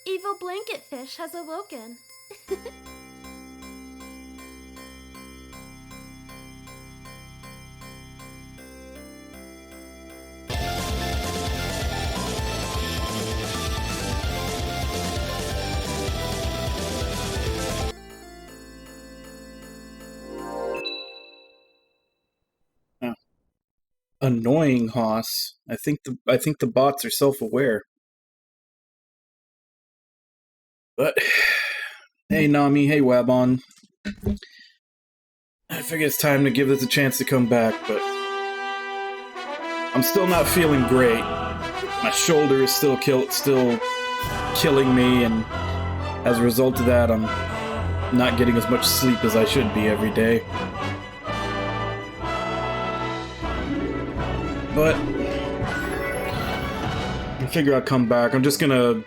evil blanket fish has awoken. Annoying, Haas. I think the bots are self-aware. But hey, Nami. Hey, Wabon. I figure it's time to give this a chance to come back, but I'm still not feeling great. My shoulder is still killing me, and as a result of that, I'm not getting as much sleep as I should be every day. But I figure I'll come back. I'm just gonna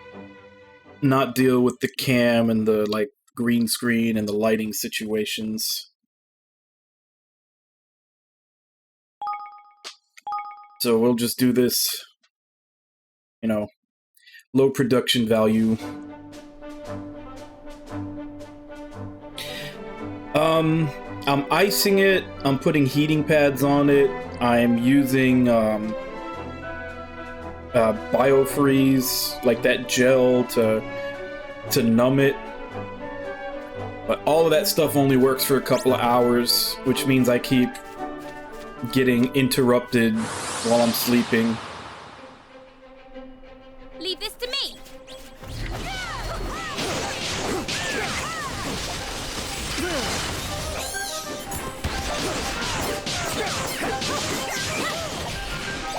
not deal with the cam and the green screen and the lighting situations. So we'll just do this, low production value. I'm icing it, I'm putting heating pads on it, I'm using biofreeze, like that gel to numb it. But all of that stuff only works for a couple of hours, which means I keep getting interrupted while I'm sleeping. Leave this to me!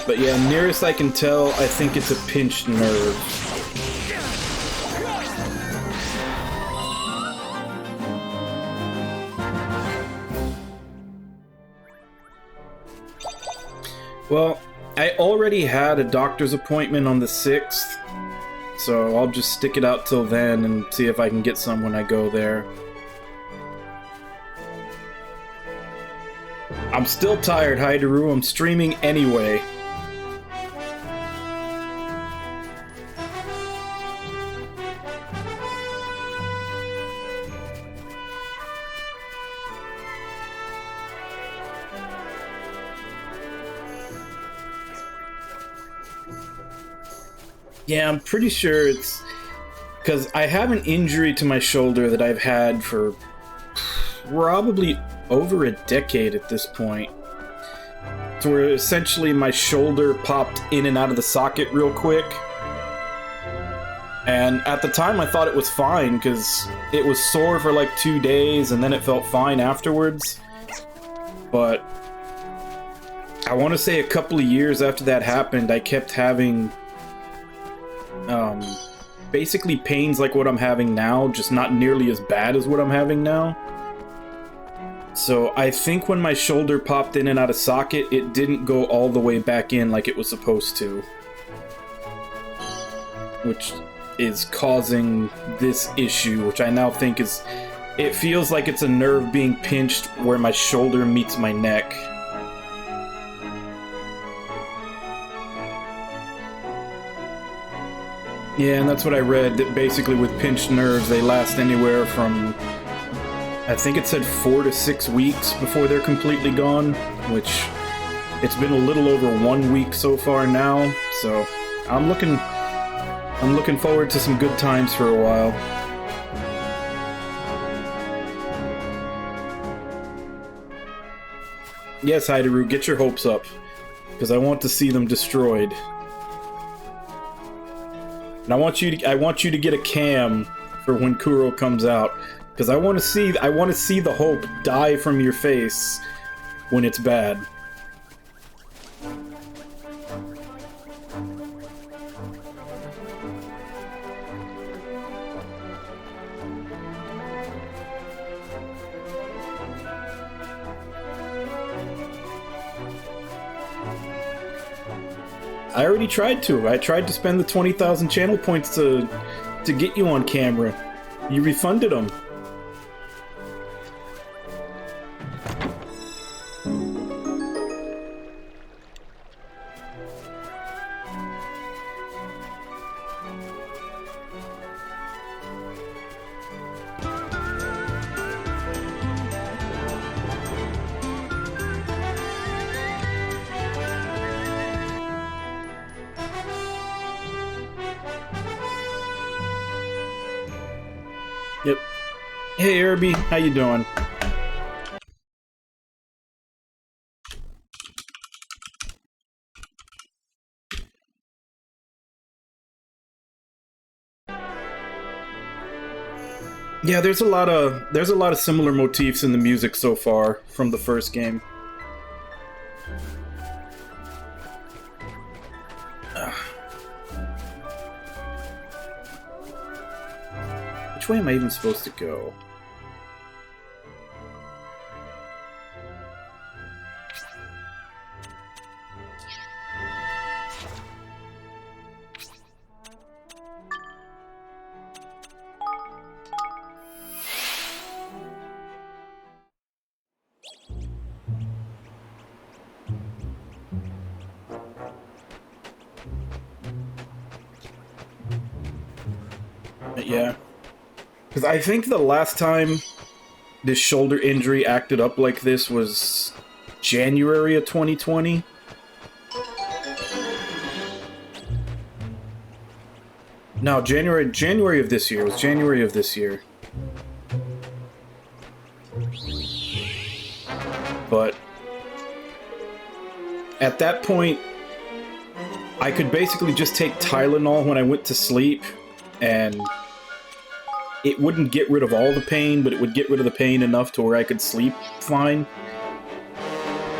But yeah, nearest I can tell, I think it's a pinched nerve. Well, I already had a doctor's appointment on the 6th, so I'll just stick it out till then and see if I can get some when I go there. I'm still tired, Hydropolis. I'm streaming anyway. Yeah, I'm pretty sure it's because I have an injury to my shoulder that I've had for probably over a decade at this point. So where essentially my shoulder popped in and out of the socket real quick. And at the time I thought it was fine because it was sore for like 2 days and then it felt fine afterwards. But I want to say a couple of years after that happened, I kept having basically pains like what I'm having now, just not nearly as bad as what I'm having now. So I think when my shoulder popped in and out of socket, it didn't go all the way back in like it was supposed to. Which is causing this issue, which I now think is... It feels like it's a nerve being pinched where my shoulder meets my neck. Yeah, and that's what I read, that basically with pinched nerves, they last anywhere from, I think it said 4 to 6 weeks before they're completely gone, which it's been a little over 1 week so far now, so I'm looking forward to some good times for a while. Yes, Hydropolis, get your hopes up, because I want to see them destroyed. And I want you to get a cam for when Kuro comes out, because I want to see the hope die from your face when it's bad. I already tried to. I tried to spend the 20,000 channel points to get you on camera. You refunded them. Hey, Irby, how you doing? Yeah, there's a lot of similar motifs in the music so far from the first game. Which way am I even supposed to go? Yeah. Because I think the last time this shoulder injury acted up like this was January of 2020. No, January of this year. It was January of this year. But at that point, I could basically just take Tylenol when I went to sleep, and it wouldn't get rid of all the pain, but it would get rid of the pain enough to where I could sleep fine.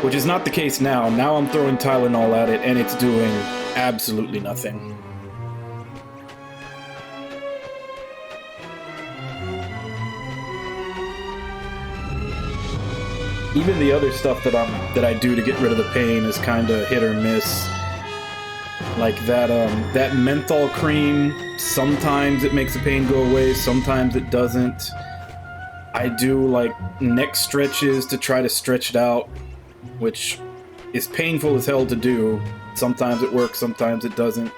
Which is not the case now. Now I'm throwing Tylenol at it, and it's doing absolutely nothing. Even the other stuff that I do to get rid of the pain is kind of hit or miss. Like that menthol cream, sometimes it makes the pain go away, sometimes it doesn't. I do like neck stretches to try to stretch it out, which is painful as hell to do. Sometimes it works, sometimes it doesn't.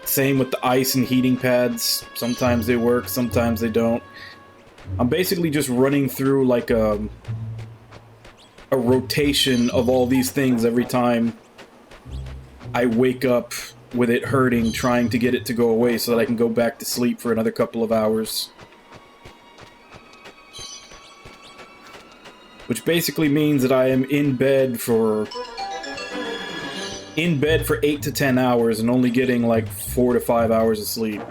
Same with the ice and heating pads. Sometimes they work, sometimes they don't. I'm basically just running through like a rotation of all these things every time I wake up with it hurting, trying to get it to go away so that I can go back to sleep for another couple of hours. Which basically means that I am in bed for 8 to 10 hours and only getting like 4 to 5 hours of sleep.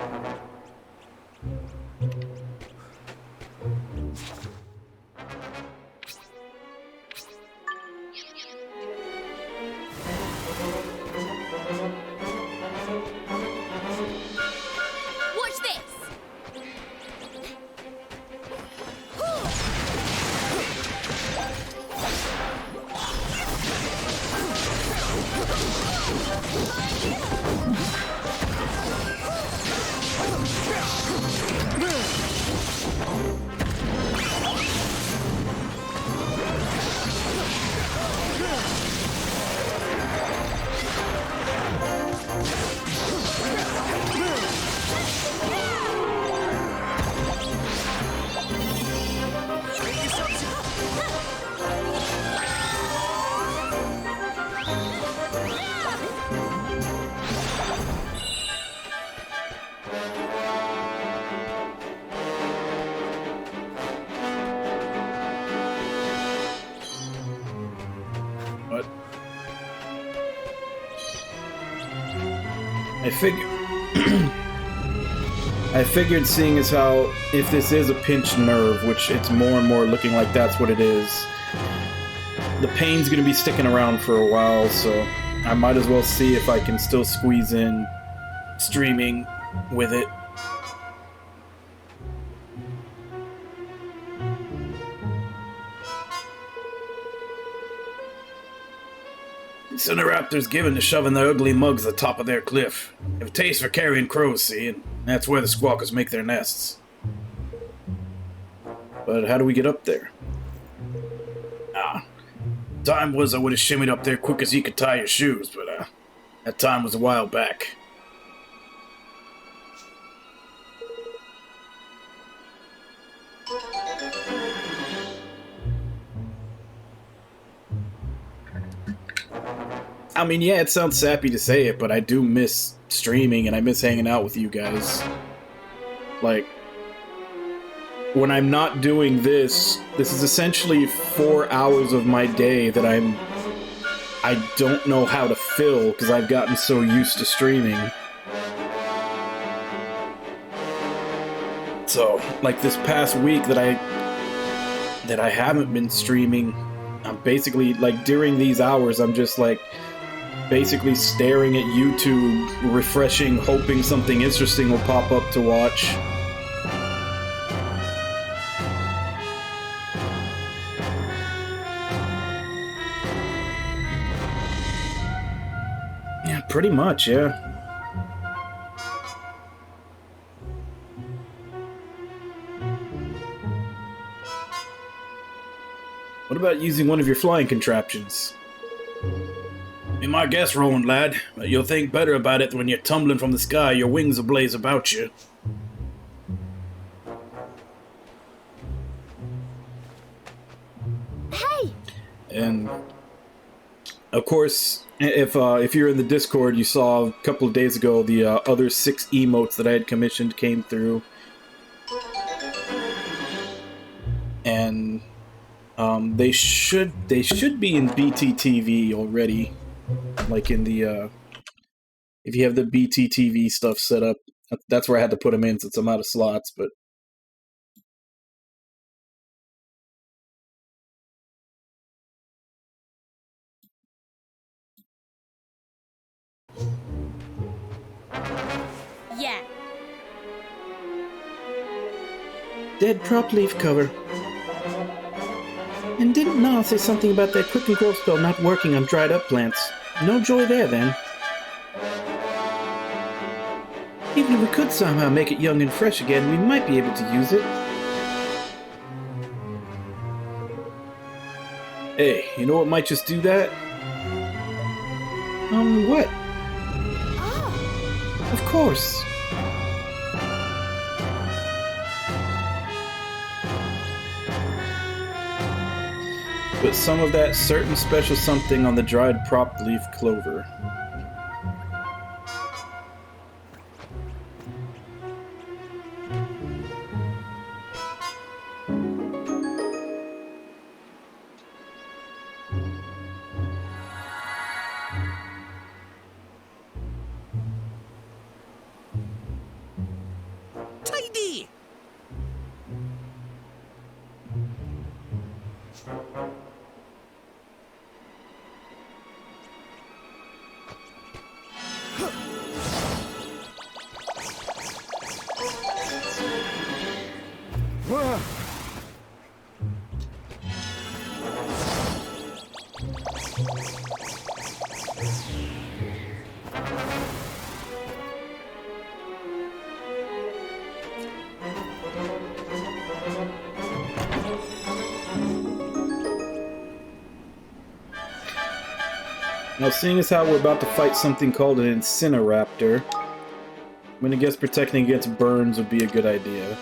I figured seeing as how, if this is a pinched nerve, which it's more and more looking like that's what it is, the pain's gonna be sticking around for a while, so I might as well see if I can still squeeze in streaming with it. Cineraptors given to shoving their ugly mugs at the top of their cliff. They have a taste for carrying crows, see, and that's where the squawkers make their nests. But how do we get up there? Time was I would have shimmied up there quick as you could tie your shoes, but that time was a while back. I mean, yeah, it sounds sappy to say it, but I do miss streaming and I miss hanging out with you guys. Like, when I'm not doing this, this is essentially 4 hours of my day that I don't know how to fill because I've gotten so used to streaming. So, like this past week that I haven't been streaming, I'm basically, like, during these hours, I'm just, like, basically staring at YouTube, refreshing, hoping something interesting will pop up to watch. Yeah, pretty much, yeah. What about using one of your flying contraptions? Be my guest, Roland, lad, but you'll think better about it when you're tumbling from the sky, your wings ablaze about you. Hey! And, of course, if you're in the Discord, you saw a couple of days ago the other 6 emotes that I had commissioned came through. And they should be in BTTV already. Like in the, if you have the BTTV stuff set up, that's where I had to put them in since I'm out of slots, but... Yeah. Dead prop leaf cover. And didn't Nile say something about that quick and grow spell not working on dried up plants? No joy there, then. Even if we could somehow make it young and fresh again, we might be able to use it. Hey, you know what might just do that? What? Oh. Of course. Put some of that certain special something on the dried prop leaf clover. Tidy! Now, seeing as how we're about to fight something called an Incineraptor, I'm gonna guess protecting against burns would be a good idea.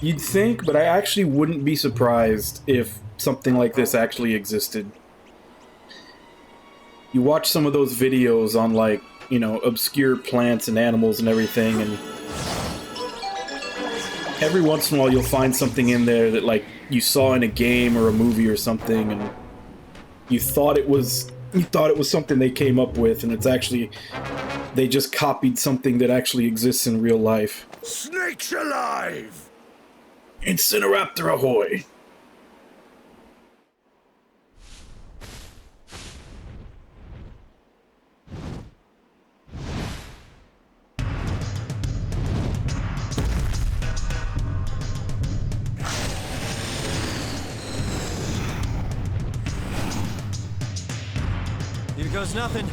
You'd think, but I actually wouldn't be surprised if something like this actually existed. You watch some of those videos on, like, you know, obscure plants and animals and everything, and every once in a while you'll find something in there that, like, you saw in a game or a movie or something, and you thought it was something they came up with, and it's actually, they just copied something that actually exists in real life. Snakes alive! Incineraptor ahoy! Here goes nothing.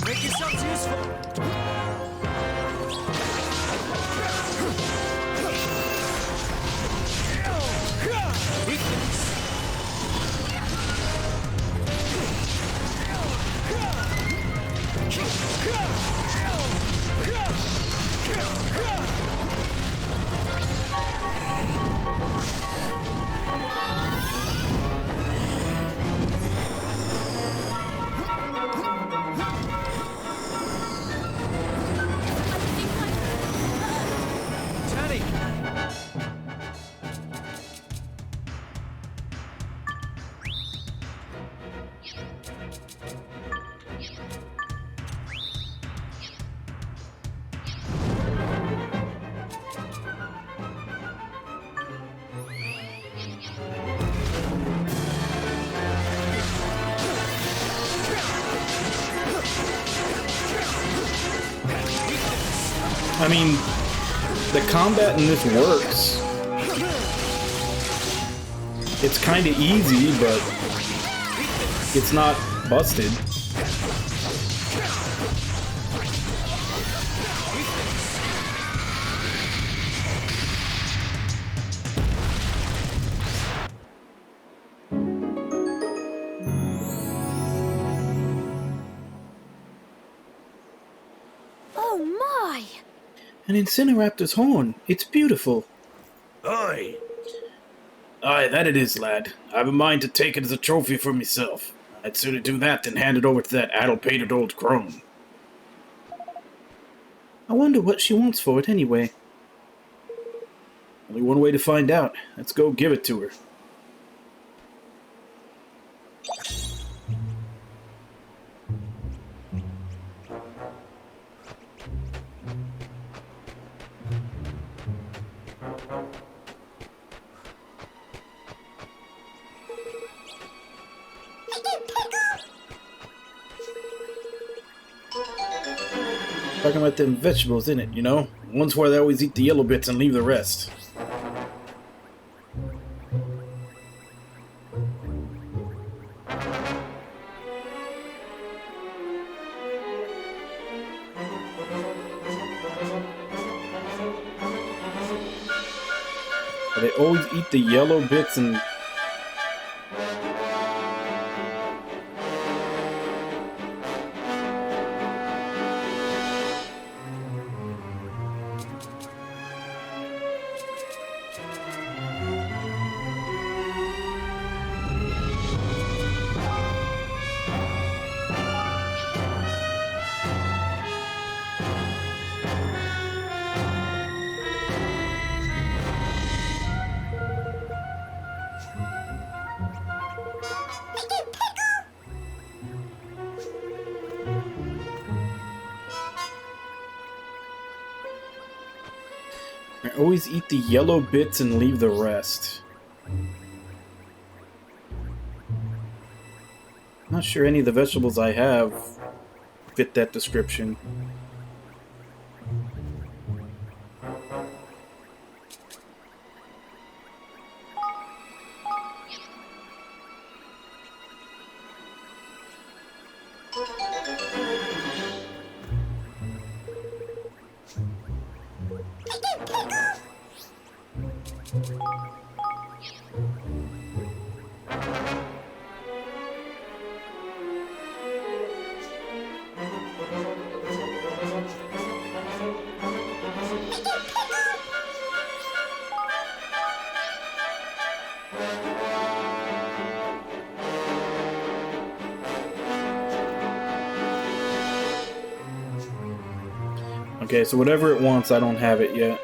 Make yourselves useful. Teddy! I mean, the combat in this works. It's kind of easy, but it's not busted. Oh my! An Incineraptor's horn. It's beautiful. Aye. Aye, that it is, lad. I've a mind to take it as a trophy for myself. I'd sooner do that than hand it over to that addle-pated old crone. I wonder what she wants for it anyway. Only one way to find out. Let's go give it to her. Talking about them vegetables in it, you know? Ones where they always eat the yellow bits and leave the rest. They always eat the yellow bits and... I always eat the yellow bits and leave the rest. Not sure any of the vegetables I have fit that description. Okay, so whatever it wants, I don't have it yet.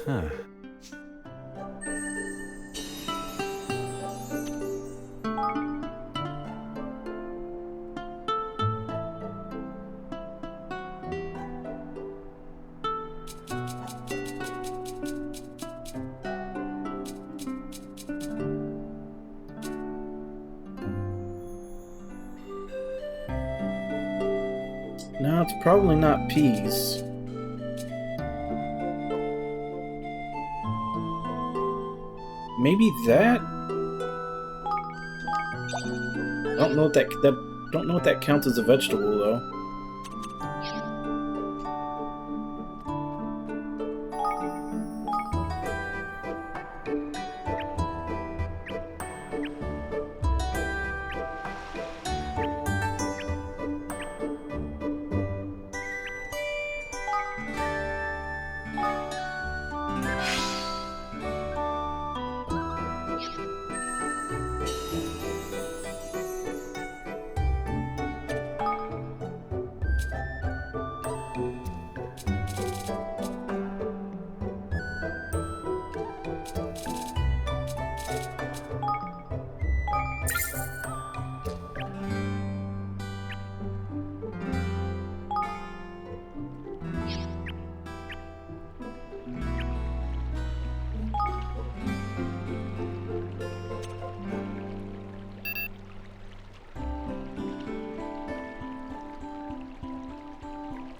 Huh. No, it's probably not peas. Maybe that? I don't know what don't know what that counts as a vegetable though.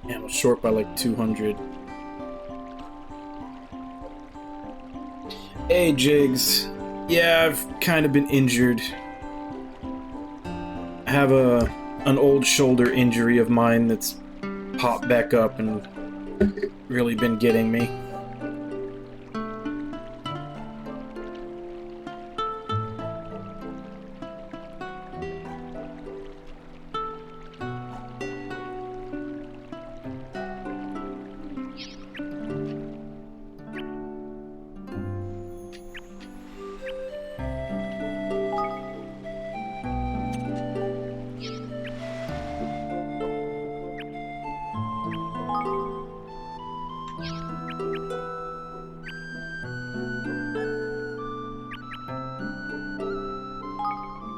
Yeah, I was short by like 200. Hey, Jigs. Yeah, I've kind of been injured. I have an old shoulder injury of mine that's popped back up and really been getting me.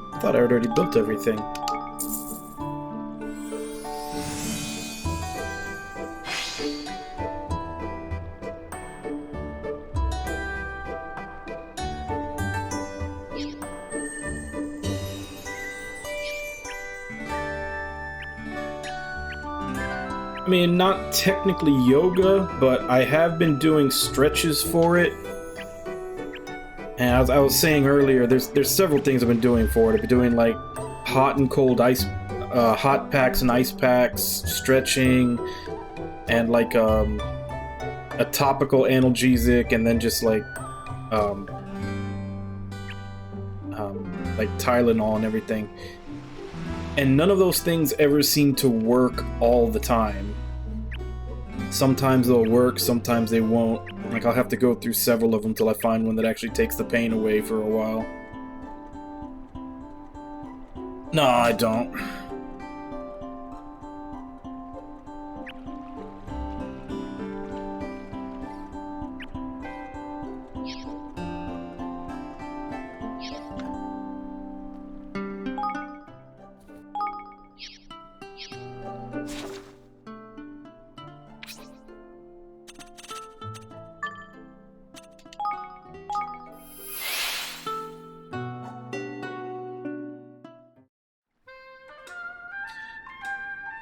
I thought I had already built everything. I mean, not technically yoga, but I have been doing stretches for it. And as I was saying earlier, there's several things I've been doing for it. I've been doing like hot and cold ice, hot packs and ice packs, stretching, and like a topical analgesic, and then just like Tylenol and everything. And none of those things ever seem to work all the time. Sometimes they'll work, sometimes they won't. Like, I'll have to go through several of them till I find one that actually takes the pain away for a while. No, I don't.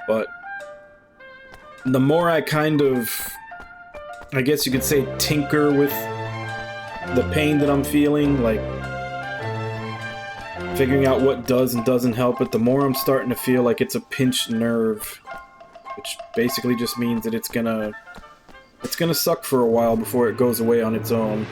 But the more I kind of, I guess you could say, tinker with the pain that I'm feeling, like figuring out what does and doesn't help it, the more I'm starting to feel like it's a pinched nerve, which basically just means that it's gonna suck for a while before it goes away on its own.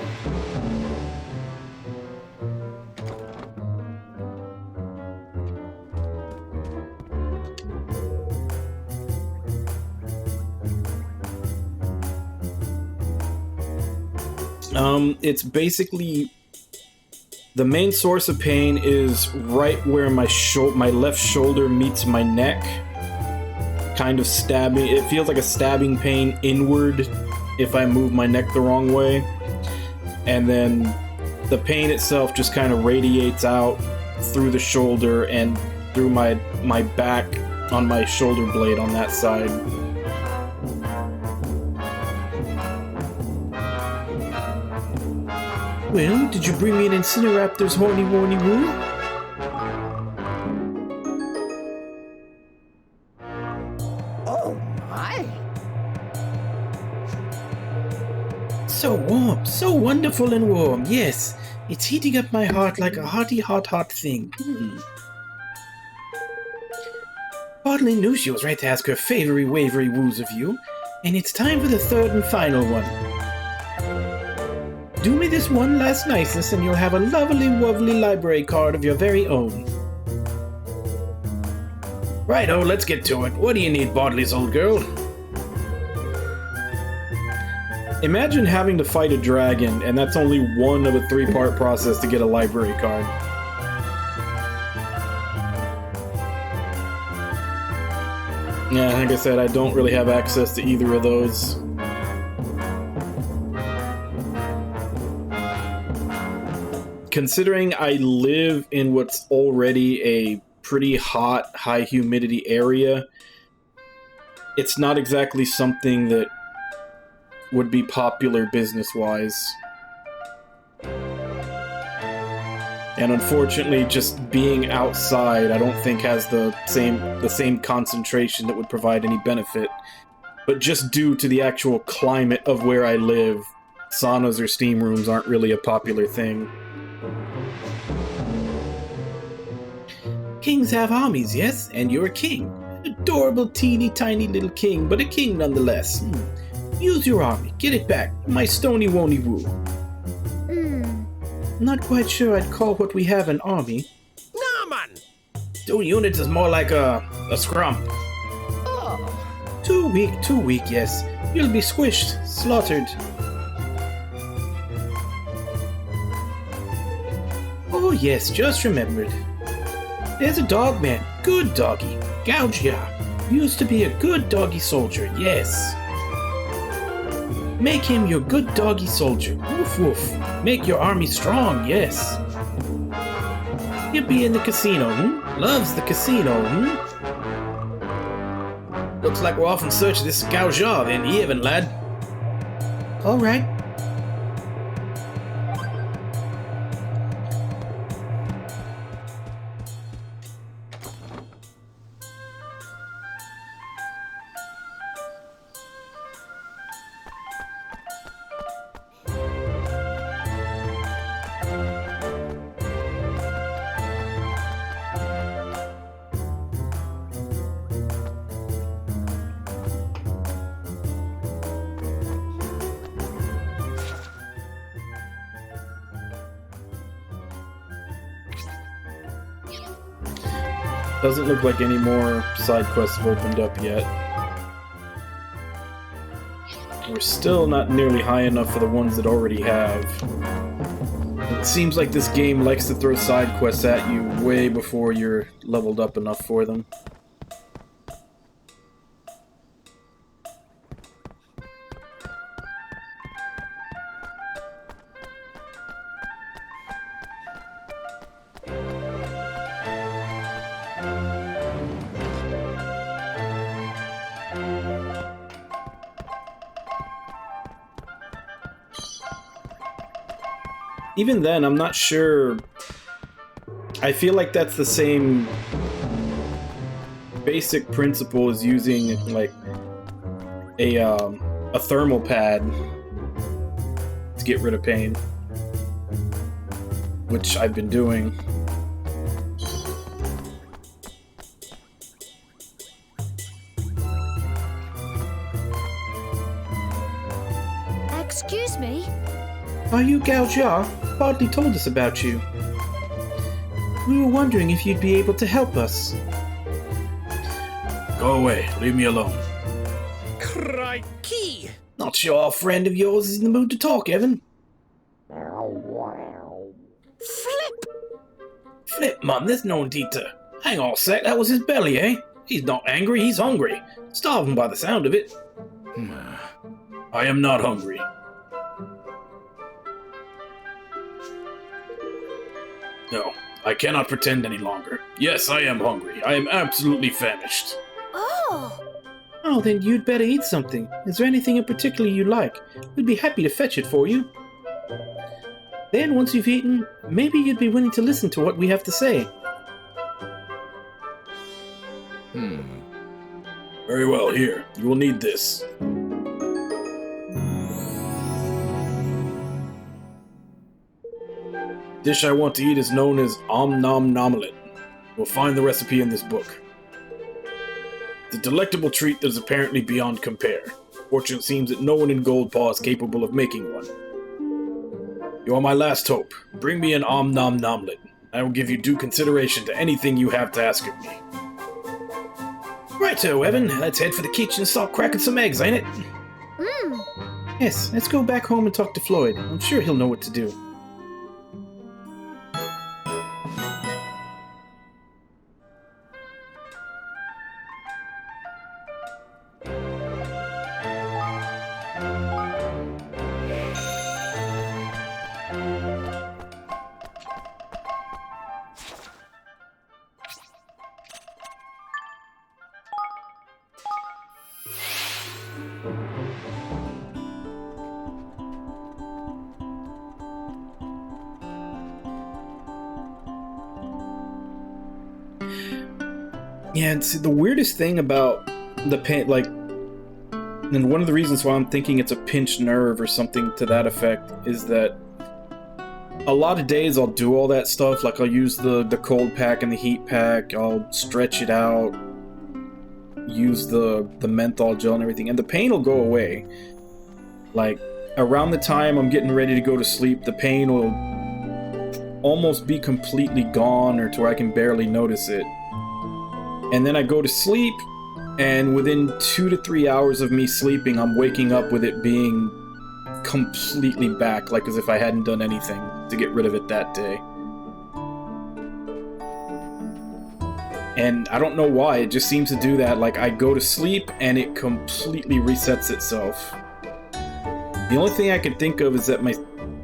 It's basically, the main source of pain is right where my left shoulder meets my neck. Kind of stabbing, it feels like a stabbing pain inward if I move my neck the wrong way. And then the pain itself just kind of radiates out through the shoulder and through my back on my shoulder blade on that side. Well, did you bring me an Incineraptor's horny warny woo? Oh my! So warm, so wonderful and warm, yes. It's heating up my heart like a hearty hot thing. Hardly knew she was right to ask her favory wavery woos of you, and it's time for the third and final one. Do me this one last niceness and you'll have a lovely, lovely library card of your very own. Righto, let's get to it. What do you need, Bodley's old girl? Imagine having to fight a dragon, and that's only one of a 3-part process to get a library card. Yeah, like I said, I don't really have access to either of those. Considering I live in what's already a pretty hot, high humidity area, it's not exactly something that would be popular business-wise. And unfortunately, just being outside, I don't think has the same concentration that would provide any benefit. But just due to the actual climate of where I live, saunas or steam rooms aren't really a popular thing. Kings have armies, yes, and you're a king. An adorable, teeny, tiny little king, but a king nonetheless. Use your army, get it back, my stony wony woo. Not quite sure I'd call what we have an army. Nah, man! 2 units is more like a scrum. Oh. Too weak, yes. You'll be squished, slaughtered. Oh yes, just remembered. There's a dog man, good doggy, gouge ya. Used to be a good doggy soldier, yes. Make him your good doggy soldier, woof woof. Make your army strong, yes. He'll be in the casino, Loves the casino, Looks like we're off in search of this gouger then, Evan, lad. Alright. Doesn't look like any more side quests have opened up yet. We're still not nearly high enough for the ones that already have. It seems like this game likes to throw side quests at you way before you're leveled up enough for them. Even then, I'm not sure. I feel like that's the same basic principle as using like a thermal pad to get rid of pain, which I've been doing. Excuse me? Are you Gao Jia? Hardly told us about you. We were wondering if you'd be able to help us. Go away. Leave me alone. Crikey! Not sure our friend of yours is in the mood to talk, Evan. Flip! Flip, Mum, there's no need to. Hang on a sec, that was his belly, eh? He's not angry, he's hungry. Starving by the sound of it. I am not hungry. No, I cannot pretend any longer. Yes, I am hungry. I am absolutely famished. Oh! Oh, then you'd better eat something. Is there anything in particular you like? We'd be happy to fetch it for you. Then, once you've eaten, maybe you'd be willing to listen to what we have to say. Very well, here. You will need this. Dish I want to eat is known as Om Nom Nomelet. You'll find the recipe in this book. It's a delectable treat that is apparently beyond compare. Fortunately, it seems that no one in Goldpaw is capable of making one. You are my last hope. Bring me an Om Nom Nomelet. I will give you due consideration to anything you have to ask of me. Righto, Evan. Let's head for the kitchen and start cracking some eggs, ain't it? Yes, let's go back home and talk to Floyd. I'm sure he'll know what to do. Yeah, and see, the weirdest thing about the pain, like, and one of the reasons why I'm thinking it's a pinched nerve or something to that effect is that a lot of days I'll do all that stuff, like I'll use the cold pack and the heat pack, I'll stretch it out, use the menthol gel and everything, and the pain will go away. Like, around the time I'm getting ready to go to sleep, the pain will almost be completely gone or to where I can barely notice it. And then I go to sleep, and within 2 to 3 hours of me sleeping, I'm waking up with it being completely back, like as if I hadn't done anything to get rid of it that day. And I don't know why, it just seems to do that. Like, I go to sleep, and it completely resets itself. The only thing I can think of is that my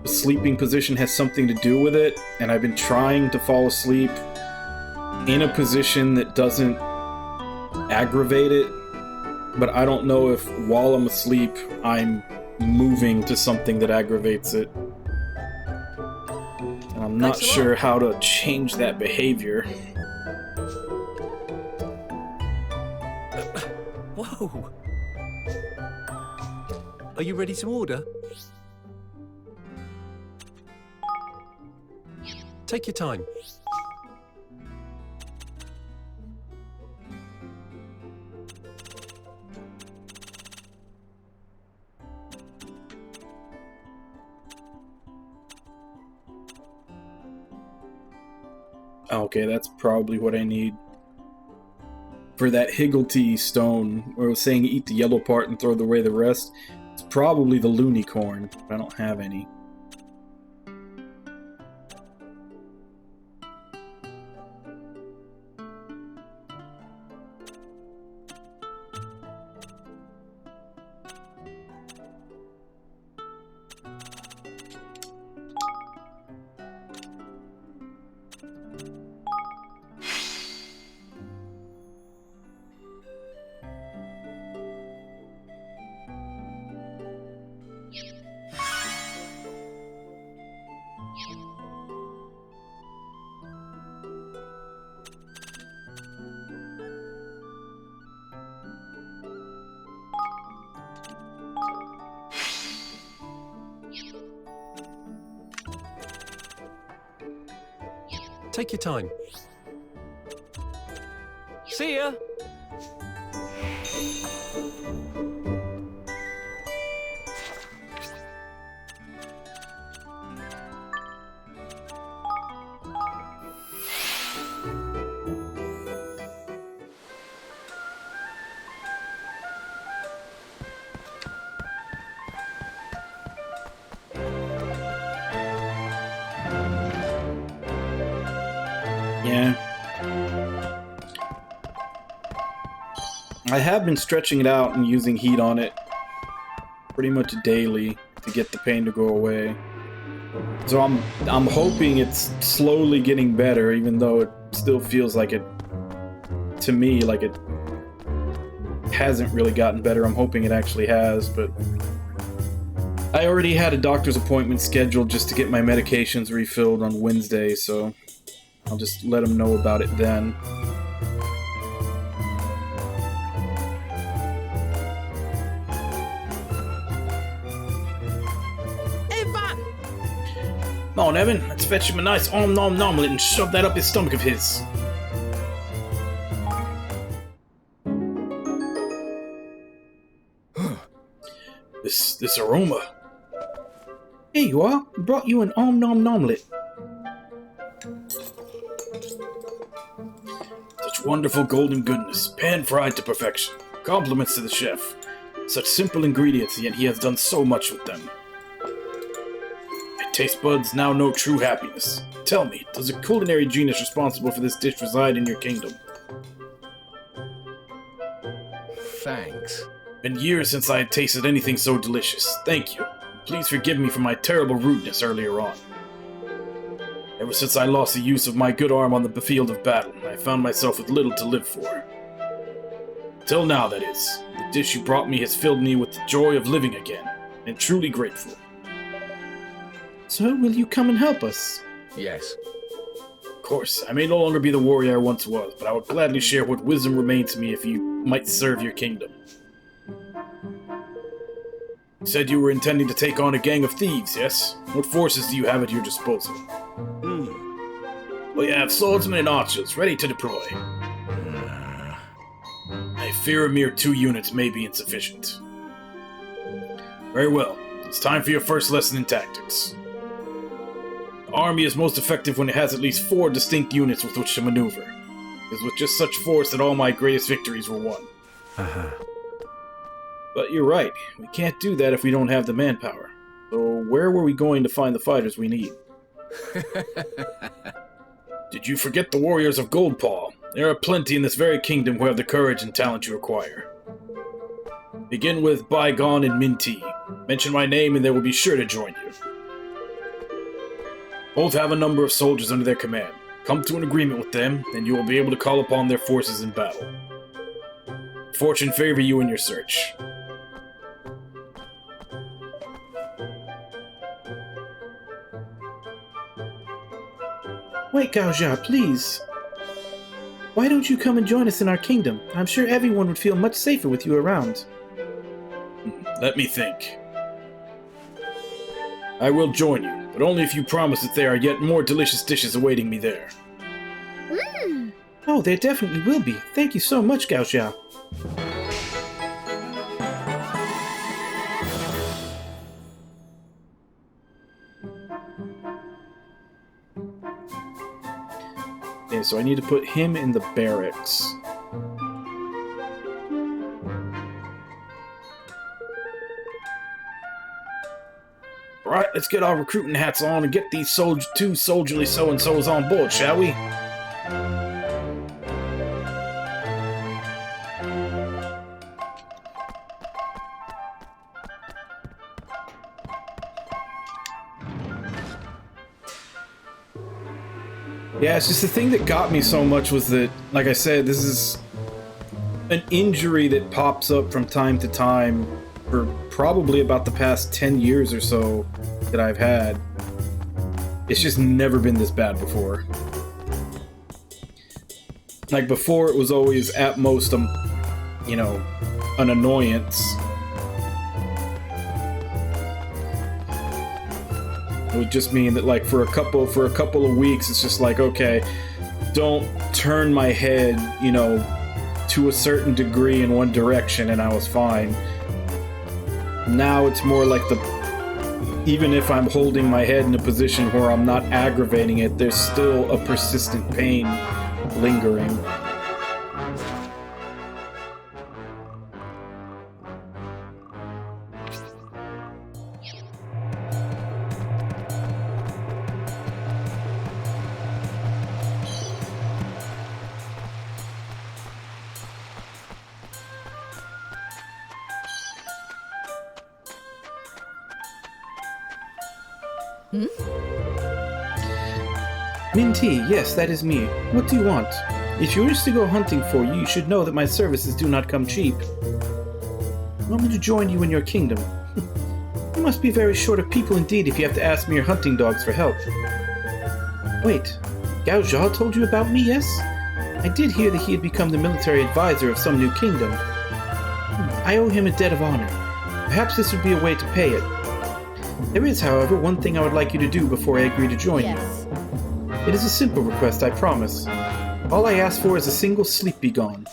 sleeping position has something to do with it, and I've been trying to fall asleep in a position that doesn't aggravate it, but I don't know if while I'm asleep I'm moving to something that aggravates it. And I'm not sure how to change that behavior. Whoa! Are you ready to order? Take your time. Okay, that's probably what I need. for that Higglety stone, where it was saying eat the yellow part and throw away the rest. It's probably the Lunicorn, but I don't have any. Take your time. See ya! Yeah. I have been stretching it out and using heat on it pretty much daily to get the pain to go away. So I'm hoping it's slowly getting better, even though it still feels like it, to me, like it hasn't really gotten better. I'm hoping it actually has, but I already had a doctor's appointment scheduled just to get my medications refilled on Wednesday, so I'll just let them know about it then. Evan! Come on, Evan, let's fetch him a nice om nom nomlet and shove that up his stomach of his. This aroma. Here you are. I brought you an om nom nomlet. Such wonderful golden goodness, pan-fried to perfection. Compliments to the chef. Such simple ingredients, yet he has done so much with them. My taste buds now know true happiness. Tell me, does a culinary genius responsible for this dish reside in your kingdom? Thanks. Been years since I had tasted anything so delicious. Thank you. Please forgive me for my terrible rudeness earlier on. Ever since I lost the use of my good arm on the field of battle, I found myself with little to live for. Till now, that is. The dish you brought me has filled me with the joy of living again, and truly grateful. So, will you come and help us? Yes. Of course, I may no longer be the warrior I once was, but I would gladly share what wisdom remains to me if you might serve your kingdom. You said you were intending to take on a gang of thieves, yes? What forces do you have at your disposal? Well, you have swordsmen and archers ready to deploy. I fear a mere 2 units may be insufficient. Very well. It's time for your first lesson in tactics. The army is most effective when it has at least 4 distinct units with which to maneuver. It is with just such force that all my greatest victories were won. But you're right. We can't do that if we don't have the manpower. So where were we going to find the fighters we need? Did you forget the warriors of Goldpaw? There are plenty in this very kingdom who have the courage and talent you require. Begin with Bygone and Minty. Mention my name and they will be sure to join you. Both have a number of soldiers under their command. Come to an agreement with them, and you will be able to call upon their forces in battle. Fortune favor you in your search. Wait, Gaoxia, please. Why don't you come and join us in our kingdom? I'm sure everyone would feel much safer with you around. Let me think. I will join you, but only if you promise that there are yet more delicious dishes awaiting me there. Oh, there definitely will be. Thank you so much, Gaoxia. Okay, so I need to put him in the barracks. Right, let's get our recruiting hats on and get these two soldierly so-and-sos on board, shall we? Yeah, it's just the thing that got me so much was that, like I said, this is an injury that pops up from time to time for probably about the past 10 years or so that I've had. It's just never been this bad before. Like, before it was always at most, you know, an annoyance. It would just mean that, like, for a couple of weeks, it's just like, okay, don't turn my head, you know, to a certain degree in one direction, and I was fine. Now it's more like even if I'm holding my head in a position where I'm not aggravating it, there's still a persistent pain lingering. Minty, yes, that is me. What do you want? If you wish to go hunting for you, you should know that my services do not come cheap. I want me to join you in your kingdom. You must be very short of people indeed if you have to ask mere hunting dogs for help. Wait, Gao Zhao told you about me, yes? I did hear that he had become the military advisor of some new kingdom. I owe him a debt of honor. Perhaps this would be a way to pay it. There is, however, one thing I would like you to do before I agree to join you. It is a simple request, I promise. All I ask for is a single sleep be gone.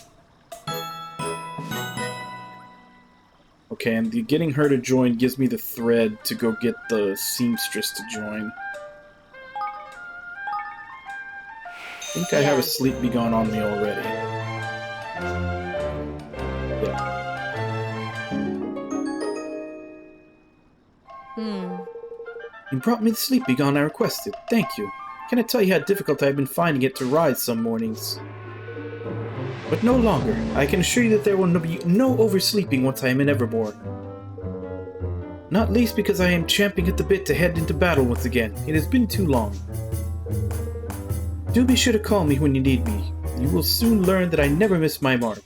Okay, and getting her to join gives me the thread to go get the seamstress to join. I think I have a sleep be gone on me already. Yeah. You brought me the sleep be gone I requested. Thank you. Can I tell you how difficult I've been finding it to rise some mornings? But no longer. I can assure you that there will be no oversleeping once I am in Everborn. Not least because I am champing at the bit to head into battle once again. It has been too long. Do be sure to call me when you need me. You will soon learn that I never miss my mark.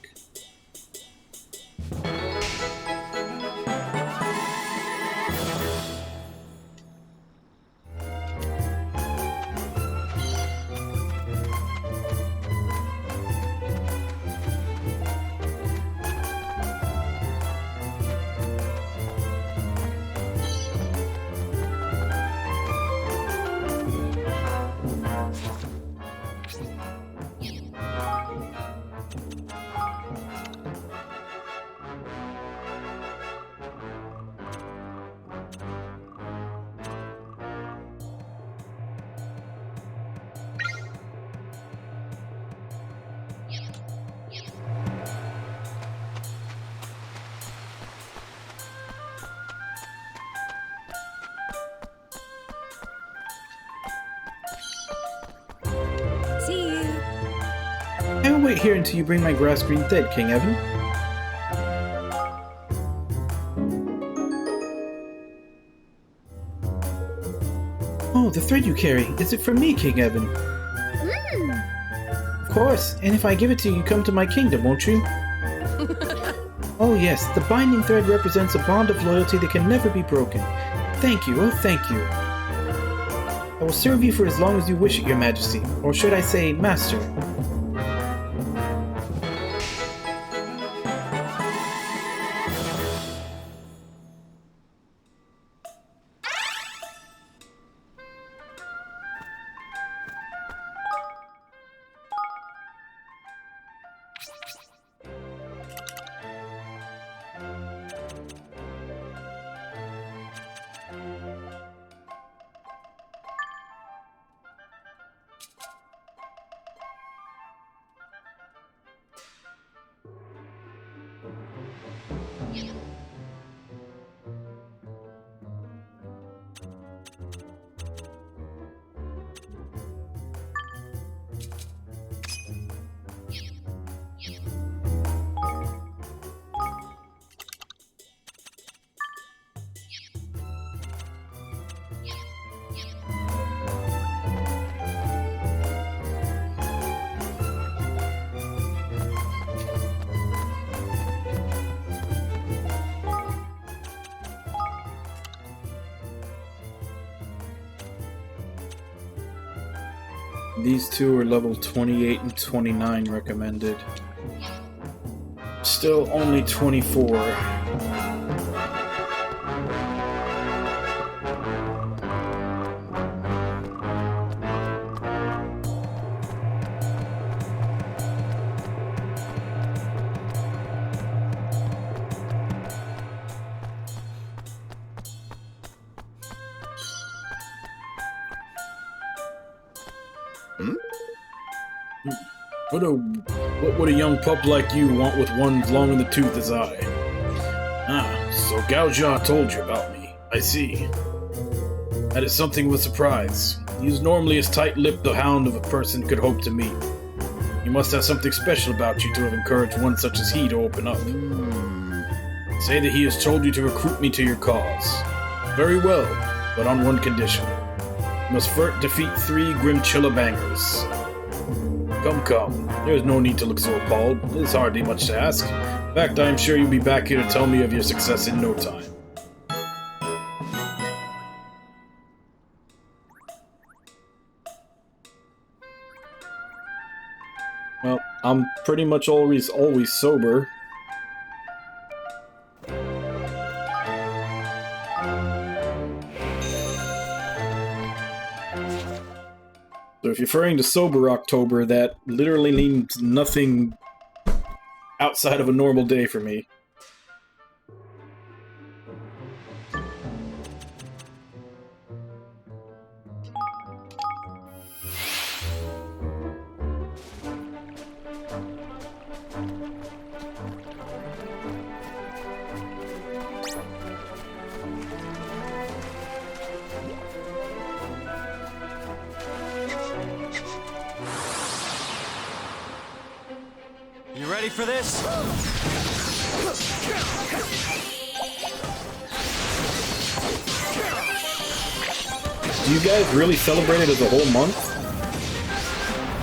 I will wait here until you bring my grass green thread, King Evan. Oh, the thread you carry. Is it for me, King Evan? Of course, and if I give it to you, you come to my kingdom, won't you? Oh yes, the binding thread represents a bond of loyalty that can never be broken. Thank you, oh thank you. I will serve you for as long as you wish it, your majesty. Or should I say, master. These two are level 28 and 29 recommended. Still only 24. What would a young pup like you want with one as long in the tooth as I? Ah, so Gaojia told you about me. I see. That is something of a surprise. He is normally as tight-lipped a hound of a person could hope to meet. You must have something special about you to have encouraged one such as he to open up. Say that he has told you to recruit me to your cause. Very well, but on one condition. You must first defeat 3 Grimchilla bangers. Come. There's no need to look so appalled. It is hardly much to ask. In fact, I am sure you'll be back here to tell me of your success in no time. Well, I'm pretty much always sober. So if you're referring to Sober October, that literally means nothing outside of a normal day for me. You ready for this? Do you guys really celebrate it as a whole month?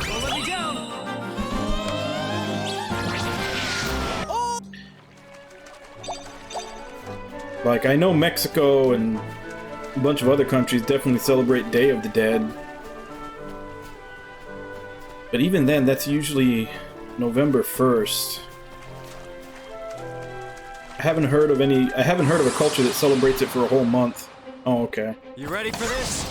Don't let me down. Like, I know Mexico and a bunch of other countries definitely celebrate Day of the Dead. But even then, that's usually November 1st. I haven't heard of a culture that celebrates it for a whole month. Oh, okay. You ready for this?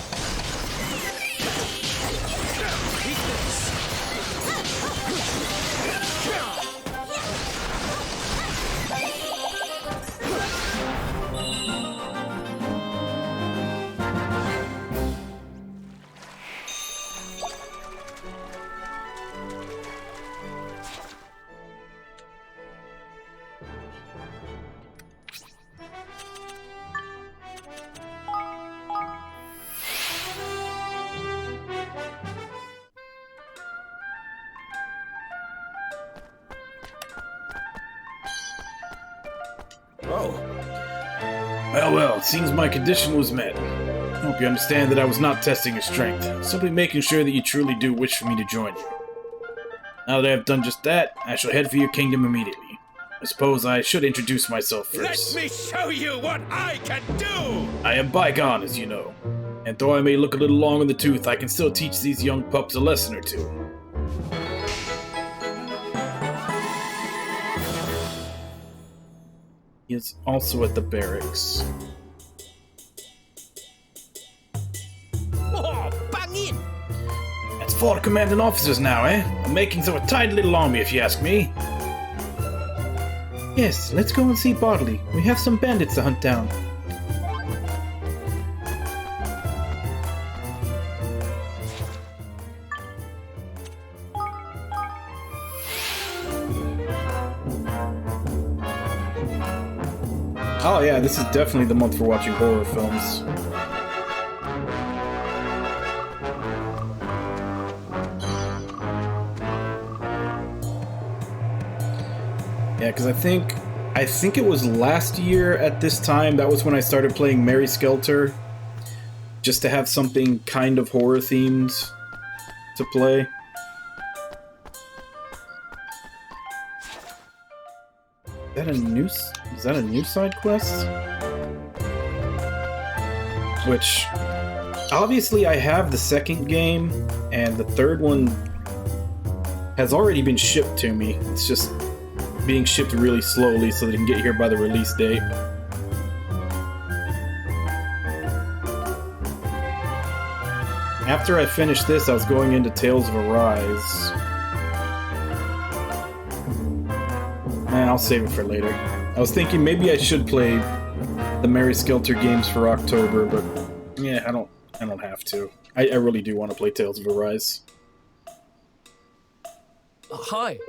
Well, it seems my condition was met. I hope you understand that I was not testing your strength, simply making sure that you truly do wish for me to join you. Now that I have done just that, I shall head for your kingdom immediately. I suppose I should introduce myself first. Let me show you what I can do! I am bygone, as you know. And though I may look a little long in the tooth, I can still teach these young pups a lesson or two. He is also at the barracks. Oh, bang in! That's 4 commanding officers now, eh? The makings of a tidy little army, if you ask me. Yes, let's go and see Bartley. We have some bandits to hunt down. Oh yeah, this is definitely the month for watching horror films. Yeah, because I think it was last year at this time, that was when I started playing Mary Skelter, just to have something kind of horror themed to play. Is that a new side quest? Which, Obviously, I have the second game, and the third one has already been shipped to me. It's just being shipped really slowly so that it can get here by the release date. After I finished this, I was going into Tales of Arise. I'll save it for later. I was thinking maybe I should play the Mary Skelter games for October, but yeah, I don't have to. I really do want to play Tales of Arise. Hi.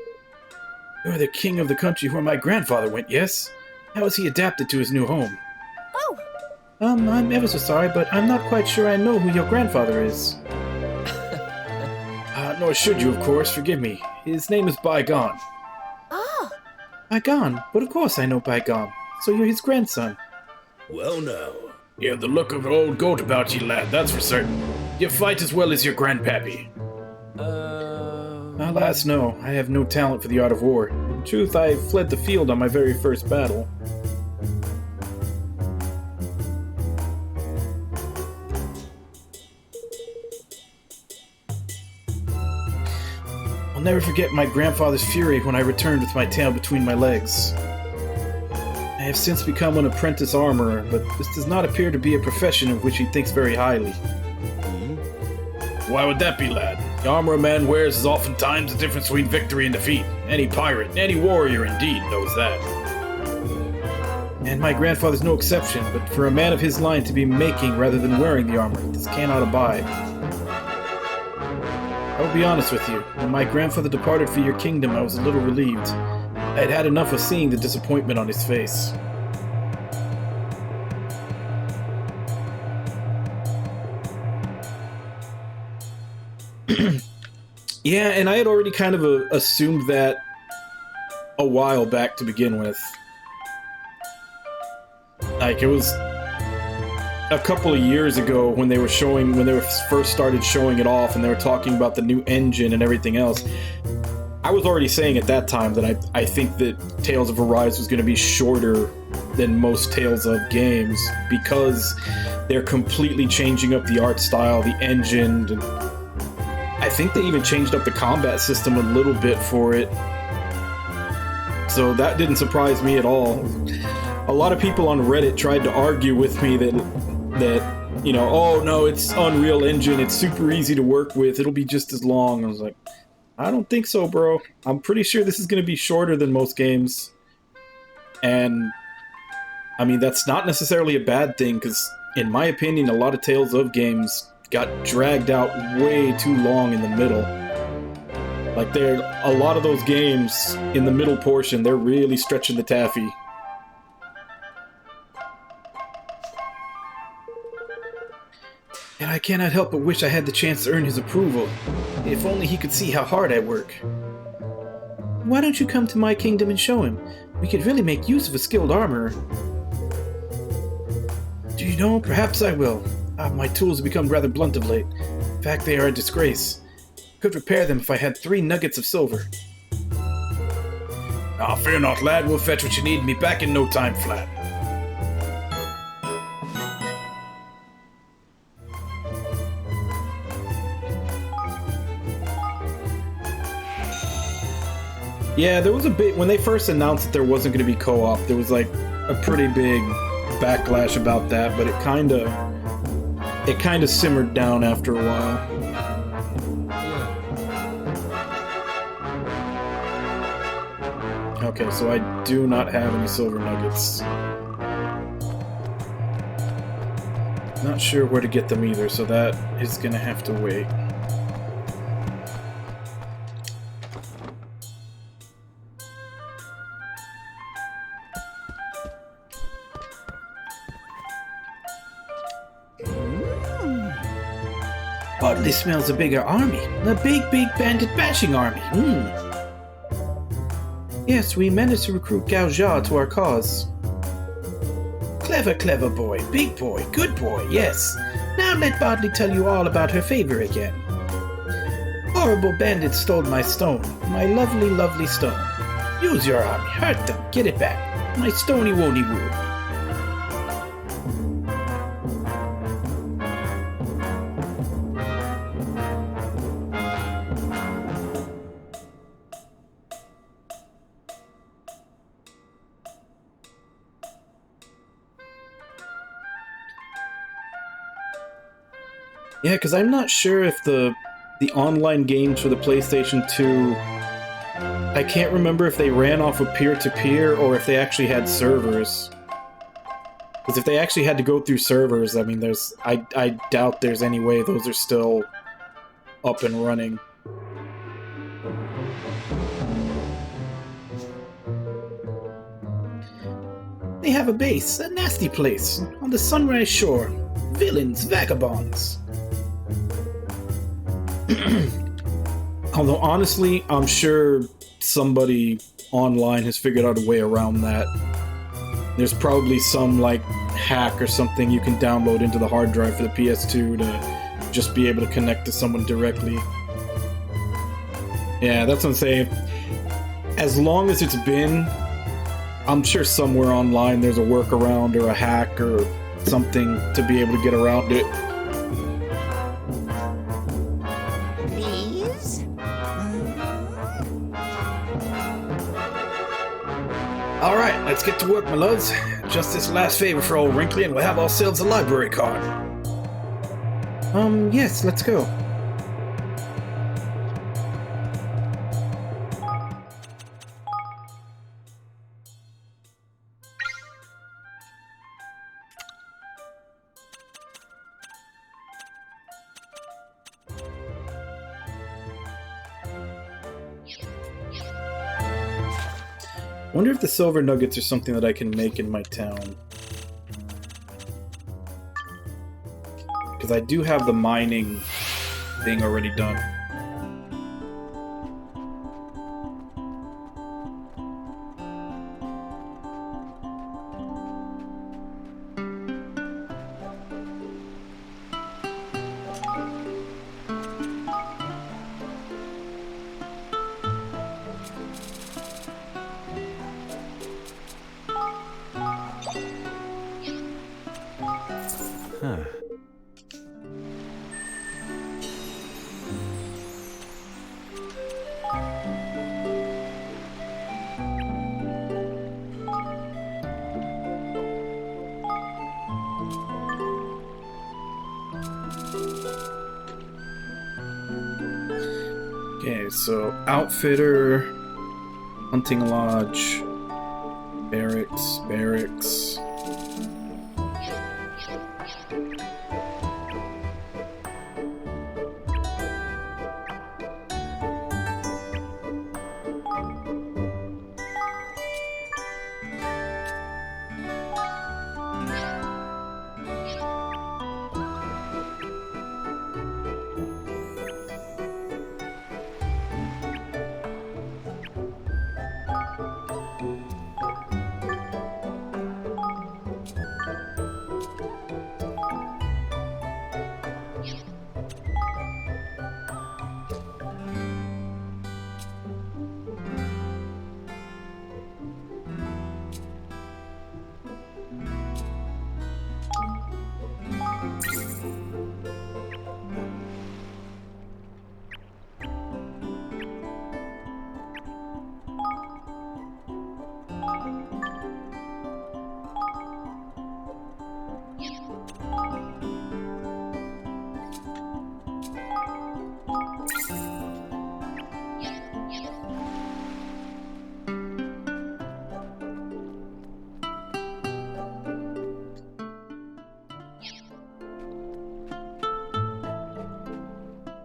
You're the king of the country where my grandfather went, yes? How has he adapted to his new home? Oh! I'm ever so sorry, but I'm not quite sure I know who your grandfather is. Nor should you, of course. Forgive me. His name is Bygone. Ah! Bygone? But of course I know Bygone. So you're his grandson. Well, now. You have the look of an old goat about you, lad, that's for certain. You fight as well as your grandpappy. Alas, no. I have no talent for the art of war. In truth, I fled the field on my very first battle. I'll never forget my grandfather's fury when I returned with my tail between my legs. I have since become an apprentice armorer, but this does not appear to be a profession of which he thinks very highly. Why would that be, lad? The armor a man wears is oftentimes the difference between victory and defeat. Any pirate, any warrior indeed knows that. And my grandfather's no exception, but for a man of his line to be making rather than wearing the armor, this cannot abide. I will be honest with you. When my grandfather departed for your kingdom, I was a little relieved. I had had enough of seeing the disappointment on his face. Yeah, and I had already kind of assumed that a while back to begin with. Like, it was a couple of years ago when they first started showing it off and they were talking about the new engine and everything else. I was already saying at that time that I think that Tales of Arise was going to be shorter than most Tales of games because they're completely changing up the art style, the engine, and I think they even changed up the combat system a little bit for it. So that didn't surprise me at all. A lot of people on Reddit tried to argue with me that you know, oh no, it's Unreal Engine, it's super easy to work with, it'll be just as long. I was like, I don't think so, bro. I'm pretty sure this is going to be shorter than most games. And, I mean, that's not necessarily a bad thing, because, in my opinion, a lot of Tales of games got dragged out way too long in the middle. Like, a lot of those games, in the middle portion, they're really stretching the taffy. And I cannot help but wish I had the chance to earn his approval. If only he could see how hard I work. Why don't you come to my kingdom and show him? We could really make use of a skilled armorer. Do you know, perhaps I will. My tools have become rather blunt of late. In fact, they are a disgrace. Could repair them if I had 3 nuggets of silver. Fear not, lad. We'll fetch what you need and be back in no time flat. Yeah, there was a bit, when they first announced that there wasn't going to be co-op, there was like a pretty big backlash about that, but it kind of simmered down after a while. Okay, so I do not have any silver nuggets. Not sure where to get them either, so that is going to have to wait. Hardly smells a bigger army. A big bandit bashing army. Yes, we managed to recruit Gao Jia to our cause. Clever boy. Big boy. Good boy, yes. Now let Bodley tell you all about her favor again. Horrible bandits stole my stone. My lovely stone. Use your army. Hurt them. Get it back. My stony-wony woo. Yeah, because I'm not sure if the online games for the PlayStation 2, I can't remember if they ran off of peer-to-peer or if they actually had servers. Because if they actually had to go through servers, I mean, I doubt there's any way those are still up and running. They have a base, a nasty place, on the Sunrise Shore. Villains, vagabonds. Although, honestly, I'm sure somebody online has figured out a way around that. There's probably some, like, hack or something you can download into the hard drive for the PS2 to just be able to connect to someone directly. Yeah, that's what I'm saying. As long as it's been, I'm sure somewhere online there's a workaround or a hack or something to be able to get around it. These? Alright, let's get to work, my loves. Just this last favor for old Wrinkly and we'll have ourselves a library card. Yes, let's go. Wonder if the silver nuggets are something that I can make in my town. Because I do have the mining thing already done. Huh. Okay, so outfitter, hunting lodge, barracks.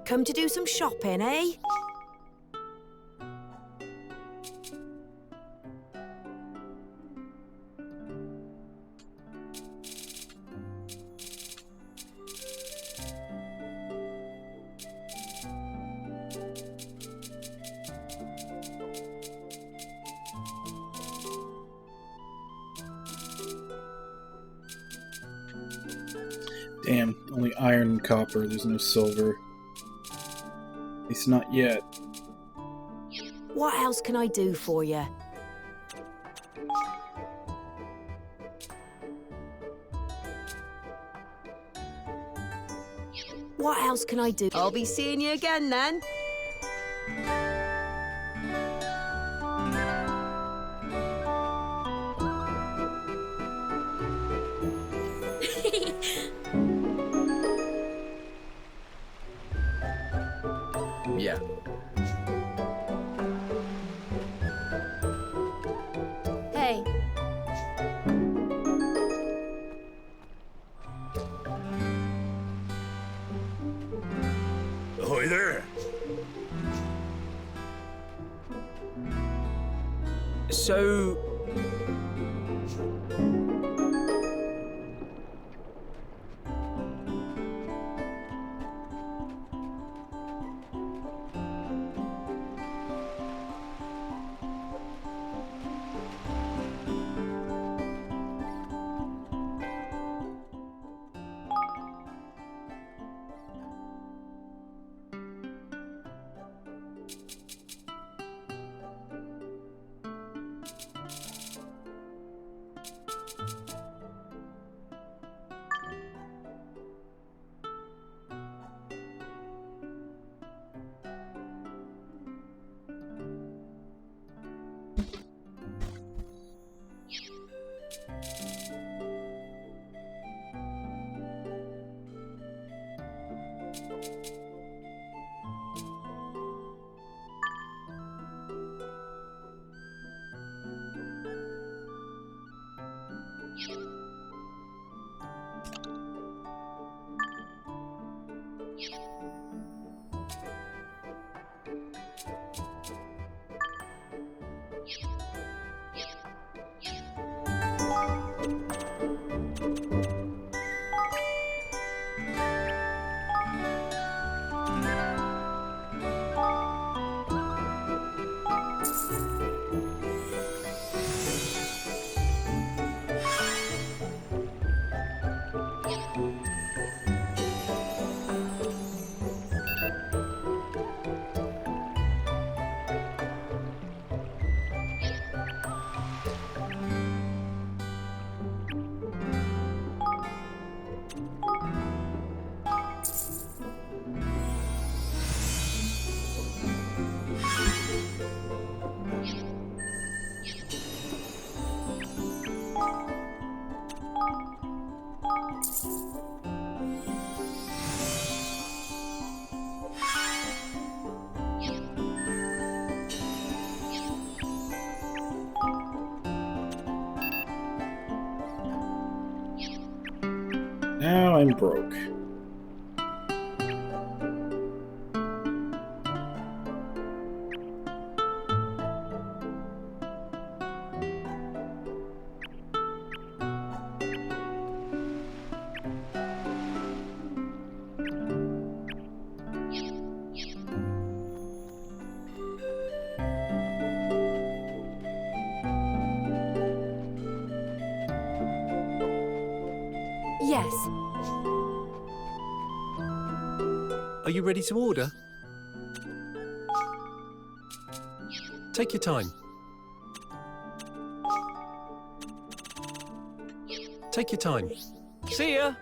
Come to do some shopping, eh? Damn, only iron and copper, there's no silver. At least not yet. What else can I do for you? What else can I do? I'll be seeing you again then. So... Now I'm broke. Yes. Are you ready to order? Take your time. Take your time. See ya!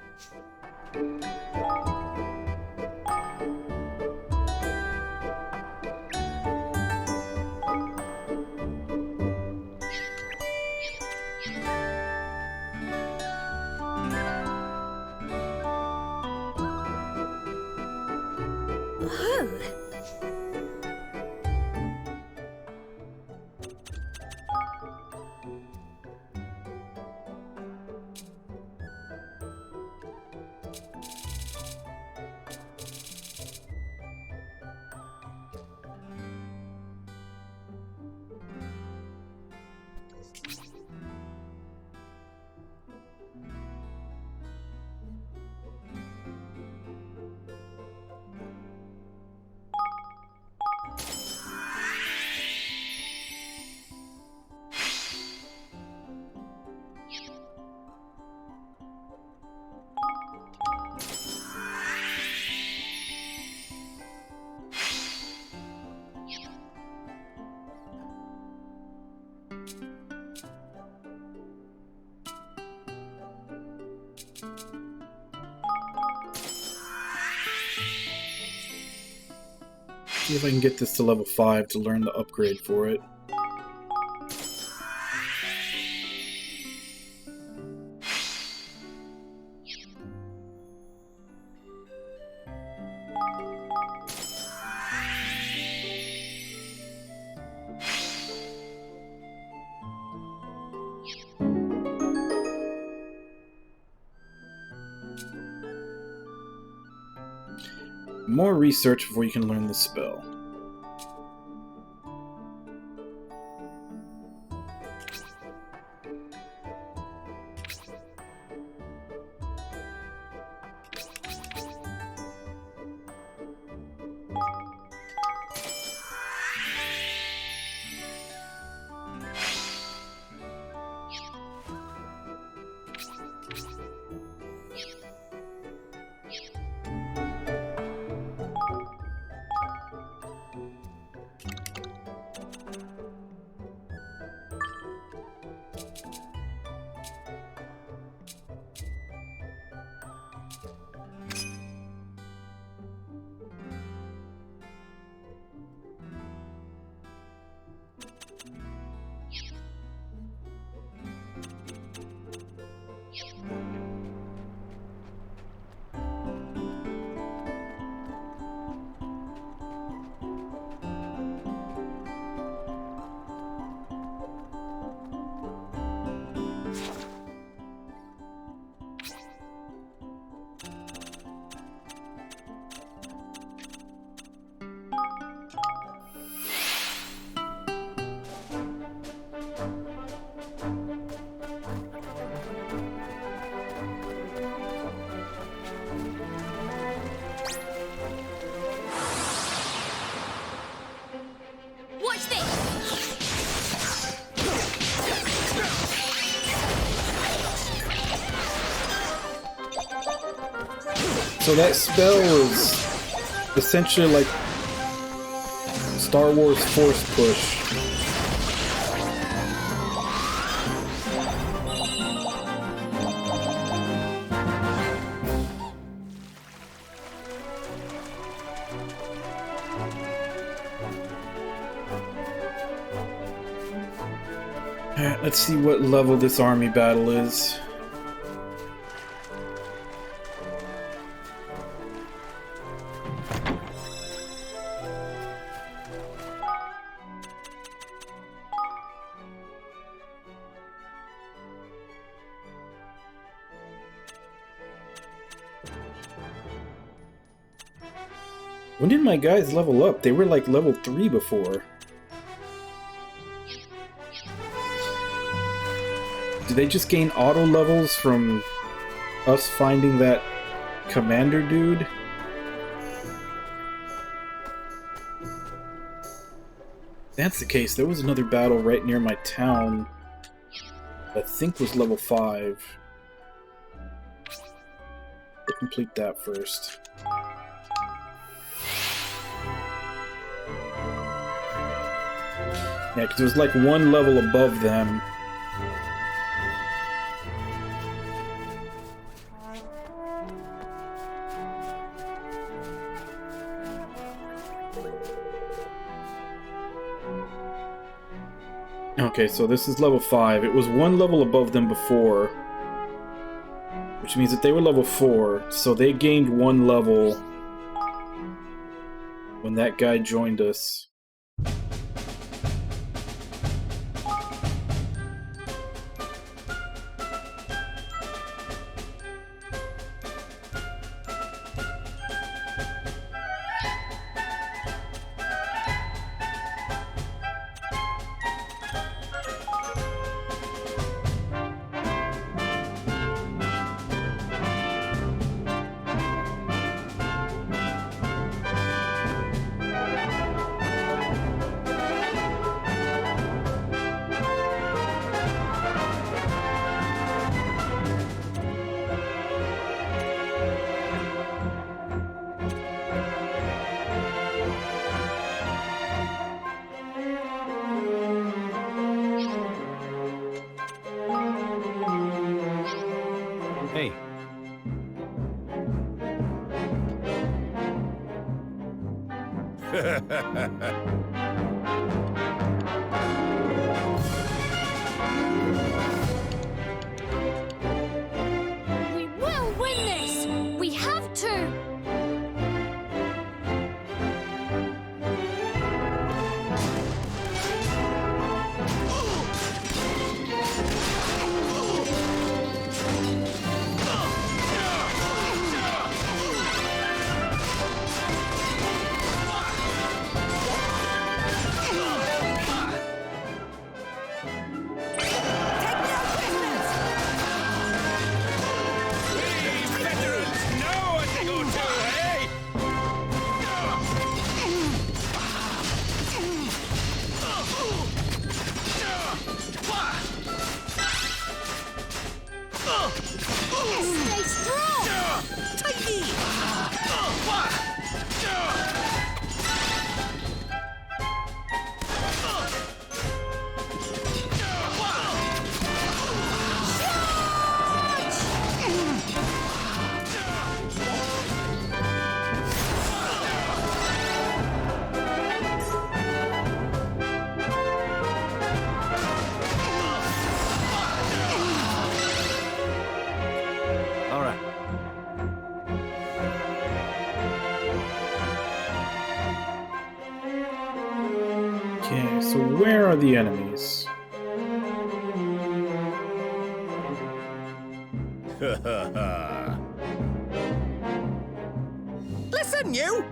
See if I can get this to level 5 to learn the upgrade for it. More research before you can learn the spell. so that spell is essentially like Star Wars Force Push. Alright, let's see what level this army battle is. When did my guys level up? They were like level 3 before. Did they just gain auto levels from us finding that commander dude? If that's the case, there was another battle right near my town that I think was level 5. We'll complete that first. Yeah, because it was like one level above them. Okay, so this is level 5. It was one level above them before, which means that they were level 4, so they gained one level when that guy joined us. Hey. We will win this! We have to! These veterans know what to go to, eh? Stay strong! All right. Okay, so where are the enemies? Listen, you!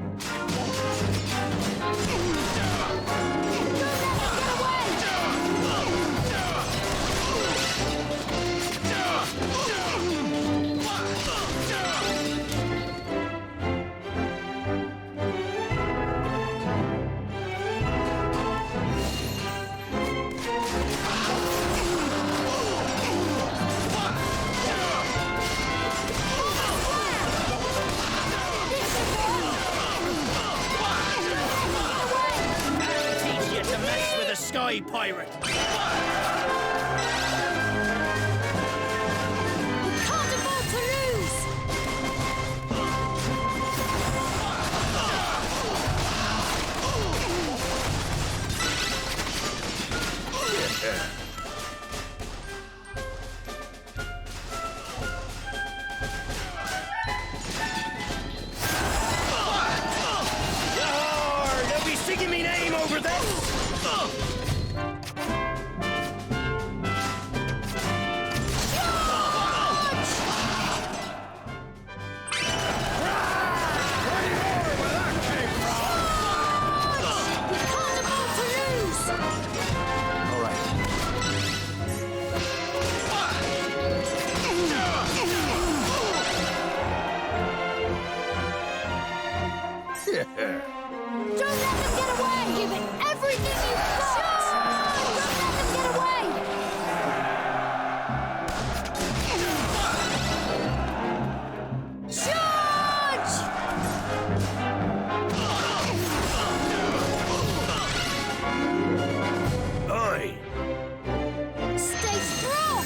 way, pirate! Can't afford to lose! They'll be singing me name over this! We can't afford to lose! All right. Don't let them get away! Give it everything you've got! Don't let them get away! Charge! Oi! Stay strong!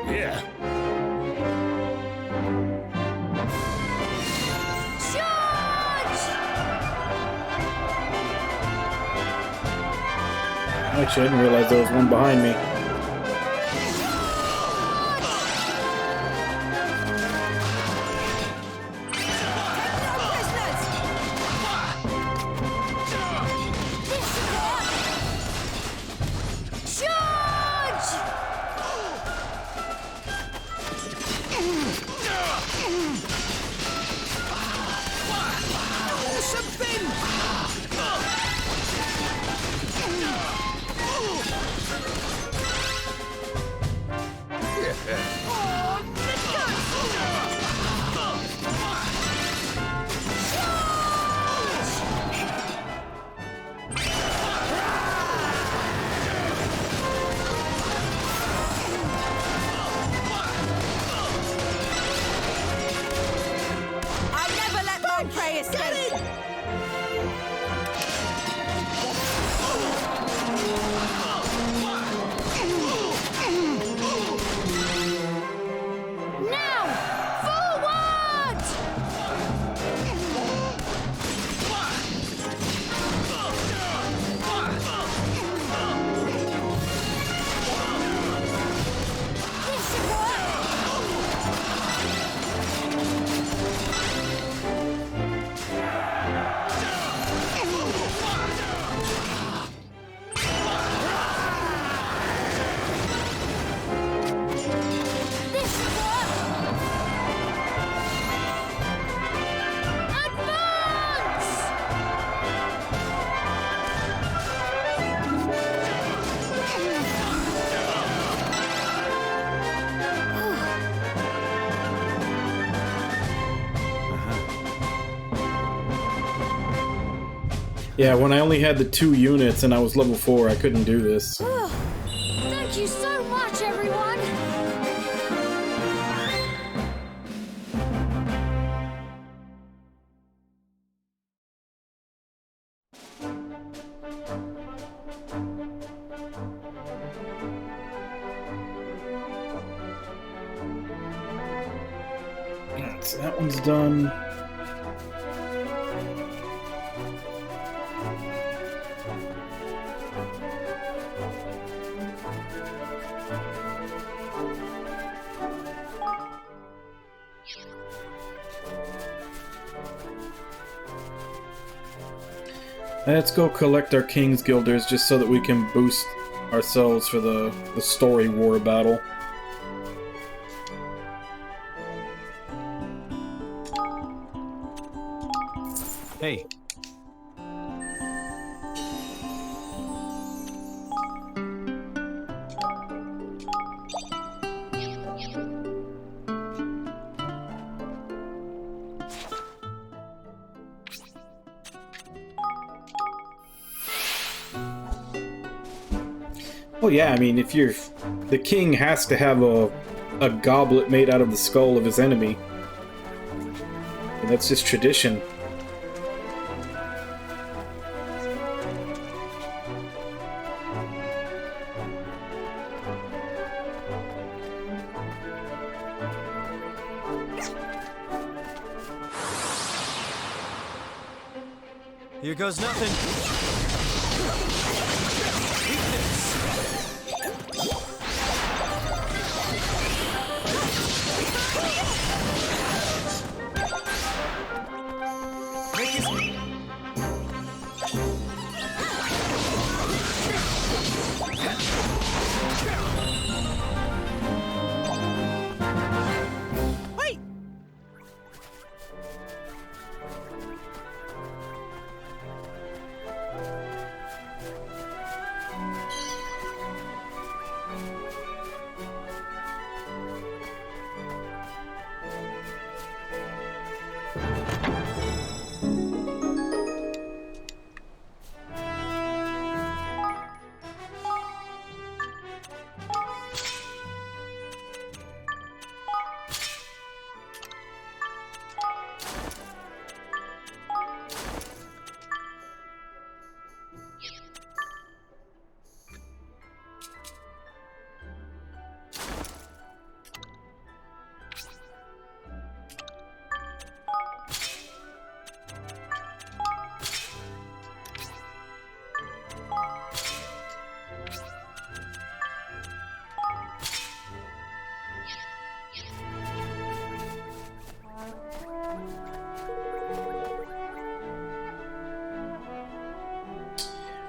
Yeah. Charge! Actually, I didn't realize there was one behind me. Charge! I never let my prey escape. Now! Forward! This should work! This should work! Advance! Yeah, when I only had the 2 units and I was level 4, I couldn't do this. Thank you so much, everyone! So that one's done. Let's go collect our King's Guilders just so that we can boost ourselves for the story war battle. Hey. Well, yeah, I mean, if you're... The king has to have a a goblet made out of the skull of his enemy. And that's just tradition. Here goes nothing.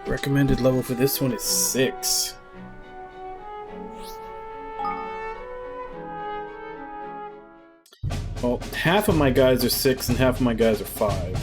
Recommended level for this one is 6. Well, half of my guys are 6 and half of my guys are 5.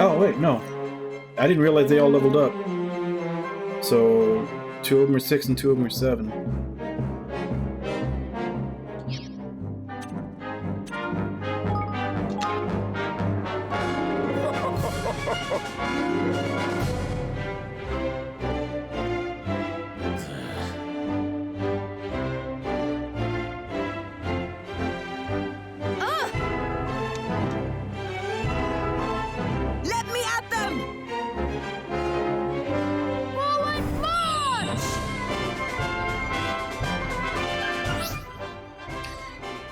Oh, wait, no. I didn't realize they all leveled up. So, 2 of them are 6 and 2 of them are 7.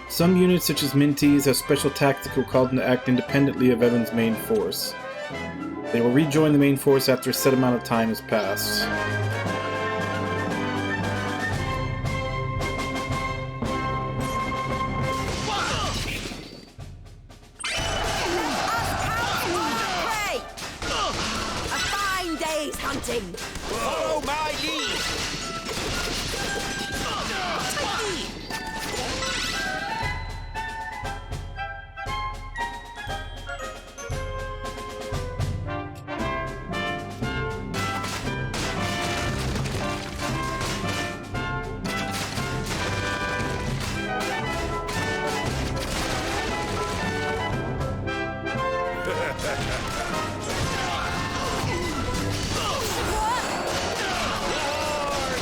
Some units, such as Minties, have special tactics that will call them to act independently of Evan's main force. They will rejoin the main force after a set amount of time has passed. A fine day's hunting! Follow my lead!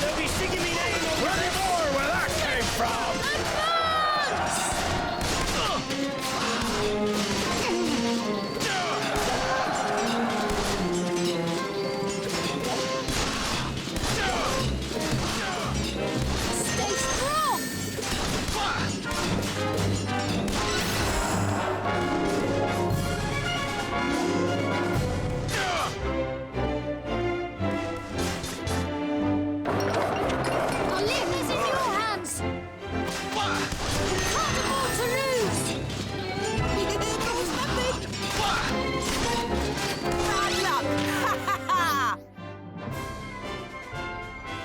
They'll be singing me name over there more where that came from!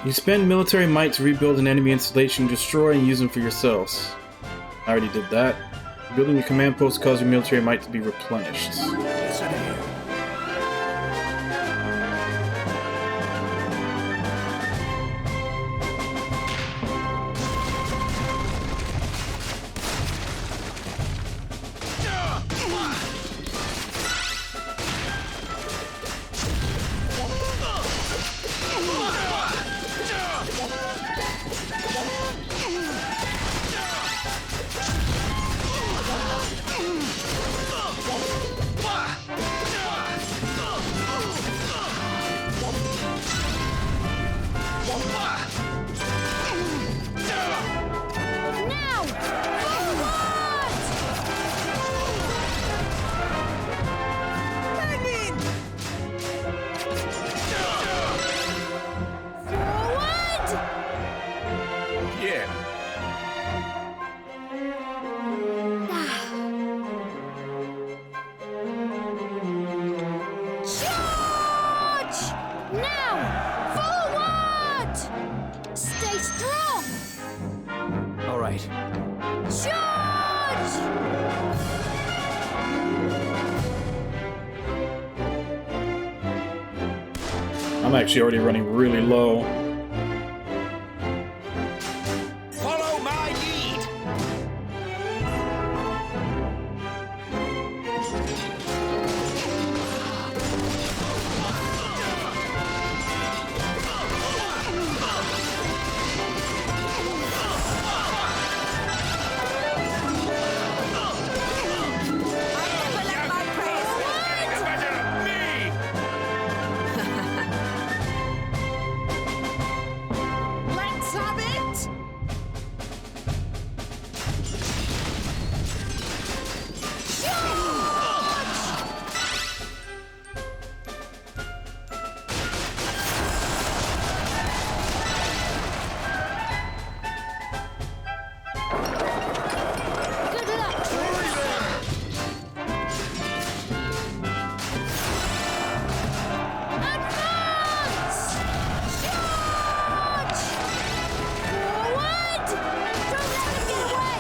You spend military might to rebuild an enemy installation, destroy, and use them for yourselves. I already did that. Building a command post causes your military might to be replenished. Listen here. Now! Forward! Forward! Yeah. Charge! Now! Forward! Stay strong! All right. Charge! I'm actually already running really low. Follow my lead. Let's have it! Good luck, troops! Advance! Charge! Forward! Don't let them get away!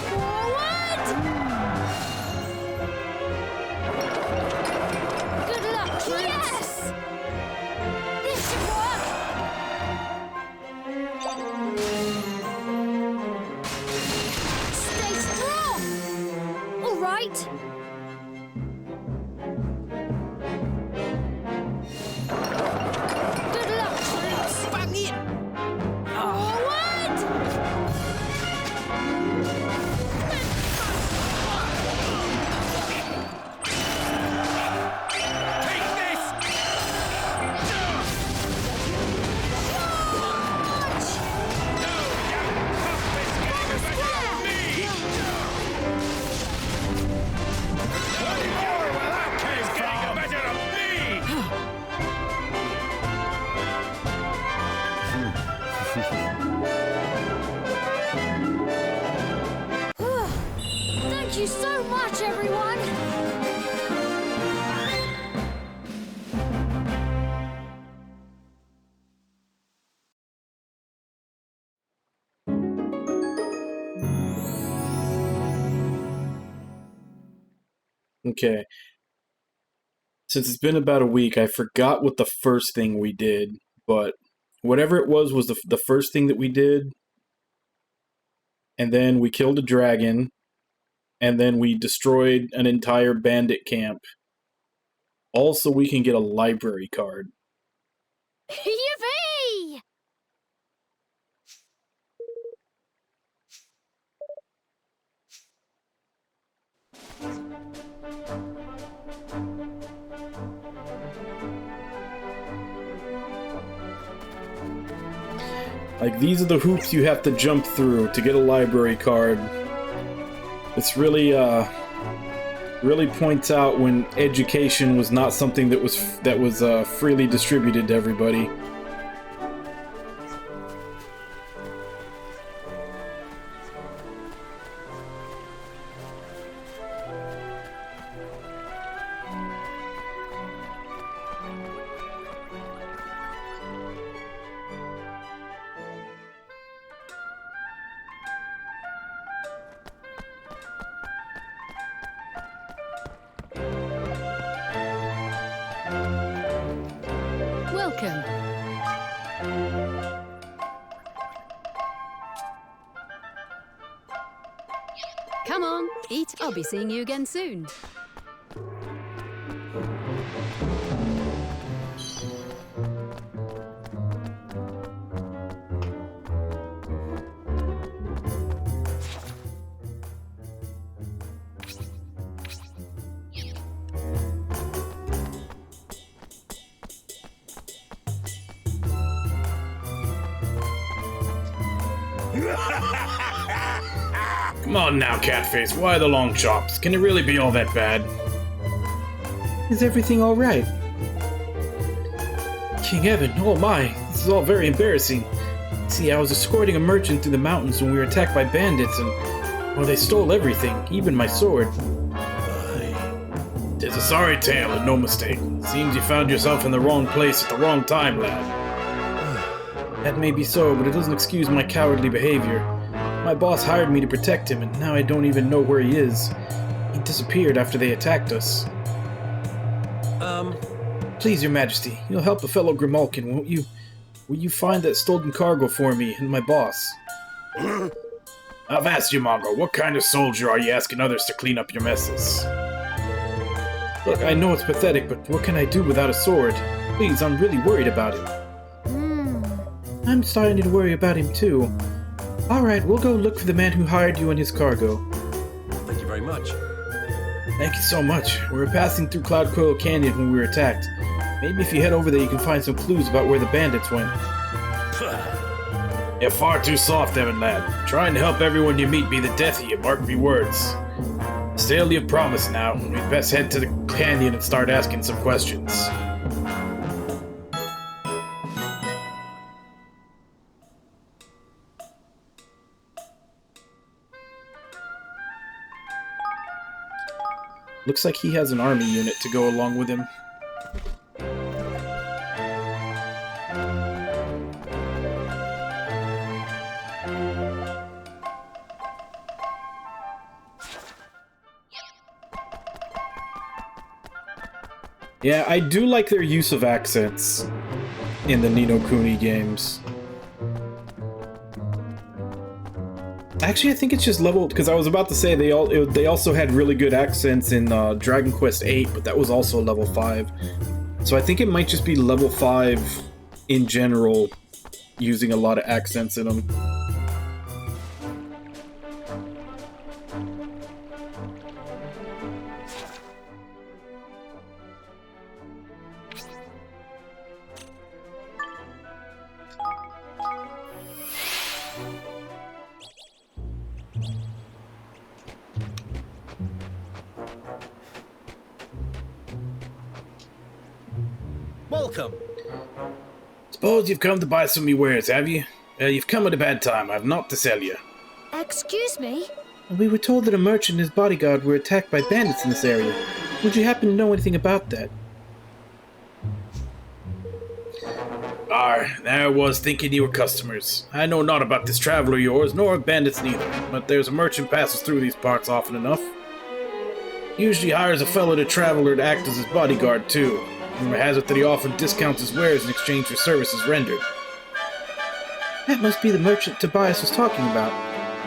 Forward! Good luck, troops! Yes! This should work! Stay strong! All right. Good luck, troops. Bang in. Forward! Take this. Thank you so much, everyone! Okay. Since it's been about a week, I forgot what the first thing we did, but whatever it was the first thing that we did, and then we killed a dragon, and then we destroyed an entire bandit camp. Also, we can get a library card. Yippee! Like, these are the hoops you have to jump through to get a library card. It's really, really points out when education was not something that was freely distributed to everybody. be seeing you again soon. Come on now, Catface, why the long chops? Can it really be all that bad? Is everything alright? King Evan, oh my, this is all very embarrassing. See, I was escorting a merchant through the mountains when we were attacked by bandits and, well, they stole everything, even my sword. Tis a sorry tale and no mistake. Seems you found yourself in the wrong place at the wrong time, lad. That may be so, but it doesn't excuse my cowardly behavior. My boss hired me to protect him, and now I don't even know where he is. He disappeared after they attacked us. Please, your majesty, you'll help a fellow Grimalkin, won't you? Will you find that stolen cargo for me and my boss? I've asked you, Mongo, what kind of soldier are you asking others to clean up your messes? Look, I know it's pathetic, but what can I do without a sword? Please, I'm really worried about him. I'm starting to worry about him too. Alright, we'll go look for the man who hired you and his cargo. Thank you very much. Thank you so much. We were passing through Cloud Coil Canyon when we were attacked. Maybe if you head over there you can find some clues about where the bandits went. You're far too soft, Evan lad. Trying to help everyone you meet be the death of you, mark me words. Still, you've promised now. We'd best head to the canyon and start asking some questions. Looks like he has an army unit to go along with him. Yeah, I do like their use of accents in the SuikoKuni games. Actually, I think it's just level, because I was about to say they also had really good accents in Dragon Quest VIII, but that was also level 5. So I think it might just be level 5 in general, using a lot of accents in them. Welcome. Suppose you've come to buy some of your wares, have you? You've come at a bad time. I've naught to sell you. Excuse me? We were told that a merchant and his bodyguard were attacked by bandits in this area. Would you happen to know anything about that? There I was thinking you were customers. I know not about this travel of yours, nor of bandits neither, but there's a merchant passes through these parts often enough. Usually hires a fellow to travel or to act as his bodyguard, too. Rumor has it that he often discounts his wares in exchange for services rendered. That must be the merchant Tobias was talking about.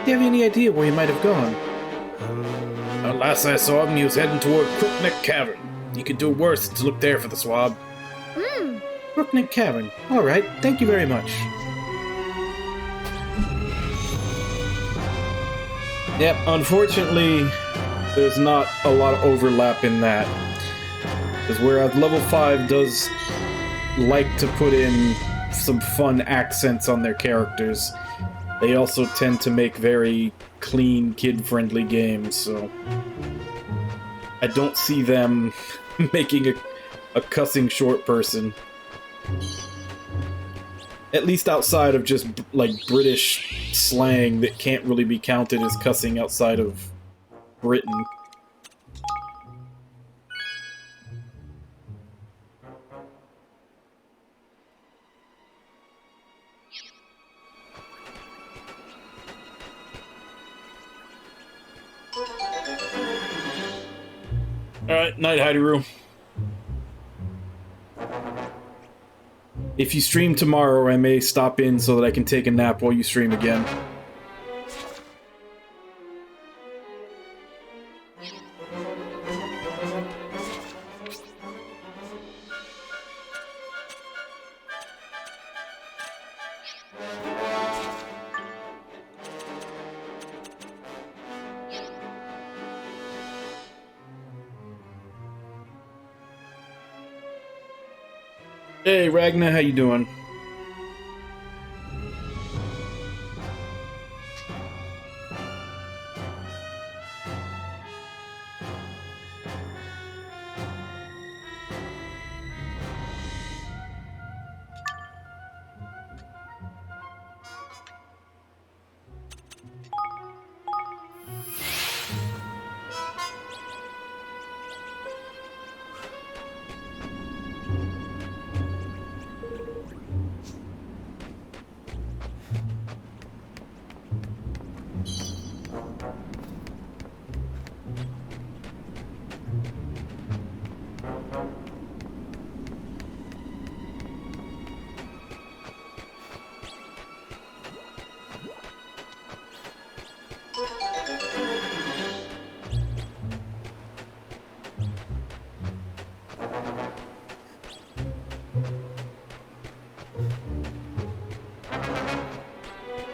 Do you have any idea where he might have gone? Last I saw him, he was heading toward Crookneck Cavern. You could do worse than to look there for the swab. Crookneck Cavern. Alright, thank you very much. Yep, unfortunately, there's not a lot of overlap in that. Because whereas level 5 does like to put in some fun accents on their characters, they also tend to make very clean, kid-friendly games, so I don't see them making a cussing short person. At least outside of just, like, British slang that can't really be counted as cussing outside of Britain. Alright, night, Hydropolis. If you stream tomorrow, I may stop in so that I can take a nap while you stream again. Hey, Ragnar, how you doing?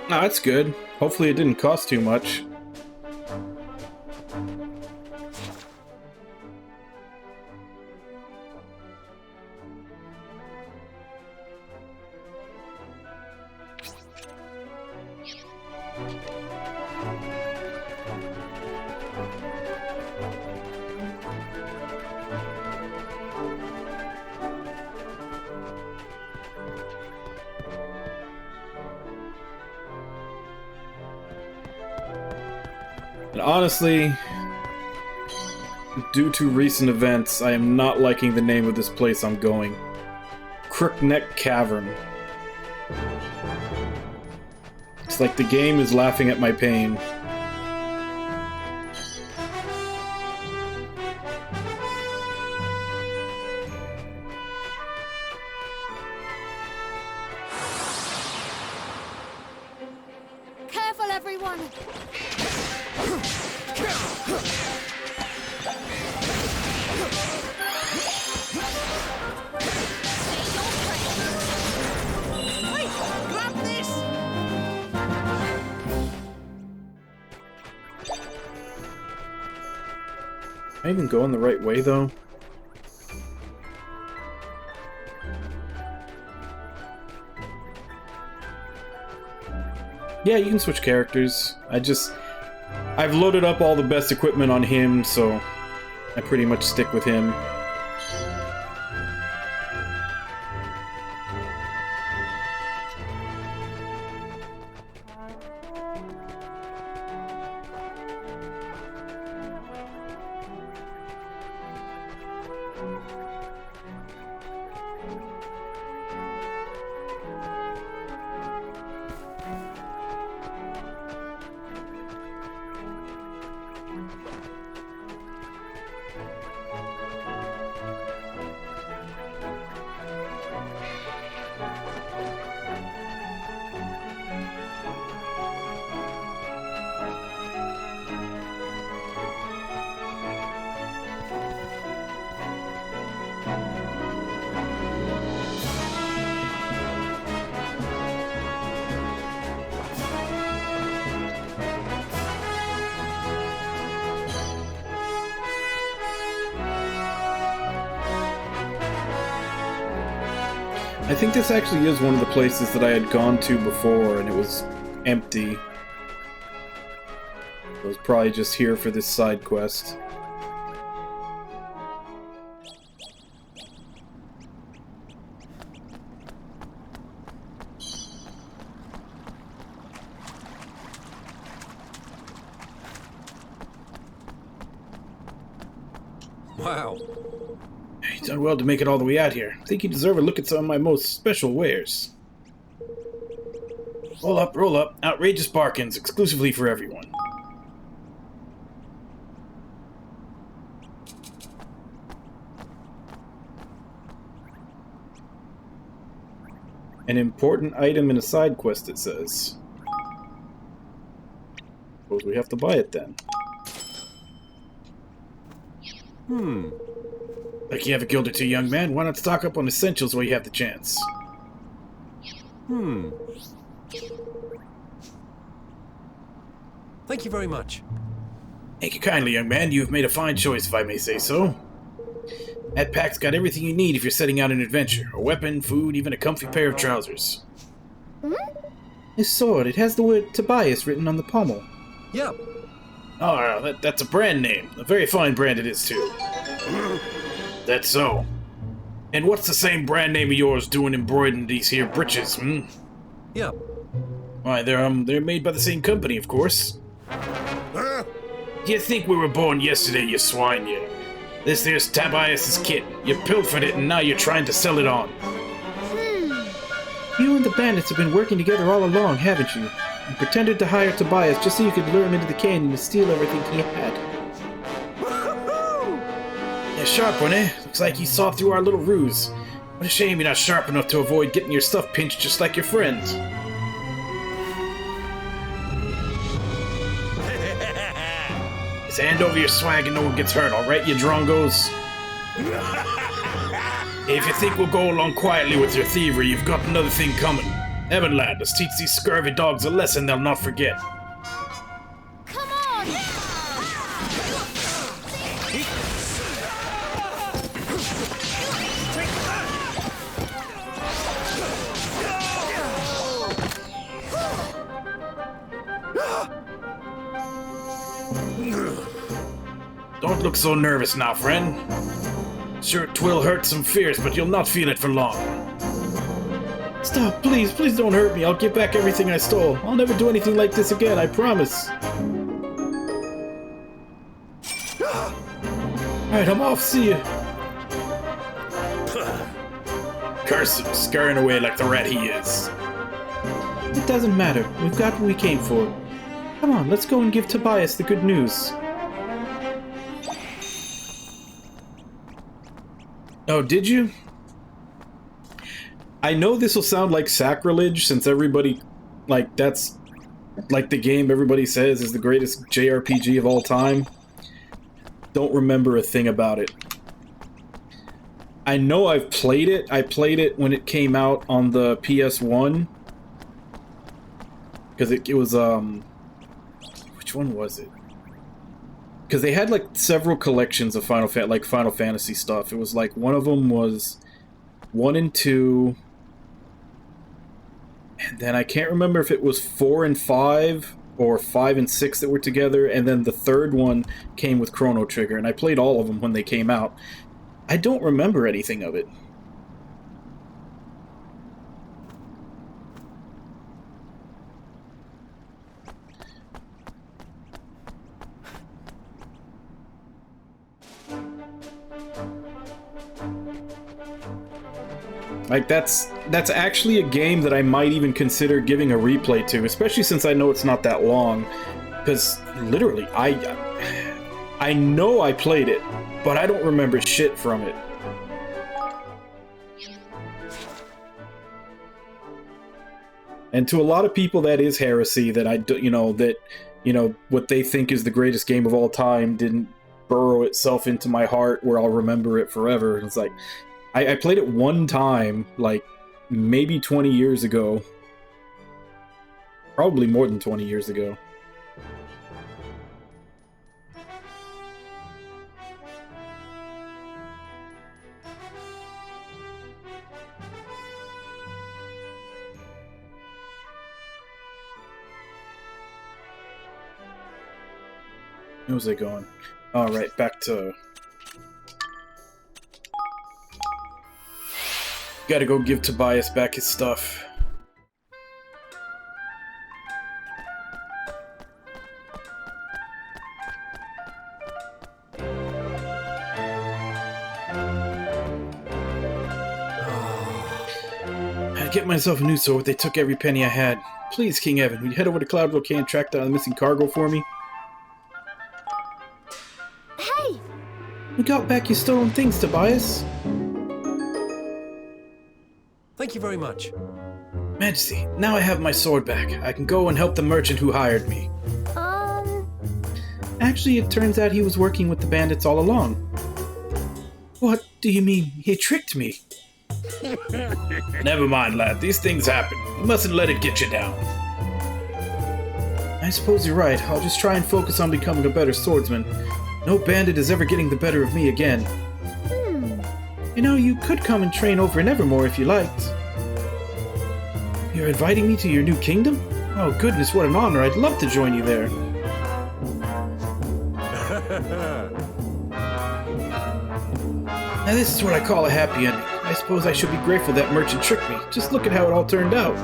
Oh, that's good. Hopefully it didn't cost too much. And honestly, due to recent events, I am not liking the name of this place I'm going. Crookneck Cavern. It's like the game is laughing at my pain. Careful, everyone! Grab this! Am I even going the right way, though? Yeah, you can switch characters. I've loaded up all the best equipment on him, so I pretty much stick with him. I think this actually is one of the places that I had gone to before, and it was empty. I was probably just here for this side quest. Wow. You've done well to make it all the way out here. I think you deserve a look at some of my most special wares. Roll up, roll up. Outrageous bargains, exclusively for everyone. An important item in a side quest, it says. Suppose we have to buy it then. Like you have a guild or two, young man. Why not stock up on essentials while you have the chance? Thank you very much. Thank you kindly, young man. You have made a fine choice, if I may say so. That pack's got everything you need if you're setting out an adventure. A weapon, food, even a comfy pair of trousers. This sword, it has the word Tobias written on the pommel. Yep. Oh, that's a brand name. A very fine brand it is, too. That's so. And what's the same brand name of yours doing embroidering these here breeches, Yep. Why, they're made by the same company, of course. You think we were born yesterday, you swine, you? This there's Tobias's kit. You pilfered it and now you're trying to sell it on. You and the bandits have been working together all along, haven't you? You pretended to hire Tobias just so you could lure him into the canyon to steal everything he had. Yeah, sharp one, eh? Looks like he saw through our little ruse. What a shame you're not sharp enough to avoid getting your stuff pinched just like your friends. Just hand over your swag and no one gets hurt, alright, you drongos? If you think we'll go along quietly with your thievery, you've got another thing coming. Evan, lad, let's teach these scurvy dogs a lesson they'll not forget. Come on! Don't look so nervous now, friend. Sure, 'twill hurt some fierce, but you'll not feel it for long. Stop, please, please don't hurt me. I'll get back everything I stole. I'll never do anything like this again, I promise. Alright, I'm off, see ya. Curse him, scurrying away like the rat he is. It doesn't matter. We've got what we came for. Come on, let's go and give Tobias the good news. Oh, did you? I know this will sound like sacrilege since everybody, like, that's, like, the game everybody says is the greatest JRPG of all time. Don't remember a thing about it. I know I've played it. I played it when it came out on the PS1. Because it was, which one was it? Because they had, like, several collections of Final Fantasy stuff. It was, like, one of them was 1 and 2. And then I can't remember if it was 4 and 5 or 5 and 6 that were together. And then the third one came with Chrono Trigger. And I played all of them when they came out. I don't remember anything of it. Like, that's actually a game that I might even consider giving a replay to, especially since I know it's not that long. Because, literally, I know I played it, but I don't remember shit from it. And to a lot of people, that is heresy, that what they think is the greatest game of all time didn't burrow itself into my heart where I'll remember it forever. It's like, I played it one time, like, maybe 20 years ago. Probably more than 20 years ago. How's it going? Alright, back to... Gotta go give Tobias back his stuff. I'd get myself a new sword. They took every penny I had. Please, King Evan, will you head over to Cloud Volcano and track down the missing cargo for me? Hey! We got back your stolen things, Tobias. Thank you very much. Majesty, now I have my sword back. I can go and help the merchant who hired me. Actually, it turns out he was working with the bandits all along. What do you mean? He tricked me? Never mind, lad. These things happen. You mustn't let it get you down. I suppose you're right. I'll just try and focus on becoming a better swordsman. No bandit is ever getting the better of me again. You know, you could come and train over in Evermore if you liked. You're inviting me to your new kingdom? Oh goodness, what an honor. I'd love to join you there. Now this is what I call a happy ending. I suppose I should be grateful that merchant tricked me. Just look at how it all turned out.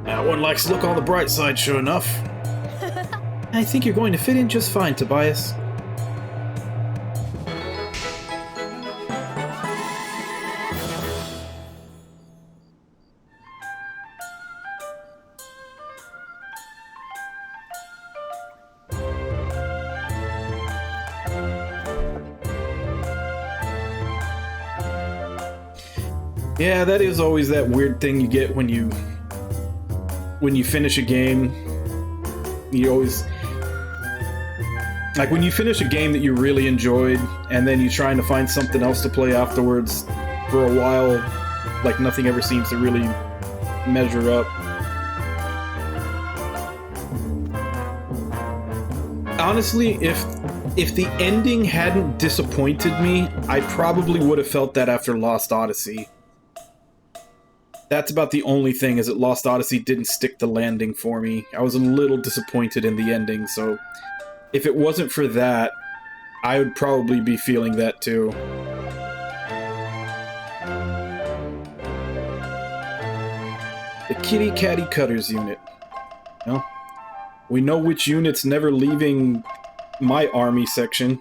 Now one likes to look on the bright side, sure enough. I think you're going to fit in just fine, Tobias. Yeah, that is always that weird thing you get when you finish a game. You always... Like, when you finish a game that you really enjoyed, and then you're trying to find something else to play afterwards, for a while, like, nothing ever seems to really measure up. Honestly, if the ending hadn't disappointed me, I probably would have felt that after Lost Odyssey. That's about the only thing, is that Lost Odyssey didn't stick the landing for me. I was a little disappointed in the ending, so if it wasn't for that, I would probably be feeling that too. The Kitty Catty Cutters unit. Well, we know which unit's never leaving my army section.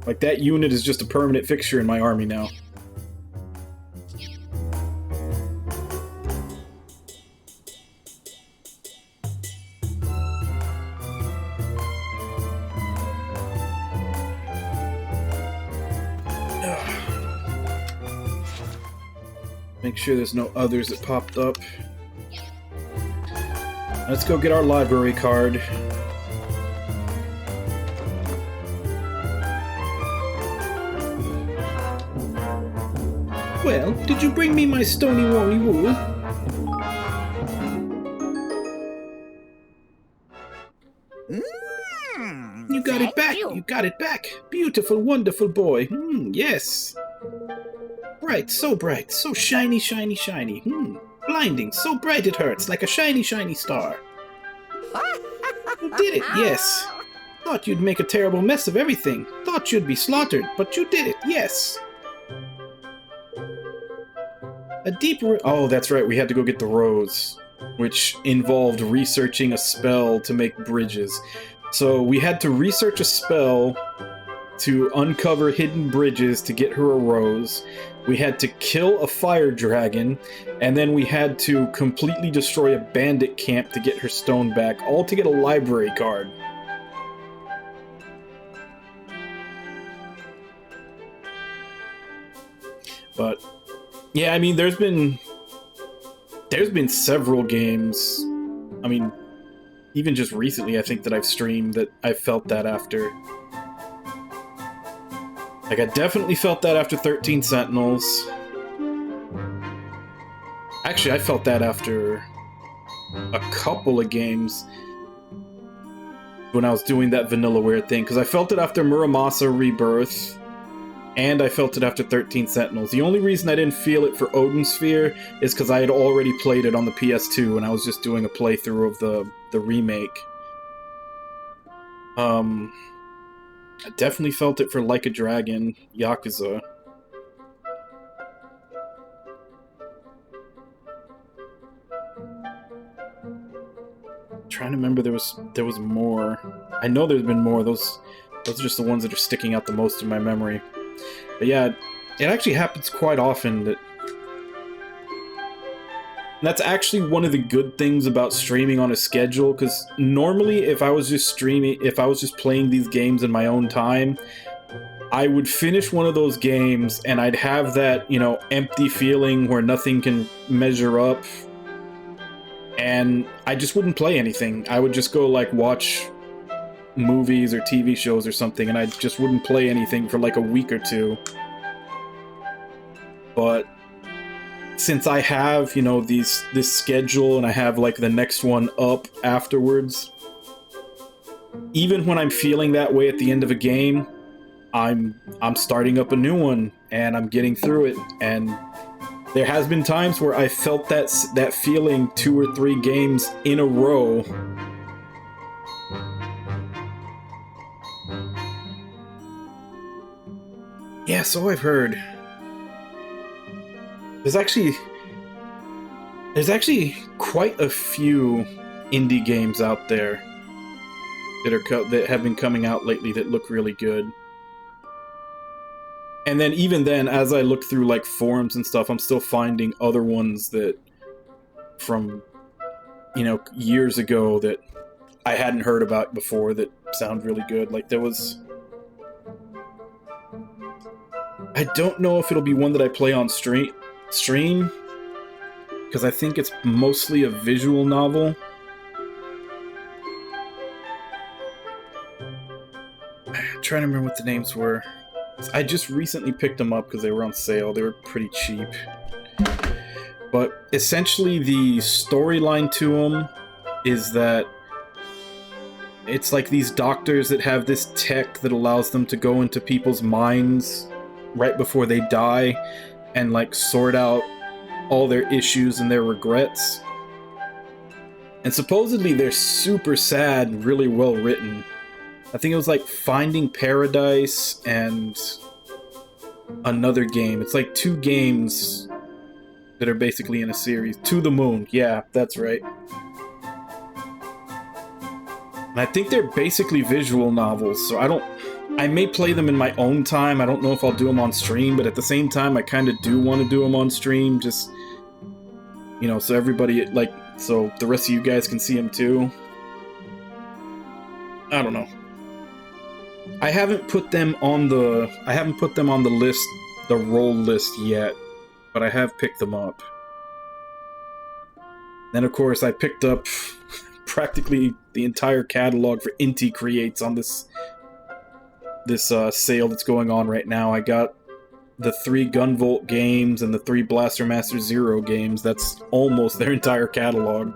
Like, that unit is just a permanent fixture in my army now. Make sure there's no others that popped up. Let's go get our library card. Well, did you bring me my stony wony wool? You got it back! You got it back! Beautiful, wonderful boy! Yes! Bright, so shiny, shiny, shiny. Blinding, so bright it hurts, like a shiny, shiny star. You did it, yes! Thought you'd make a terrible mess of everything. Thought you'd be slaughtered, but you did it, yes! A deeper... Oh, that's right, we had to go get the rose, which involved researching a spell to make bridges. So we had to research a spell to uncover hidden bridges to get her a rose. We had to kill a fire dragon, and then we had to completely destroy a bandit camp to get her stone back, all to get a library card. But... yeah, I mean, there's been several games, I mean, even just recently, I think, that I've streamed that I felt that after. Like, I definitely felt that after 13 Sentinels. Actually, I felt that after a couple of games when I was doing that Vanillaware thing, because I felt it after Muramasa Rebirth, and I felt it after 13 Sentinels. The only reason I didn't feel it for Odin Sphere is because I had already played it on the PS2 and I was just doing a playthrough of the remake. I definitely felt it for Like a Dragon, Yakuza. I'm trying to remember, there was more. I know there's been more. Those are just the ones that are sticking out the most in my memory. But yeah, it actually happens quite often that... That's actually one of the good things about streaming on a schedule, because normally if I was just playing these games in my own time, I would finish one of those games and I'd have that, you know, empty feeling where nothing can measure up, and I just wouldn't play anything. I would just go, like, watch movies or TV shows or something, and I just wouldn't play anything for like a week or two. But since I have, you know, this schedule and I have like the next one up afterwards, even when I'm feeling that way at the end of a game, I'm starting up a new one and I'm getting through it. And there has been times where I felt that feeling 2 or 3 games in a row. Yeah, so I've heard. There's actually quite a few indie games out there that have been coming out lately that look really good. And then even then, as I look through like forums and stuff, I'm still finding other ones that from, you know, years ago that I hadn't heard about before that sound really good. Like there was, I don't know if it'll be one that I play on stream, because I think it's mostly a visual novel. I'm trying to remember what the names were. I just recently picked them up because they were on sale. They were pretty cheap. But essentially the storyline to them is that it's like these doctors that have this tech that allows them to go into people's minds right before they die and like sort out all their issues and their regrets. And supposedly they're super sad and really well written. I think it was like Finding Paradise and another game. It's like 2 games that are basically in a series. To the Moon. Yeah, that's right. And I think they're basically visual novels, so I may play them in my own time. I don't know if I'll do them on stream, but at the same time, I kind of do want to do them on stream, just, you know, so everybody, like, so the rest of you guys can see them too. I don't know. I haven't put them on the list, the roll list yet, but I have picked them up. Then, of course, I picked up practically the entire catalog for Inti Creates on this sale that's going on right now. I got the 3 Gunvolt games and the 3 Blaster Master Zero games. That's almost their entire catalog.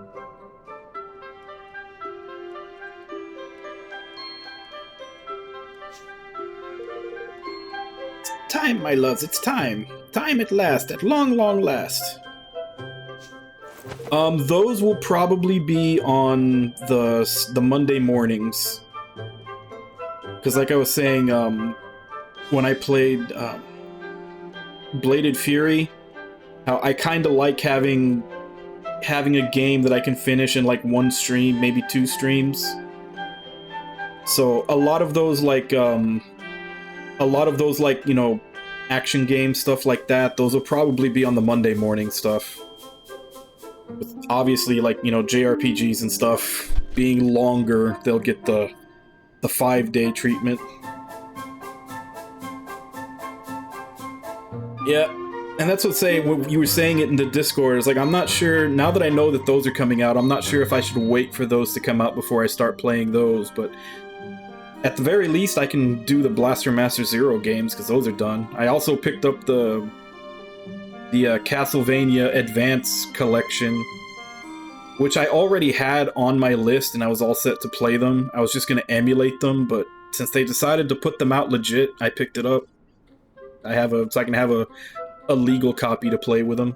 It's time, my loves, it's time. Time at last, at long, long last. Those will probably be on the Monday mornings. Because like I was saying, when I played Bladed Fury, how I kind of like having a game that I can finish in like 1 stream, maybe 2 streams. So a lot of those like you know, action games, stuff like that, those will probably be on the Monday morning stuff. With obviously, like, you know, JRPGs and stuff being longer, they'll get the 5-day treatment. Yeah, and that's what when you were saying it in the Discord, it's like, I'm not sure, now that I know that those are coming out, I'm not sure if I should wait for those to come out before I start playing those, but at the very least, I can do the Blaster Master Zero games, because those are done. I also picked up the Castlevania Advance Collection, which I already had on my list, and I was all set to play them. I was just going to emulate them, but since they decided to put them out legit, I picked it up. So I can have a legal copy to play with them.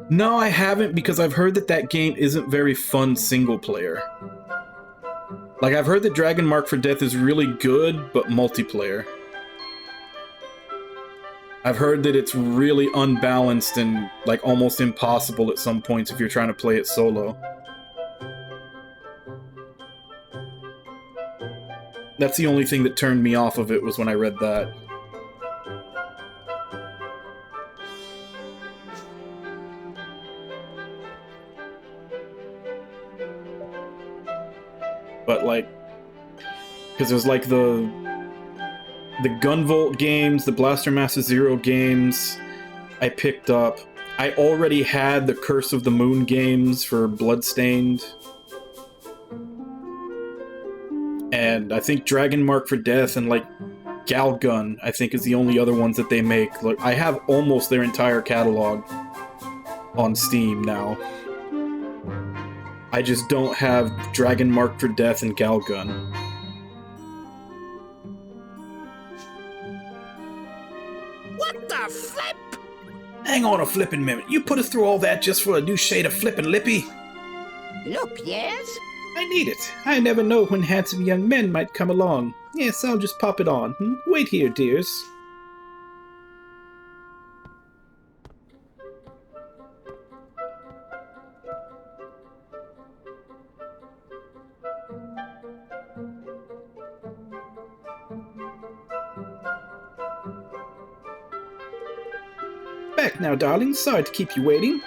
No, I haven't, because I've heard that game isn't very fun single player. Like, I've heard that Dragon Mark for Death is really good, but multiplayer. I've heard that it's really unbalanced and, like, almost impossible at some points if you're trying to play it solo. That's the only thing that turned me off of it, was when I read that. But, like, because there's, like, the Gunvolt games, the Blaster Master Zero games I picked up. I already had the Curse of the Moon games for Bloodstained. And I think Dragon Mark for Death and, like, Galgun, I think, is the only other ones that they make. Like, I have almost their entire catalog on Steam now. I just don't have Dragon Marked for Death and Galgun. What the flip? Hang on a flippin' minute. You put us through all that just for a new shade of flippin' lippy? Look, yes? I need it. I never know when handsome young men might come along. Yes, I'll just pop it on. Wait here, dears. Back now, darling. Sorry to keep you waiting.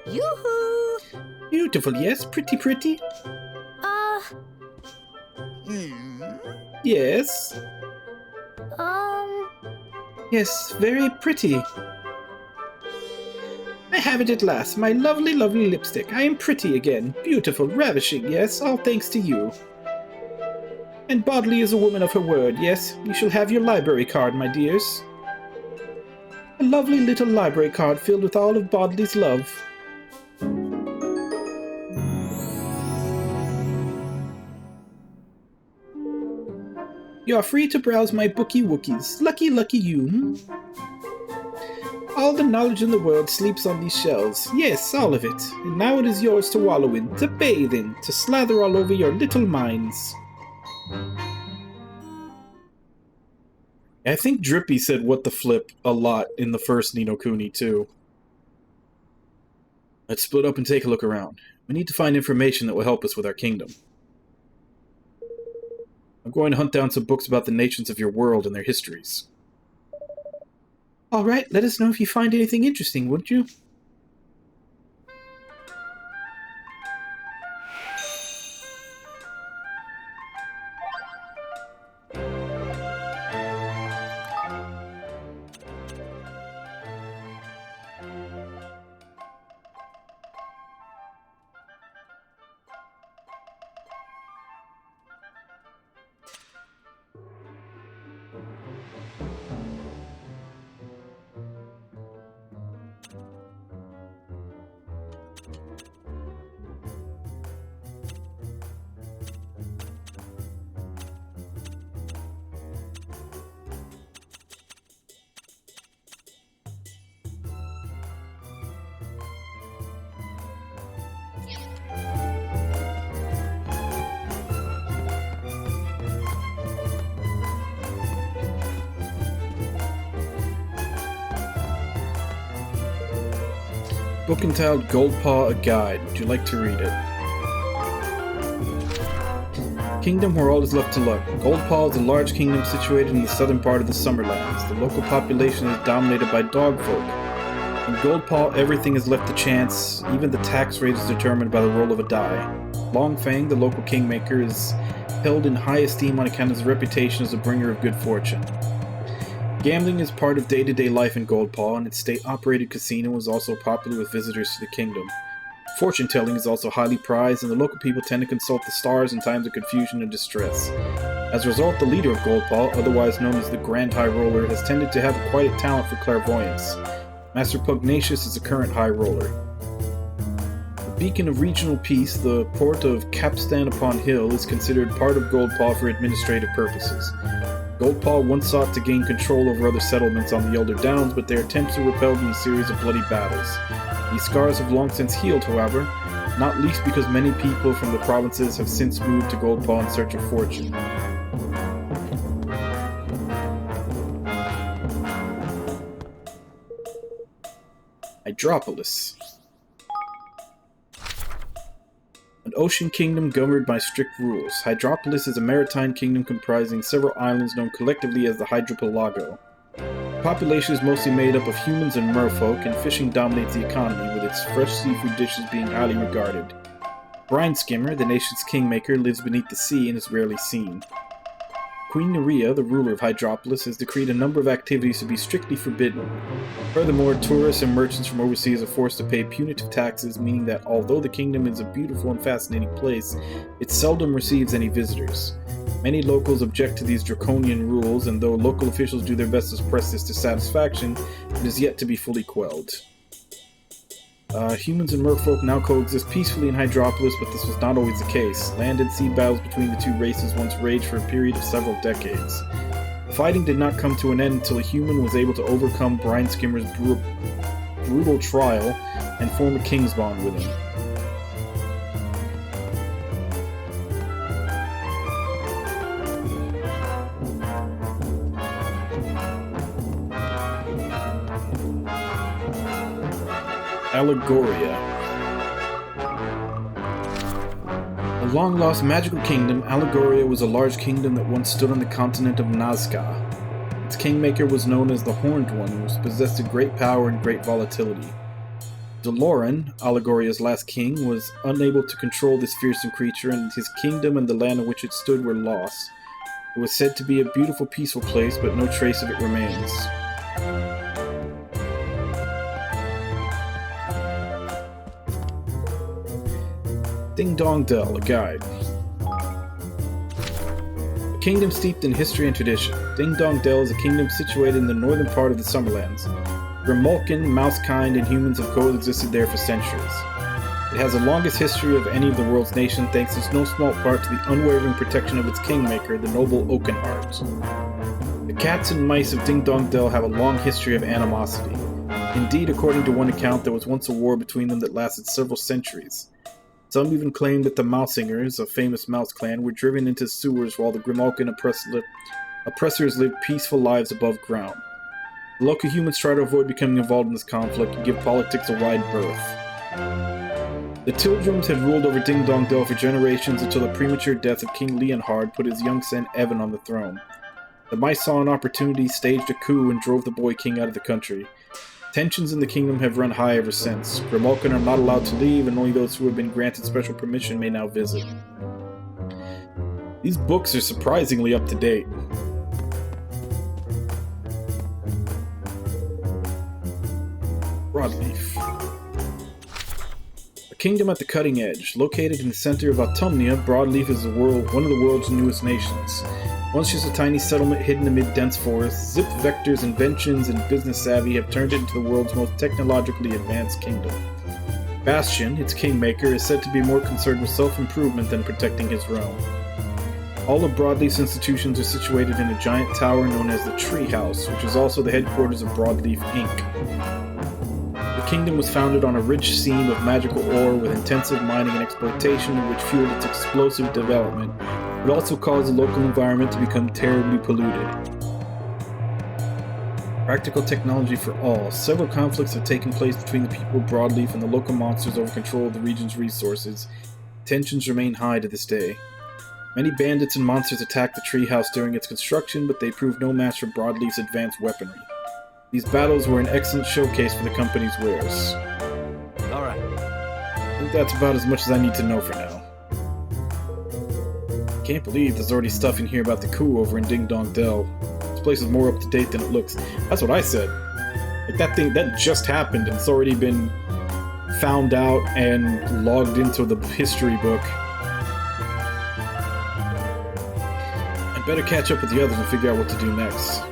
Yoo-hoo! Beautiful, yes? Pretty, pretty? Hmm. Yes. Yes, very pretty. I have it at last, my lovely, lovely lipstick. I am pretty again. Beautiful, ravishing, yes, all thanks to you. And Bodley is a woman of her word, yes. You shall have your library card, my dears. A lovely little library card filled with all of Bodley's love. You are free to browse my bookie wookies. Lucky, lucky you. All the knowledge in the world sleeps on these shelves. Yes, all of it. And now it is yours to wallow in, to bathe in, to slather all over your little minds. I think Drippy said "what the flip" a lot in the first Ni no Kuni too. Let's split up and take a look around. We need to find information that will help us with our kingdom. I'm going to hunt down some books about the nations of your world and their histories. Alright, let us know if you find anything interesting, wouldn't you? Book entitled Goldpaw, a Guide. Would you like to read it? Kingdom where all is left to luck. Goldpaw is a large kingdom situated in the southern part of the Summerlands. The local population is dominated by dogfolk. In Goldpaw, everything is left to chance. Even the tax rate is determined by the roll of a die. Longfang, the local kingmaker, is held in high esteem on account of his reputation as a bringer of good fortune. Gambling is part of day-to-day life in Goldpaw, and its state-operated casino is also popular with visitors to the kingdom. Fortune-telling is also highly prized, and the local people tend to consult the stars in times of confusion and distress. As a result, the leader of Goldpaw, otherwise known as the Grand High Roller, has tended to have quite a talent for clairvoyance. Master Pugnacious is the current High Roller. The beacon of regional peace, the port of Capstan upon Hill, is considered part of Goldpaw for administrative purposes. Goldpaw once sought to gain control over other settlements on the Elder Downs, but their attempts were repelled in a series of bloody battles. These scars have long since healed, however, not least because many people from the provinces have since moved to Goldpaw in search of fortune. Hydropolis. An ocean kingdom governed by strict rules. Hydropolis is a maritime kingdom comprising several islands known collectively as the Hydropelago. The population is mostly made up of humans and merfolk, and fishing dominates the economy, with its fresh seafood dishes being highly regarded. Brine Skimmer, the nation's kingmaker, lives beneath the sea and is rarely seen. Queen Nerea, the ruler of Hydropolis, has decreed a number of activities to be strictly forbidden. Furthermore, tourists and merchants from overseas are forced to pay punitive taxes, meaning that although the kingdom is a beautiful and fascinating place, it seldom receives any visitors. Many locals object to these draconian rules, and though local officials do their best to suppress this dissatisfaction, it is yet to be fully quelled. Humans and merfolk now coexist peacefully in Hydropolis, but this was not always the case. Land and sea battles between the two races once raged for a period of several decades. The fighting did not come to an end until a human was able to overcome Brine-Skimmer's brutal trial and form a king's bond with him. Allegoria. A long-lost magical kingdom, Allegoria was a large kingdom that once stood on the continent of Nazca. Its kingmaker was known as the Horned One, who possessed a great power and great volatility. Deloran, Allegoria's last king, was unable to control this fearsome creature, and his kingdom and the land on which it stood were lost. It was said to be a beautiful, peaceful place, but no trace of it remains. Ding Dong Dell, a guide. A kingdom steeped in history and tradition. Ding Dong Dell is a kingdom situated in the northern part of the Summerlands. Grimulkin, Mousekind, and humans have coexisted there for centuries. It has the longest history of any of the world's nations, thanks in no small part to the unwavering protection of its kingmaker, the noble Oakenheart. The cats and mice of Ding Dong Dell have a long history of animosity. Indeed, according to one account, there was once a war between them that lasted several centuries. Some even claim that the Mousingers, a famous mouse clan, were driven into sewers while the Grimulkin oppressors lived peaceful lives above ground. The local humans try to avoid becoming involved in this conflict and give politics a wide berth. The Tildrums had ruled over Ding Dong Dell for generations until the premature death of King Leonhard put his young son Evan on the throne. The mice saw an opportunity, staged a coup, and drove the boy king out of the country. Tensions in the kingdom have run high ever since. Grimulkin are not allowed to leave, and only those who have been granted special permission may now visit. These books are surprisingly up to date. Broadleaf. A kingdom at the cutting edge. Located in the center of Autumnia, Broadleaf is one of the world's newest nations. Once just a tiny settlement hidden amid dense forests, Zip Vector's inventions and business savvy have turned it into the world's most technologically advanced kingdom. Bastion, its kingmaker, is said to be more concerned with self-improvement than protecting his realm. All of Broadleaf's institutions are situated in a giant tower known as the Treehouse, which is also the headquarters of Broadleaf Inc. The kingdom was founded on a rich seam of magical ore with intensive mining and exploitation, which fueled its explosive development. It also caused the local environment to become terribly polluted. Practical technology for all. Several conflicts have taken place between the people of Broadleaf and the local monsters over control of the region's resources. Tensions remain high to this day. Many bandits and monsters attacked the treehouse during its construction, but they proved no match for Broadleaf's advanced weaponry. These battles were an excellent showcase for the company's wares. Alright. I think that's about as much as I need to know for now. Can't believe there's already stuff in here about the coup over in Ding Dong Dell. This place is more up to date than it looks. That's what I said. Like that just happened and it's already been found out and logged into the history book. I'd better catch up with the others and figure out what to do next.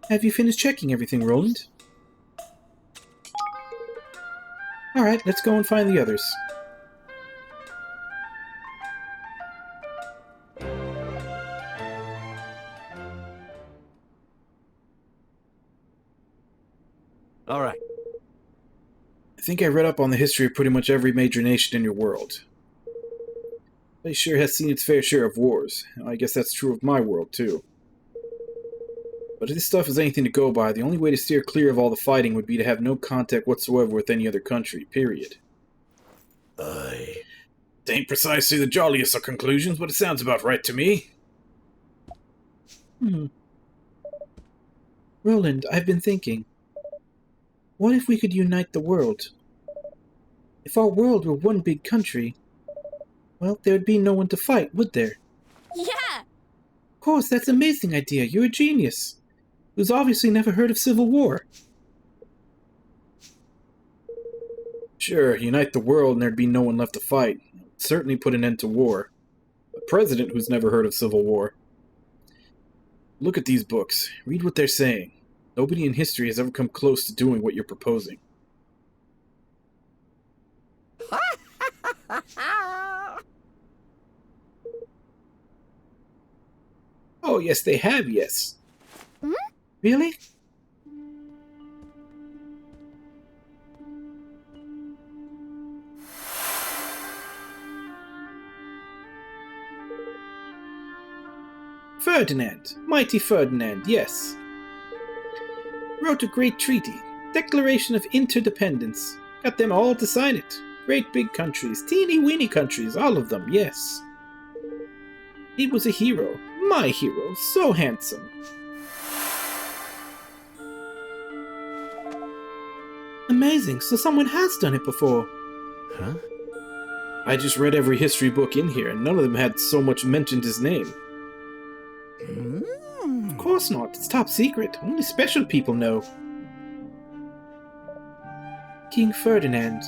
Have you finished checking everything, Roland? Alright, let's go and find the others. Alright. I think I read up on the history of pretty much every major nation in your world. The place sure has seen its fair share of wars. I guess that's true of my world, too. But if this stuff is anything to go by, the only way to steer clear of all the fighting would be to have no contact whatsoever with any other country, period. It ain't precisely the jolliest of conclusions, but it sounds about right to me. Roland, I've been thinking. What if we could unite the world? If our world were one big country, well, there would be no one to fight, would there? Yeah! Of course, that's an amazing idea. You're a genius. Who's obviously never heard of civil war. Sure, unite the world and there'd be no one left to fight. Certainly put an end to war. A president who's never heard of civil war. Look at these books. Read what they're saying. Nobody in history has ever come close to doing what you're proposing. Oh, yes, they have, yes. Hmm? Really? Ferdinand. Mighty Ferdinand, yes. Wrote a great treaty. Declaration of Interdependence. Got them all to sign it. Great big countries. Teeny-weeny countries. All of them, yes. He was a hero. My hero. So handsome. Amazing. So someone has done it before. Huh? I just read every history book in here, and none of them had so much mentioned his name. Of course not. It's top secret. Only special people know. King Ferdinand.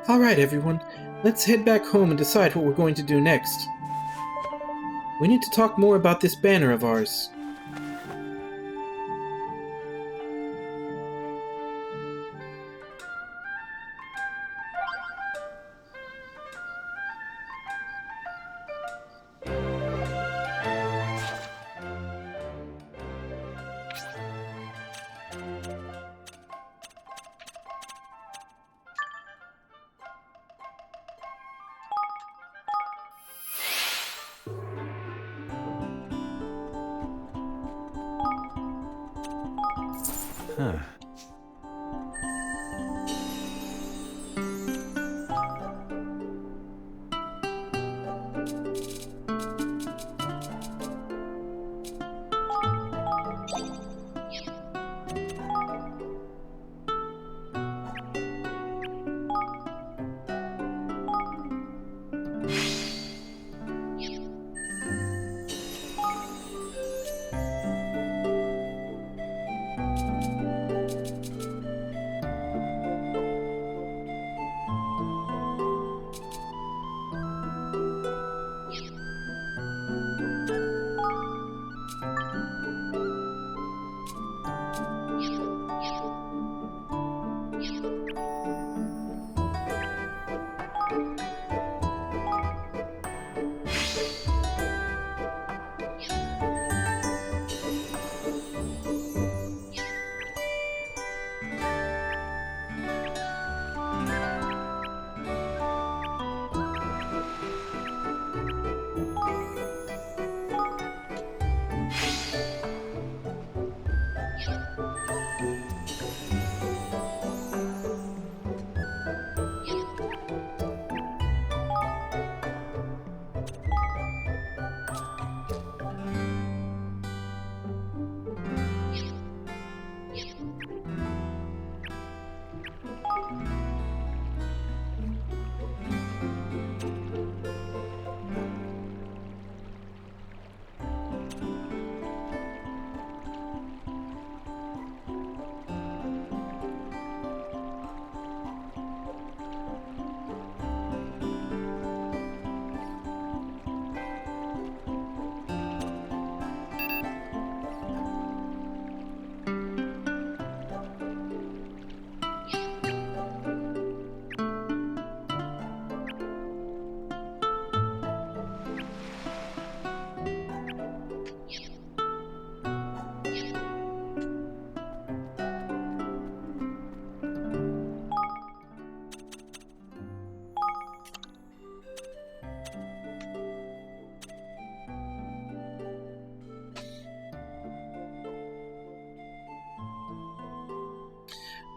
Alright, everyone. Let's head back home and decide what we're going to do next. We need to talk more about this banner of ours. Huh.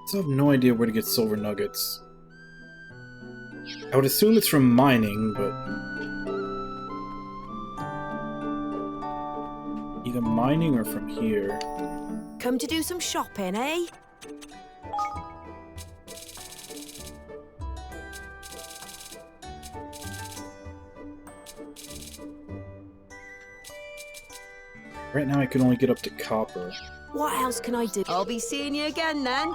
So I have no idea where to get silver nuggets. I would assume it's from mining, but Either mining or from here. Come to do some shopping, eh? Right now I can only get up to copper. What else can I do? I'll be seeing you again then.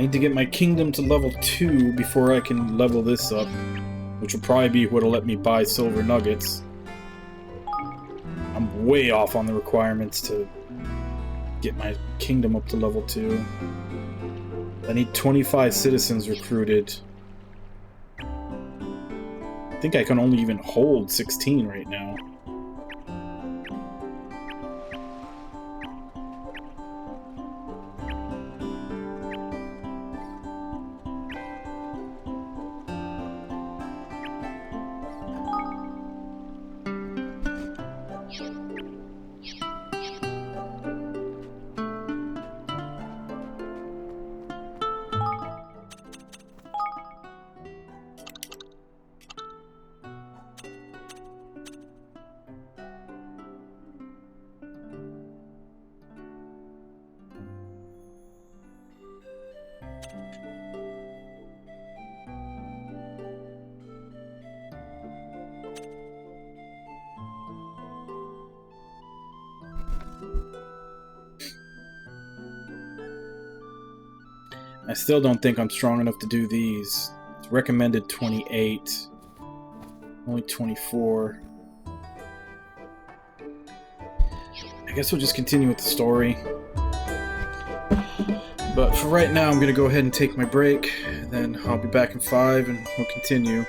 I need to get my kingdom to level 2 before I can level this up, which will probably be what'll let me buy silver nuggets. I'm way off on the requirements to get my kingdom up to level 2. I need 25 citizens recruited. I think I can only even hold 16 right now. I still don't think I'm strong enough to do these. It's recommended 28. Only 24. I guess we'll just continue with the story. But for right now, I'm going to go ahead and take my break. Then I'll be back in 5 and we'll continue.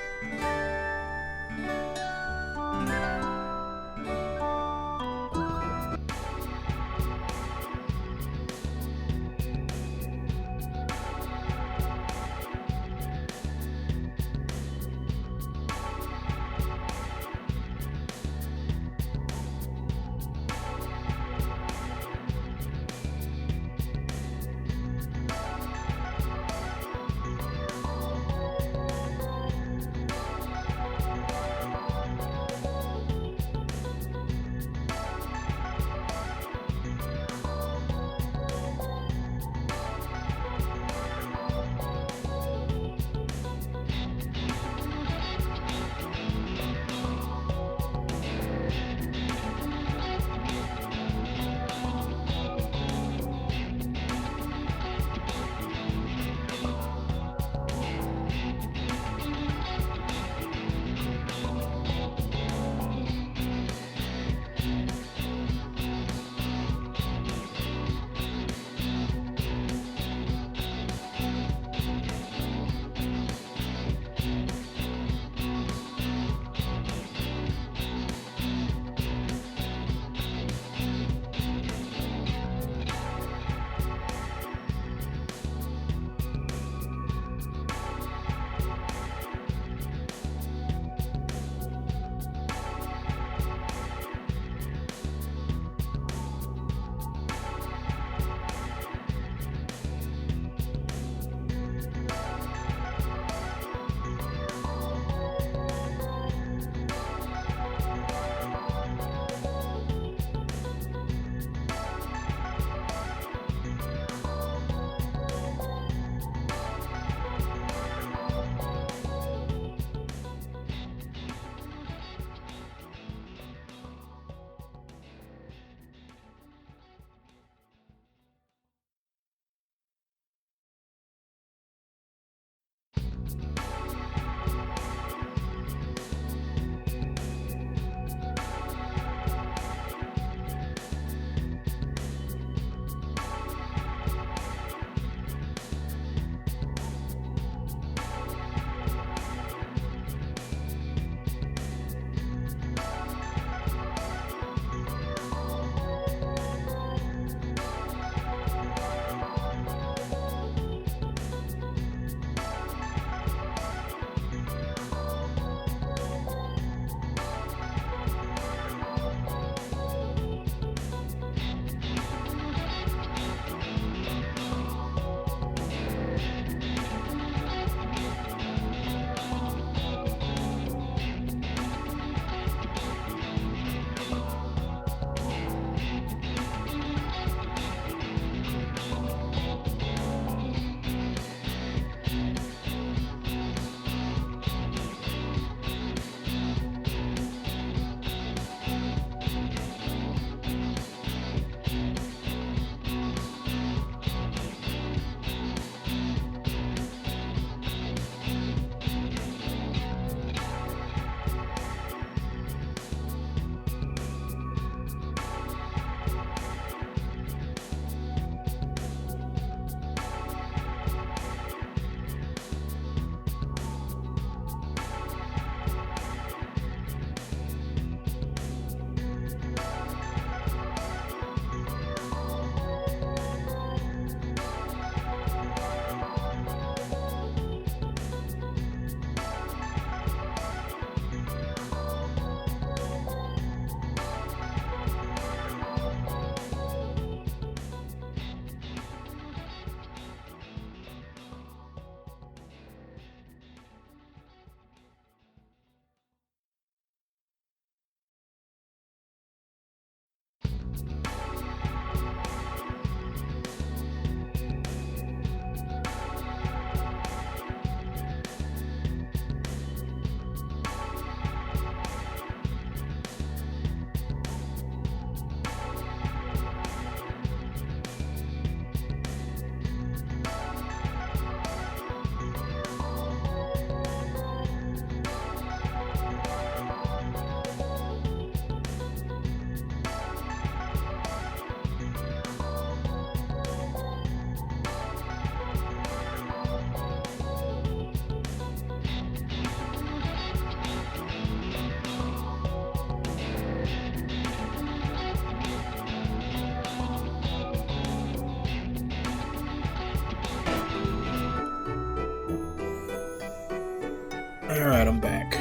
Alright, I'm back.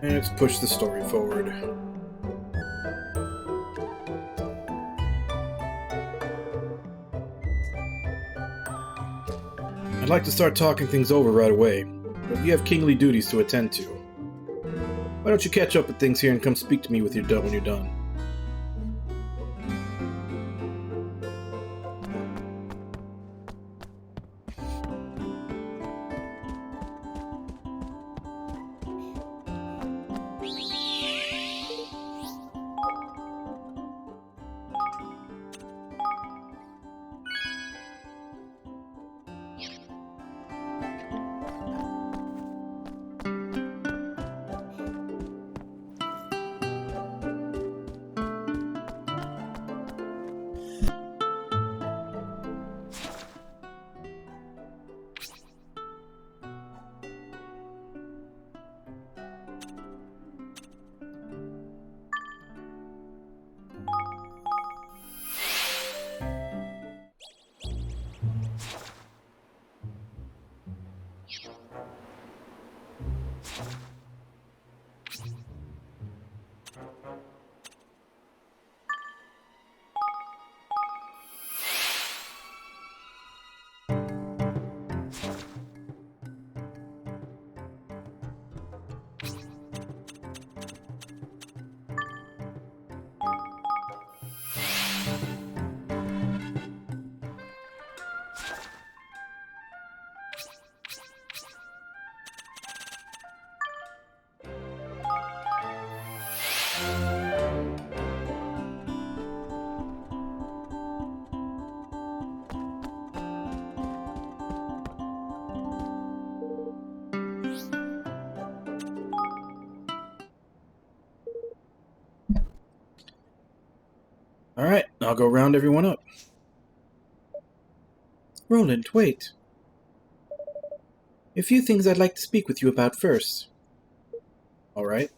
And let's push the story forward. I'd like to start talking things over right away, but you have kingly duties to attend to. Why don't you catch up with things here and come speak to me when you're done? Alright, I'll go round everyone up. Roland, wait. A few things I'd like to speak with you about first. Alright.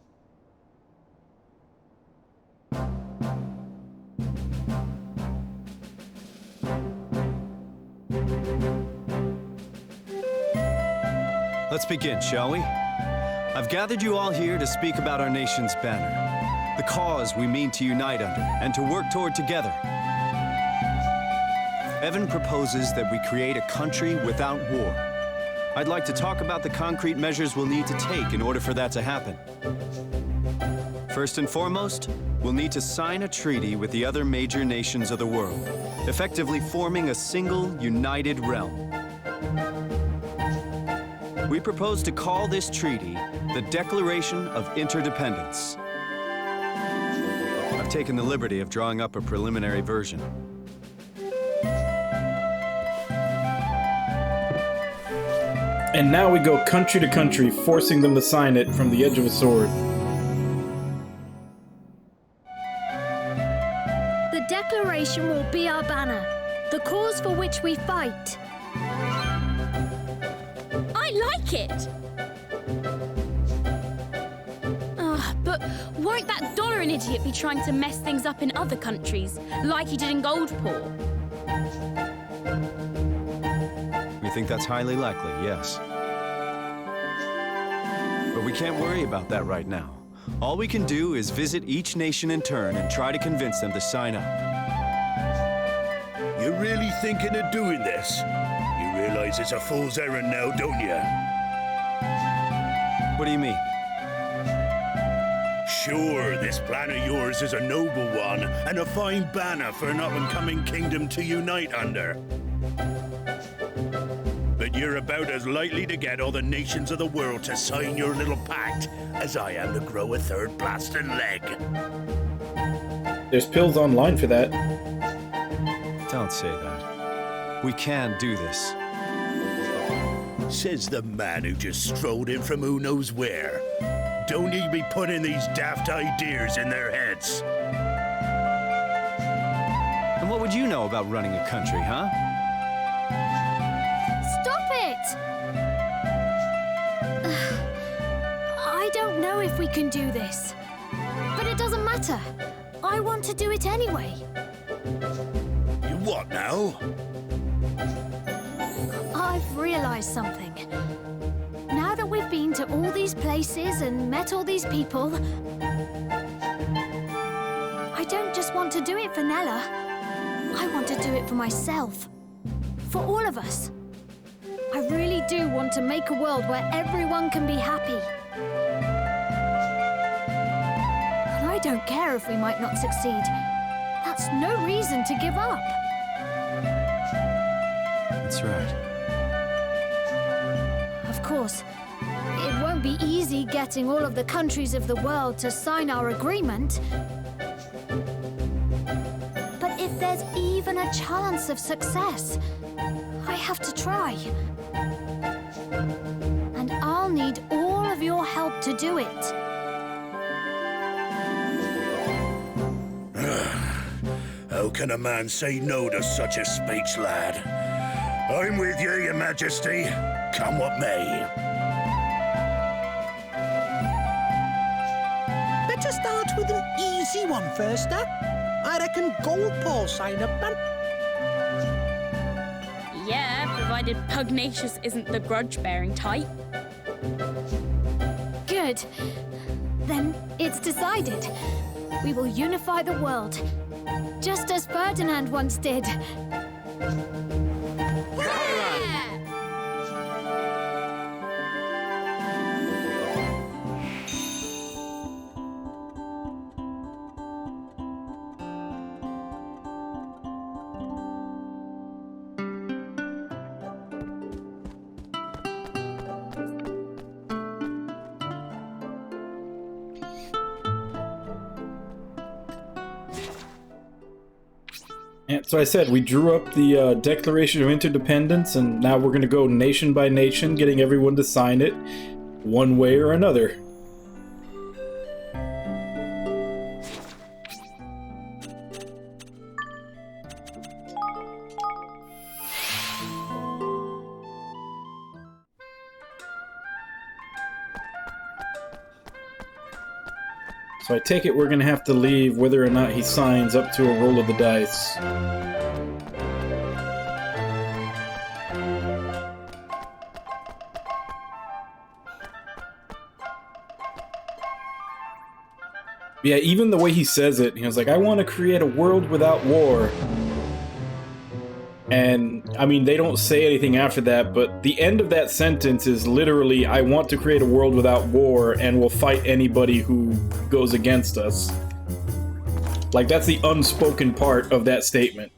Let's begin, shall we? I've gathered you all here to speak about our nation's banner, the cause we mean to unite under and to work toward together. Evan proposes that we create a country without war. I'd like to talk about the concrete measures we'll need to take in order for that to happen. First and foremost, we'll need to sign a treaty with the other major nations of the world, effectively forming a single, united realm. We propose to call this treaty the Declaration of Interdependence. I've taken the liberty of drawing up a preliminary version. And now we go country to country, forcing them to sign it from the edge of a sword. The Declaration will be our banner, the cause for which we fight. I like it! But won't that Dollarin idiot be trying to mess things up in other countries, like he did in Goldport? We think that's highly likely, yes. But we can't worry about that right now. All we can do is visit each nation in turn and try to convince them to sign up. You're really thinking of doing this? You realize it's a fool's errand now, don't you? What do you mean? Sure, this plan of yours is a noble one and a fine banner for an up-and-coming kingdom to unite under. But you're about as likely to get all the nations of the world to sign your little pact as I am to grow a third blasted leg. There's pills online for that. Don't say that. We can do this. Says the man who just strolled in from who knows where. Don't need to be putting these daft ideas in their heads. And what would you know about running a country, huh? Stop it! I don't know if we can do this. But it doesn't matter. I want to do it anyway. You what now? I I've realized something. Now that we've been to all these places and met all these people, I don't just want to do it for Nella. I want to do it for myself. For all of us. I really do want to make a world where everyone can be happy. And I don't care if we might not succeed. That's no reason to give up. That's right. Of course, it won't be easy getting all of the countries of the world to sign our agreement. But if there's even a chance of success, I have to try. And I'll need all of your help to do it. How can a man say no to such a speech, lad? I'm with you, Your Majesty. Come what may. Better start with an easy one first, huh? I reckon Gold Paul sign up, man. Yeah, provided Pugnacious isn't the grudge-bearing type. Good. Then it's decided. We will unify the world. Just as Ferdinand once did. And so I said, we drew up the Declaration of Interdependence, and now we're going to go nation by nation, getting everyone to sign it one way or another. So I take it we're going to have to leave whether or not he signs up to a roll of the dice. Yeah, even the way he says it, he was like, I want to create a world without war. And, I mean, they don't say anything after that, but the end of that sentence is literally, I want to create a world without war, and we'll fight anybody who goes against us. Like, that's the unspoken part of that statement.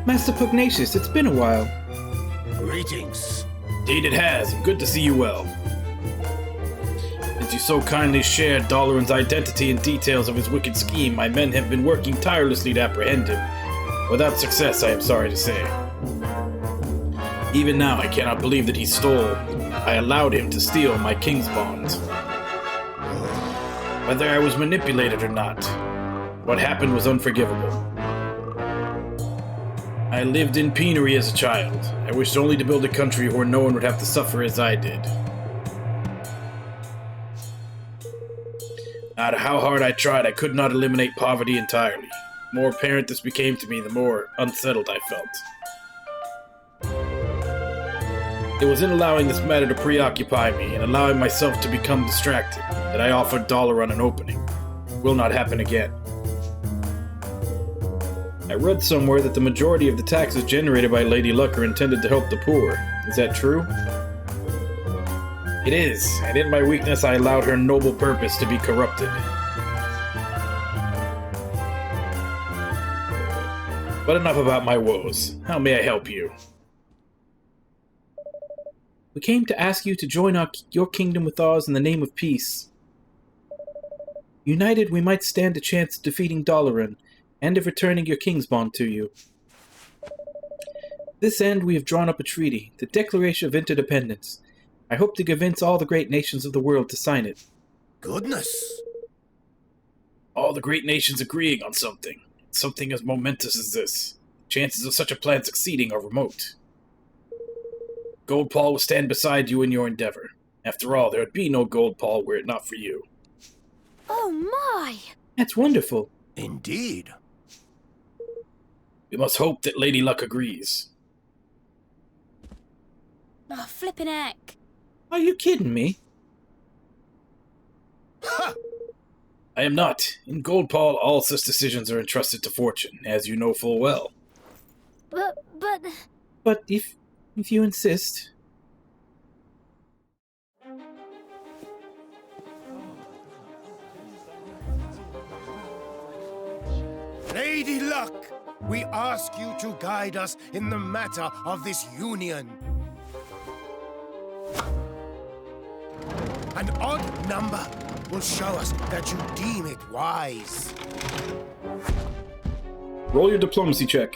Master Pugnacious, it's been a while. Greetings. Indeed it has, and good to see you well. Since you so kindly shared Dalaran's identity and details of his wicked scheme, my men have been working tirelessly to apprehend him. Without success, I am sorry to say. Even now, I cannot believe that he stole. I allowed him to steal my king's bond. Whether I was manipulated or not, what happened was unforgivable. I lived in penury as a child. I wished only to build a country where no one would have to suffer as I did. No matter how hard I tried, I could not eliminate poverty entirely. The more apparent this became to me, the more unsettled I felt. It was in allowing this matter to preoccupy me and allowing myself to become distracted that I offered Dalaran an opening. It will not happen again. I read somewhere that the majority of the taxes generated by Lady Luck are intended to help the poor. Is that true? It is, and in my weakness I allowed her noble purpose to be corrupted. But enough about my woes. How may I help you? We came to ask you to join your kingdom with ours in the name of peace. United, we might stand a chance of defeating Dalaran, and of returning your king's bond to you. This end, we have drawn up a treaty, the Declaration of Interdependence. I hope to convince all the great nations of the world to sign it. Goodness. All the great nations agreeing on something as momentous as this. Chances of such a plan succeeding are remote. Gold Paul will stand beside you in your endeavor. After all, there would be no Gold Paul were it not for you. Oh my! That's wonderful. Indeed. We must hope that Lady Luck agrees. Oh, flippin' heck. Are you kidding me? Ha! I am not. In Goldpaw, all such decisions are entrusted to fortune, as you know full well. But... But if you insist... Lady Luck, we ask you to guide us in the matter of this union. An odd number will show us that you deem it wise. Roll your diplomacy check.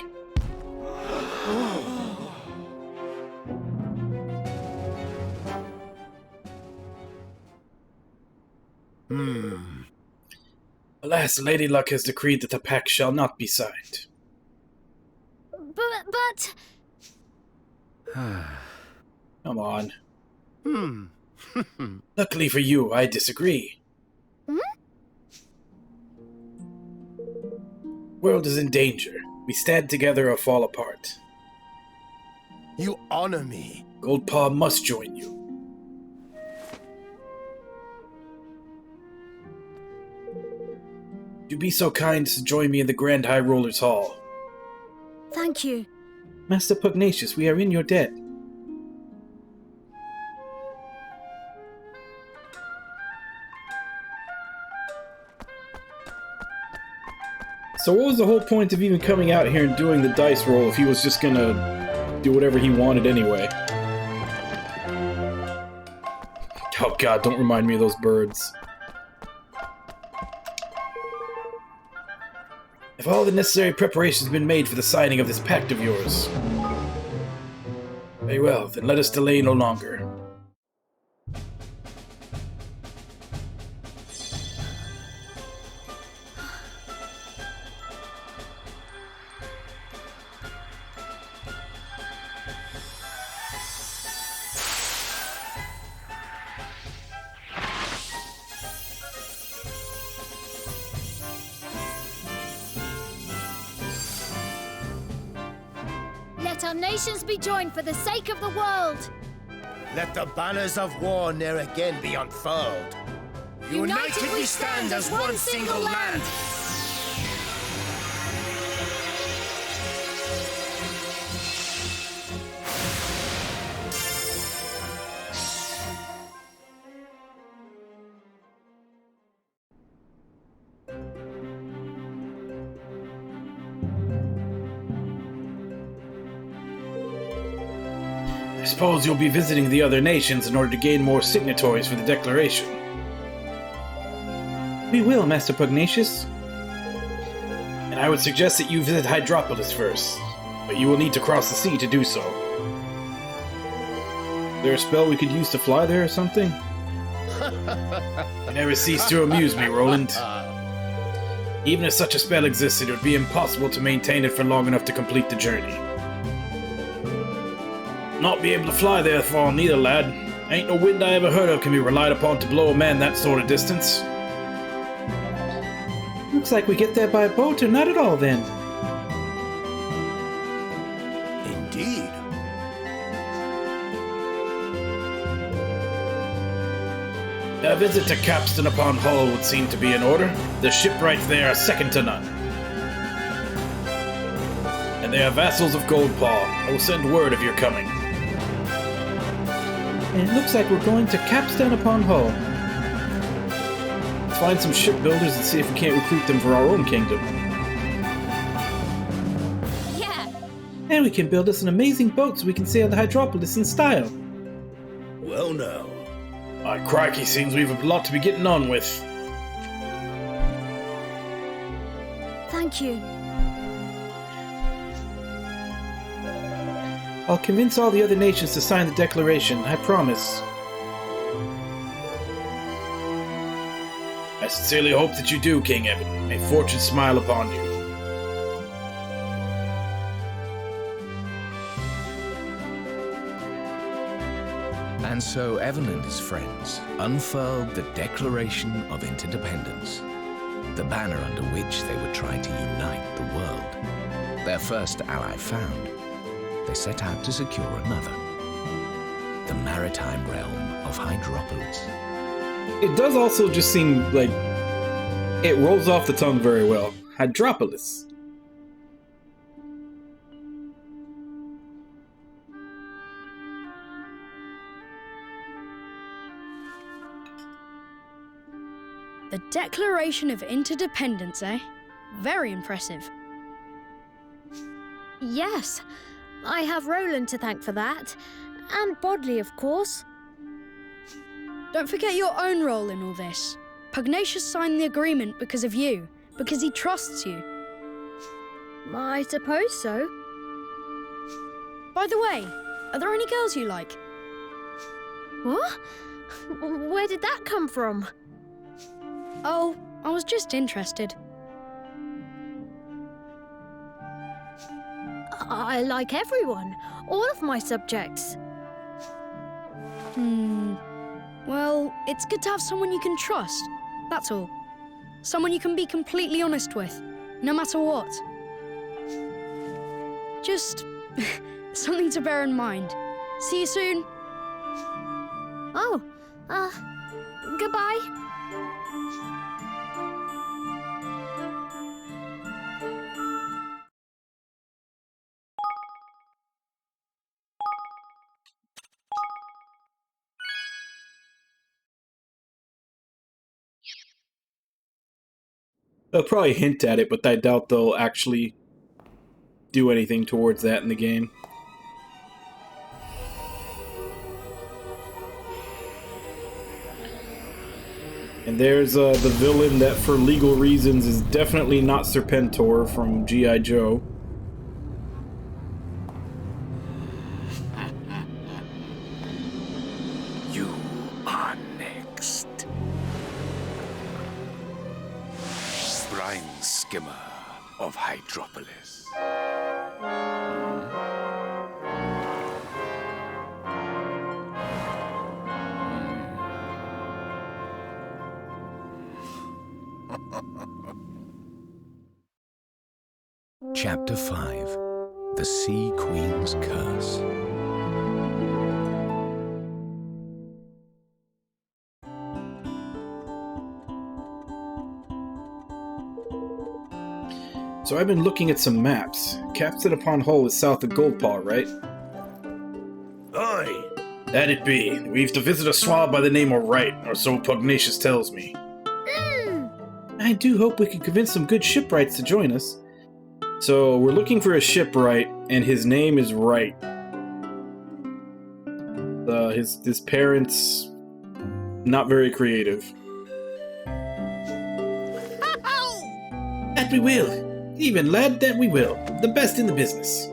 Alas, Lady Luck has decreed that the pact shall not be signed. But... Come on. Luckily for you, I disagree. World is in danger. We stand together or fall apart. You honor me. Goldpaw must join you. Do be so kind as to join me in the Grand High Roller's Hall. Thank you. Master Pugnacious, we are in your debt. So what was the whole point of even coming out here and doing the dice roll if he was just gonna do whatever he wanted anyway? Oh god, don't remind me of those birds. If all the necessary preparations have been made for the signing of this pact of yours... Very well, then let us delay no longer. Let our nations be joined for the sake of the world. Let the banners of war ne'er again be unfurled. United we stand as one single land. I suppose you'll be visiting the other nations in order to gain more signatories for the Declaration. We will, Master Pugnacious. And I would suggest that you visit Hydropolis first, but you will need to cross the sea to do so. Is there a spell we could use to fly there or something? You never cease to amuse me, Roland. Even if such a spell existed, it would be impossible to maintain it for long enough to complete the journey. Not be able to fly there far neither, lad. Ain't no wind I ever heard of can be relied upon to blow a man that sort of distance. Looks like we get there by boat or not at all, then. Indeed. A visit to Capstan upon Hull would seem to be in order. The shipwrights there are second to none. And they are vassals of Goldpaw. I will send word of your coming. And it looks like we're going to Capstan upon Hull. Let's find some shipbuilders and see if we can't recruit them for our own kingdom. Yeah. And we can build us an amazing boat so we can sail the Hydropolis in style. Well now. My crikey, seems we've a lot to be getting on with. Thank you. I'll convince all the other nations to sign the Declaration, I promise. I sincerely hope that you do, King Evan. May fortune smile upon you. And so Evan and his friends unfurled the Declaration of Interdependence. the banner under which they would try to unite the world. Their first ally found, they set out to secure another. The maritime realm of Hydropolis. It does also just seem like it rolls off the tongue very well. Hydropolis. The Declaration of Interdependence, eh? Very impressive. Yes, I have Roland to thank for that. And Bodley, of course. Don't forget your own role in all this. Pugnacious signed the agreement because of you, because he trusts you. I suppose so. By the way, are there any girls you like? What? Where did that come from? Oh, I was just interested. I like everyone. All of my subjects. Well, it's good to have someone you can trust. That's all. Someone you can be completely honest with, no matter what. Just something to bear in mind. See you soon. Oh, goodbye. They'll probably hint at it, but I doubt they'll actually do anything towards that in the game. And there's the villain that, for legal reasons, is definitely not Serpentor from G.I. Joe. You are next. Brine Skimmer of Hydropolis. Chapter 5. The Sea Queen's Curse. So I've been looking at some maps. Captain upon Hull is south of Goldpaw, right? Aye. That it be. We have to visit a swab by the name of Wright, or so Pugnacious tells me. I do hope we can convince some good shipwrights to join us. So we're looking for a shipwright, and his name is Wright. His parents, not very creative. That we will. Even, lad, that we will. The best in the business.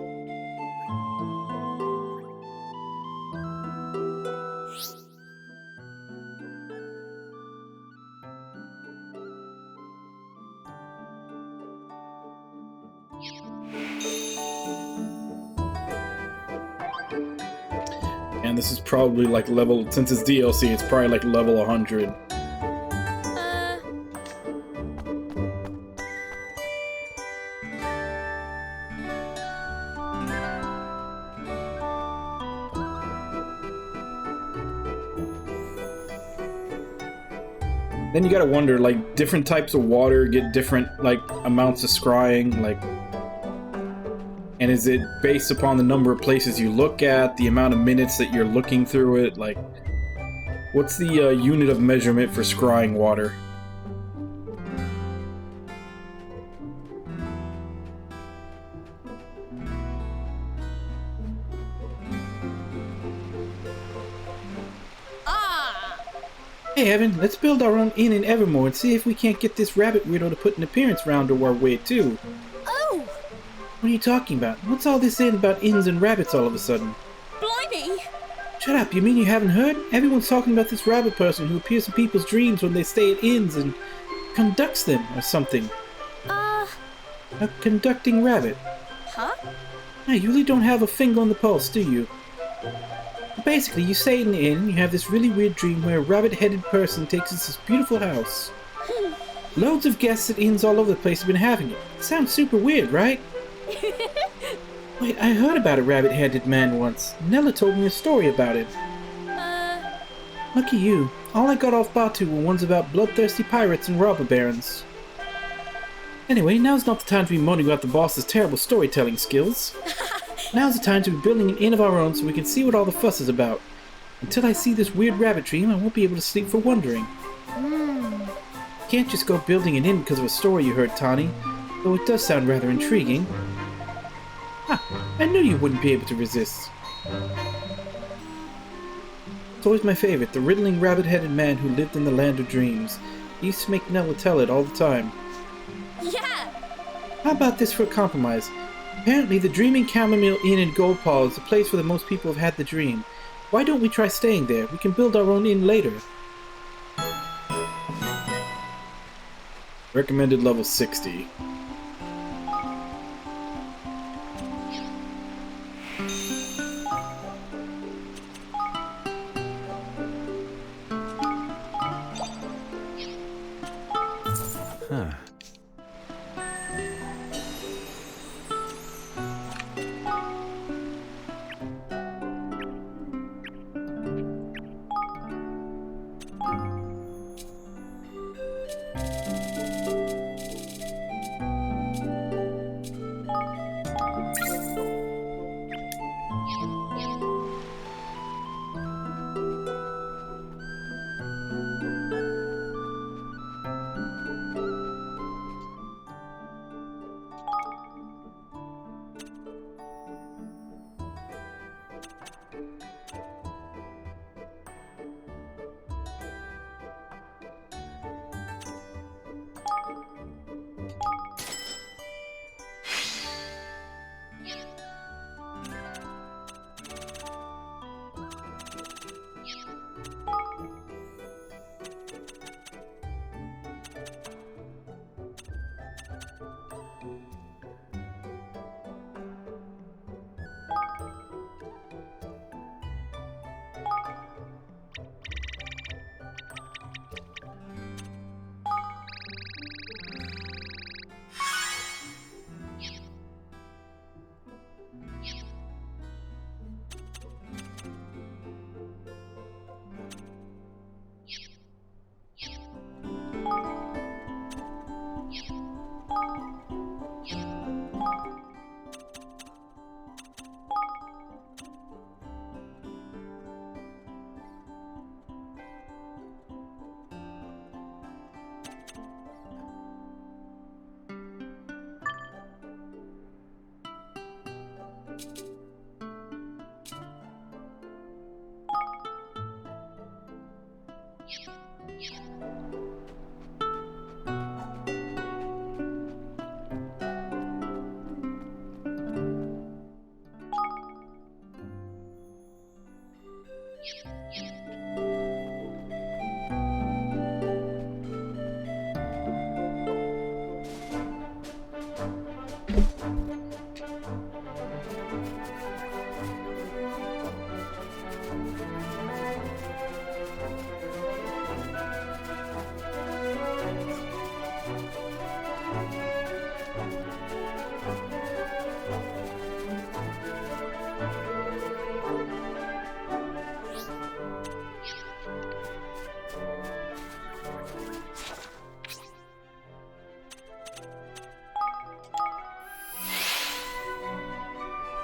And this is probably like level, since it's DLC, it's probably like level 100. Then you gotta wonder, like, different types of water get different, like, amounts of scrying, like... And is it based upon the number of places you look at, the amount of minutes that you're looking through it, like... What's the unit of measurement for scrying water? Hey Evan, let's build our own inn in Evermore and see if we can't get this rabbit weirdo to put an appearance round our way too. Oh! What are you talking about? What's all this in about inns and rabbits all of a sudden? Blimey! Shut up, you mean you haven't heard? Everyone's talking about this rabbit person who appears in people's dreams when they stay at inns and conducts them or something. A conducting rabbit. Huh? Now, you really don't have a finger on the pulse, do you? Basically, you stay in the inn, and you have this really weird dream where a rabbit-headed person takes us this beautiful house. Loads of guests at inns all over the place have been having it. Sounds super weird, right? Wait, I heard about a rabbit-headed man once. Nella told me a story about him. Lucky you. All I got off Batu were ones about bloodthirsty pirates and robber barons. Anyway, now's not the time to be moaning about the boss's terrible storytelling skills. Now's the time to be building an inn of our own so we can see what all the fuss is about. Until I see this weird rabbit dream, I won't be able to sleep for wondering. You can't just go building an inn because of a story you heard, Tani, though it does sound rather intriguing. I knew you wouldn't be able to resist. It's always my favorite, the riddling rabbit-headed man who lived in the land of dreams. He used to make Nella tell it all the time. Yeah! How about this for a compromise? Apparently the Dreaming Chamomile Inn in Gold Paw is the place where the most people have had the dream. Why don't we try staying there? We can build our own inn later. Recommended level 60.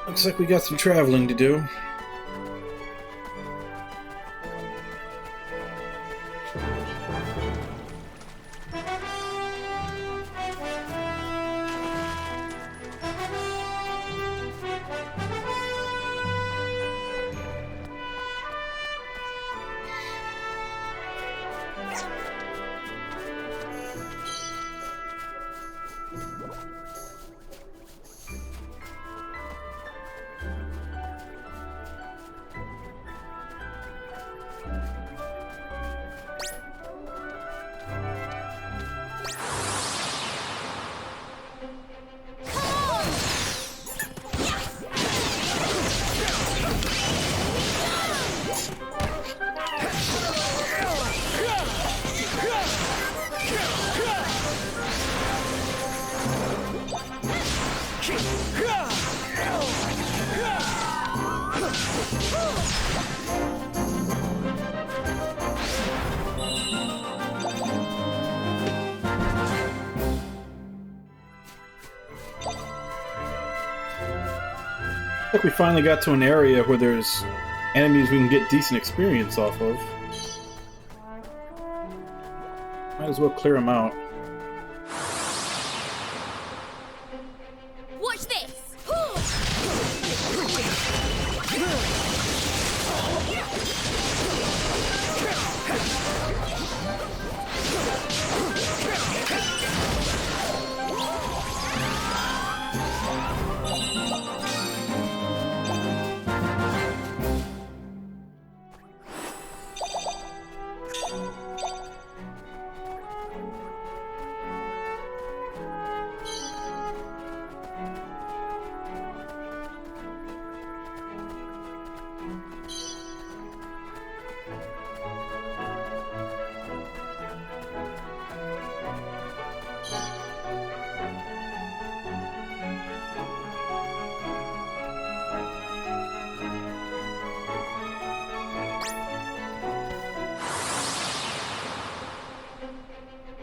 Looks like we got some traveling to do. like we finally got to an area where there's enemies we can get decent experience off of. Might as well clear them out. Watch this!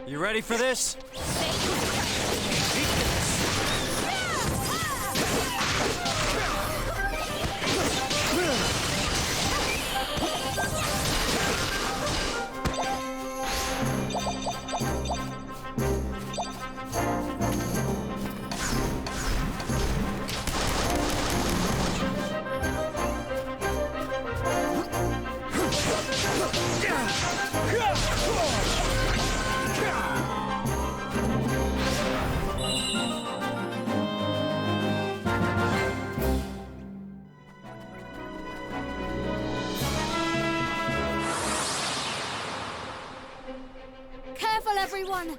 You ready for this? Careful, everyone!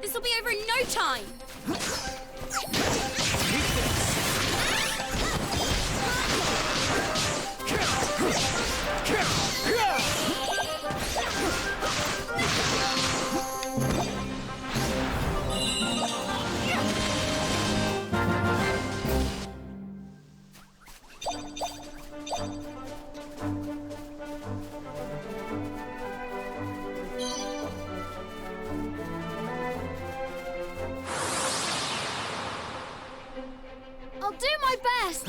This'll be over in no time! I'll do my best!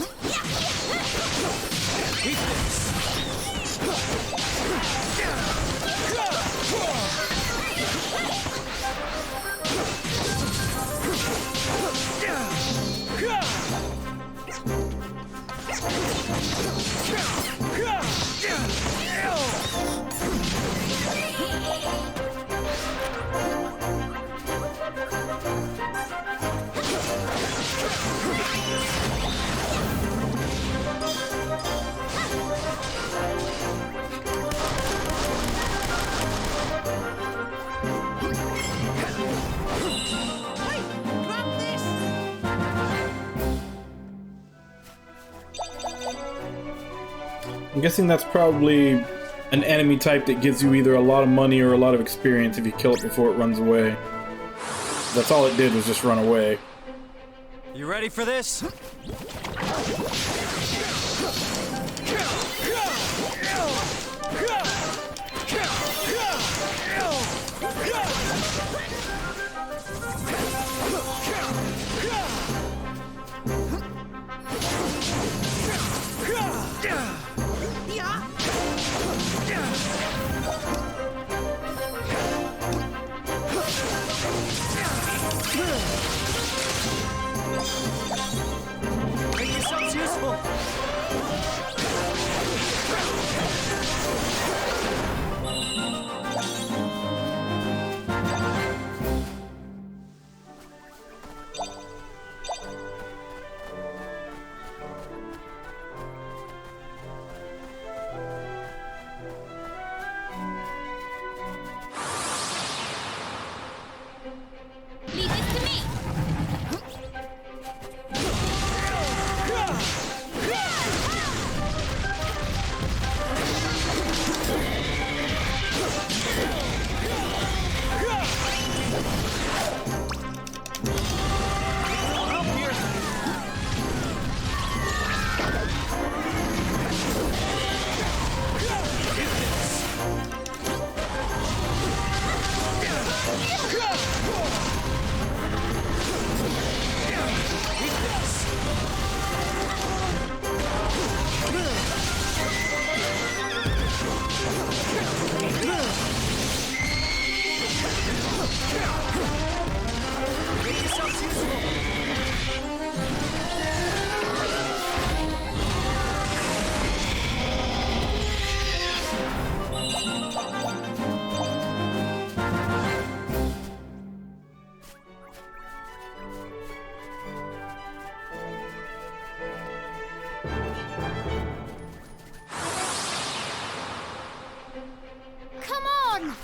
I'm guessing that's probably an enemy type that gives you either a lot of money or a lot of experience if you kill it before it runs away. That's all it did was just run away. You ready for this? Come on!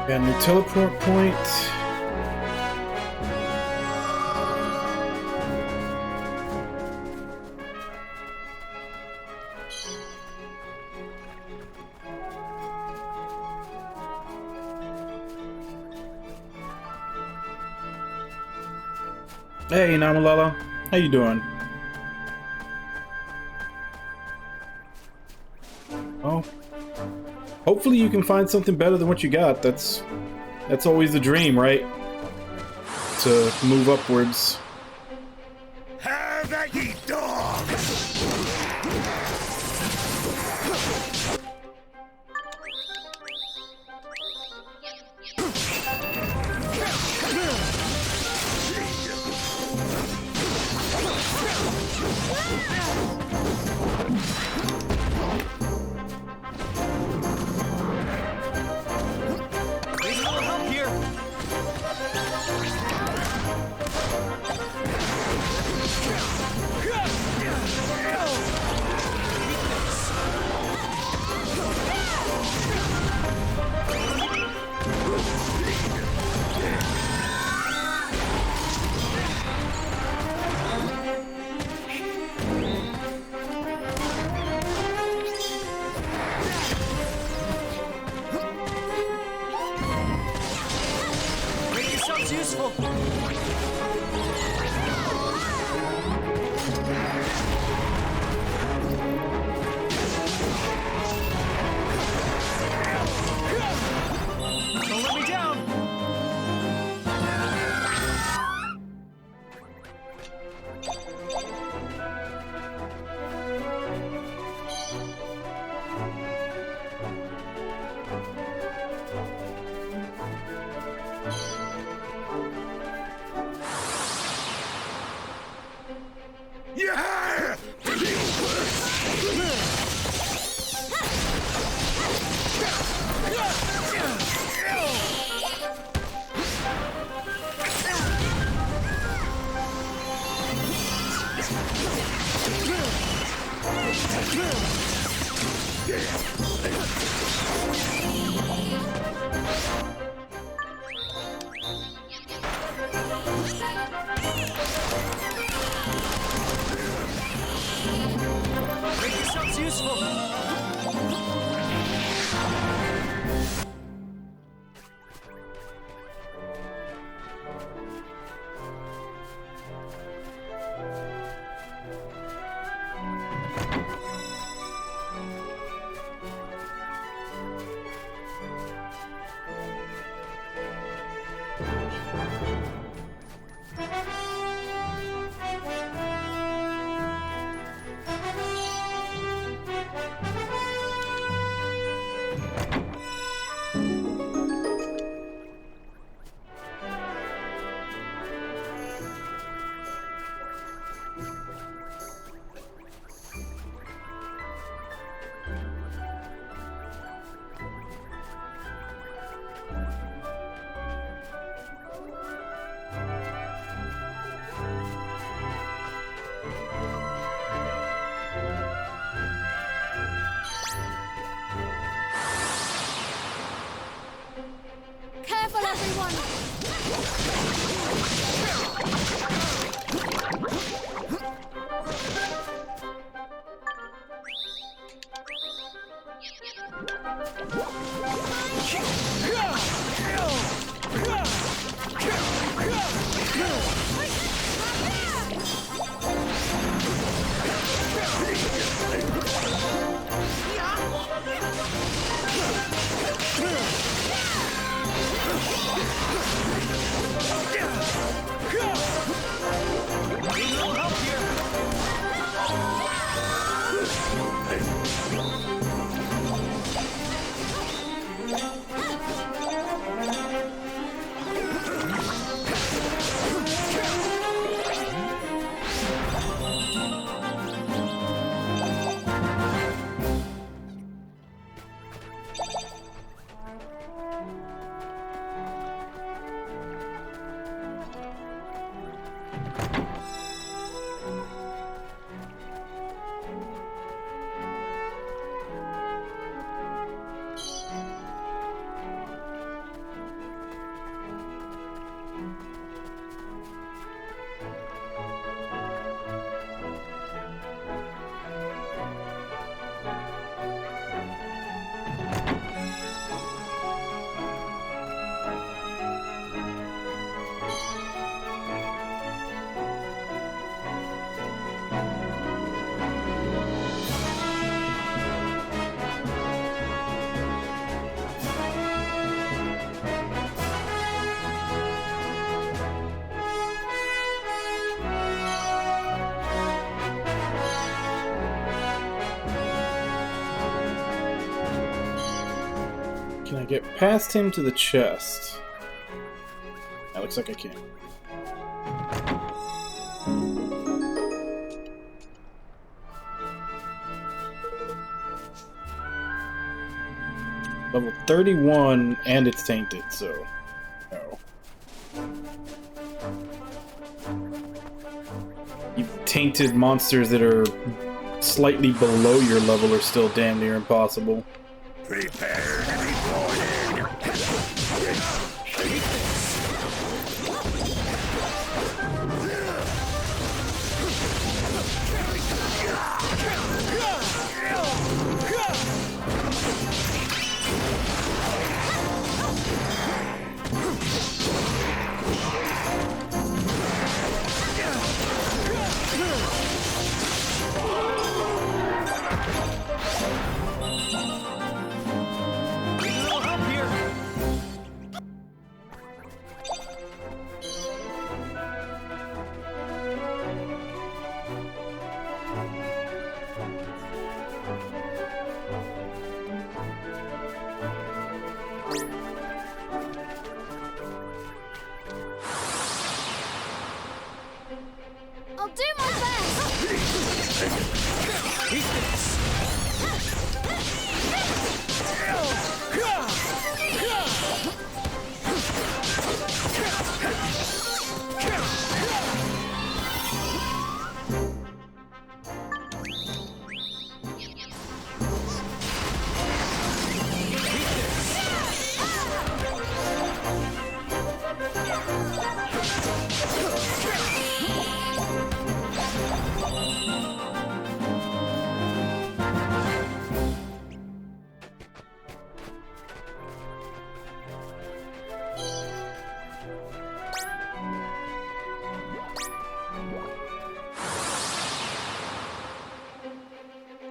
Got a new teleport point. Hey, Namalala. How you doing? Oh. Hopefully you can find something better than what you got. That's always the dream, right? To move upwards. Have at ye, dogs! Yeah! Make yourselves useful! Careful, everyone! Can I get past him to the chest? That looks like I can. Level 31, and it's tainted, so no. You tainted monsters that are slightly below your level are still damn near impossible. Prepare to be boarded! Need a little help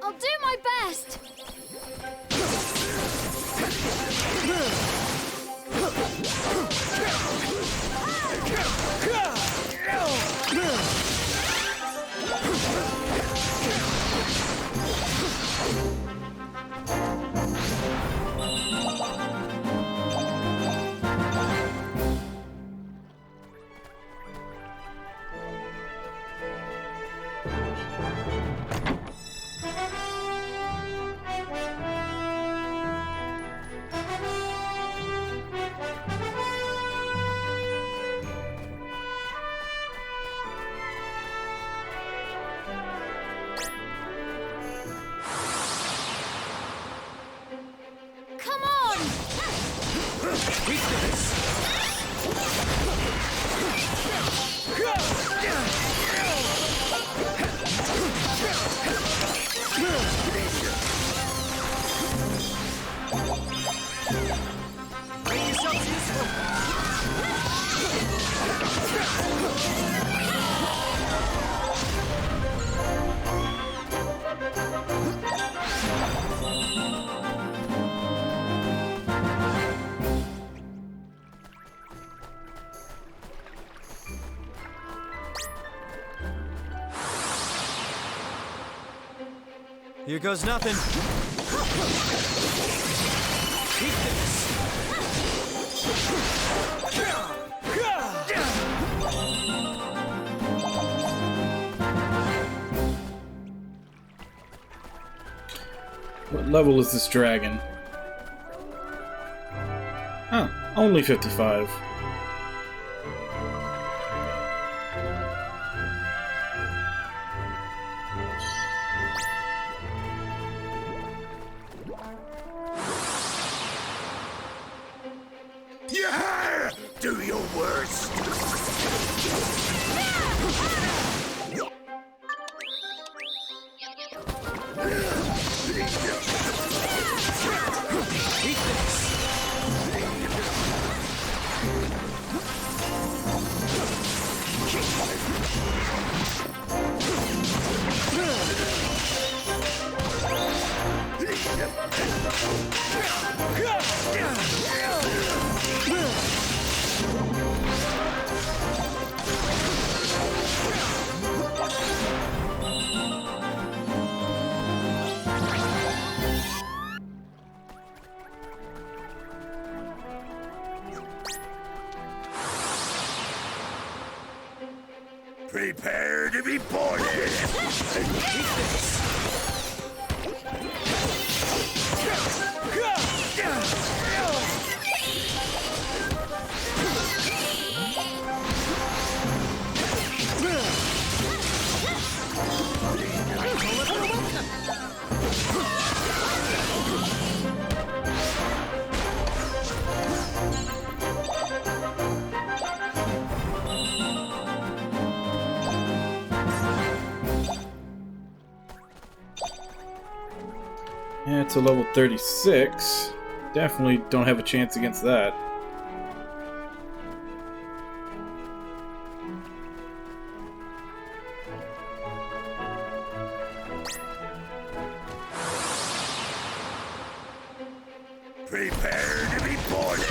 I'll do my best. Come on! Here goes nothing. What level is this dragon? Huh, only 55. Yeah! Do your worst! Prepare to be boarded! Yeah, it's a level 36. Definitely don't have a chance against that. Prepare to be boarded!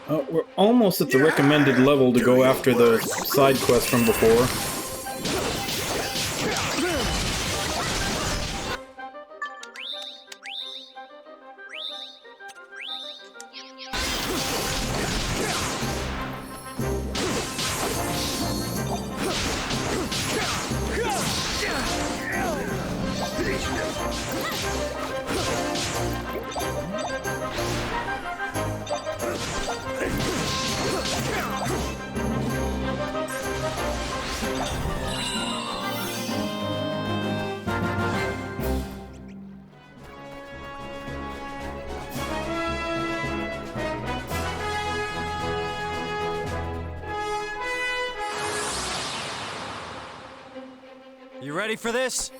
We're almost at the recommended level to go after the side quest from before. You ready for this?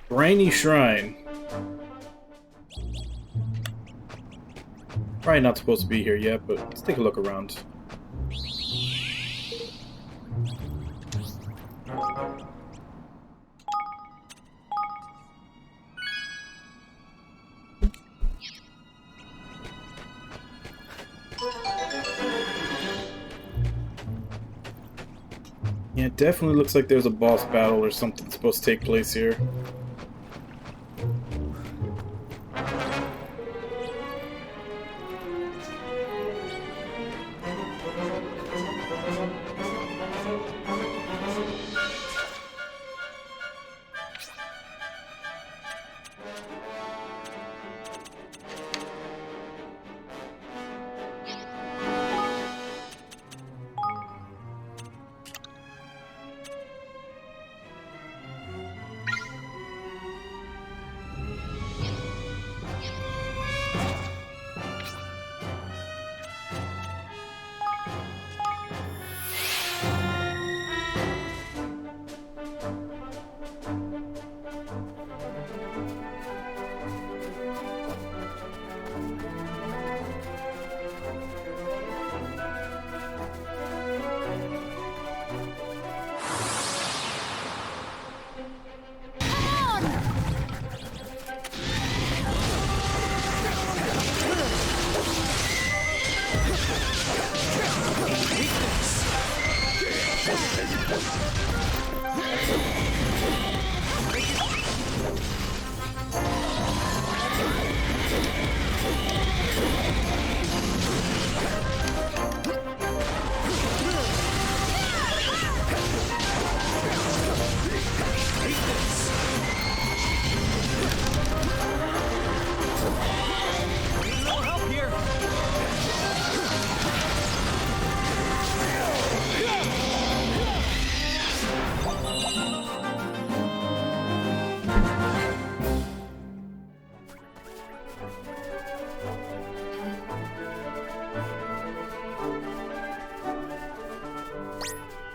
Brainy Shrine. Probably not supposed to be here yet, but let's take a look around. Yeah, it definitely looks like there's a boss battle or something supposed to take place here.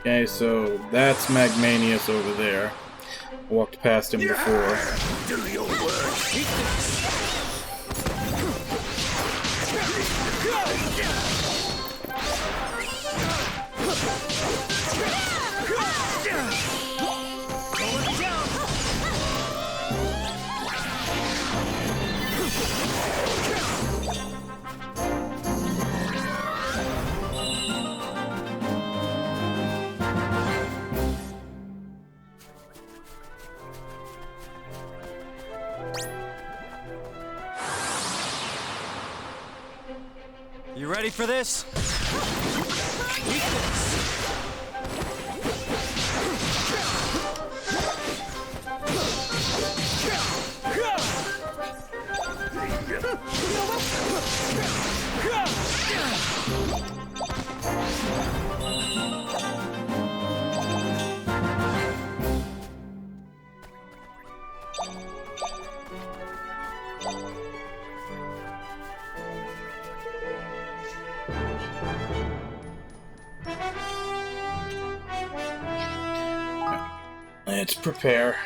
Okay, so that's Magmanius over there. Walked past him before. Do your work. Ready for this? Let's prepare.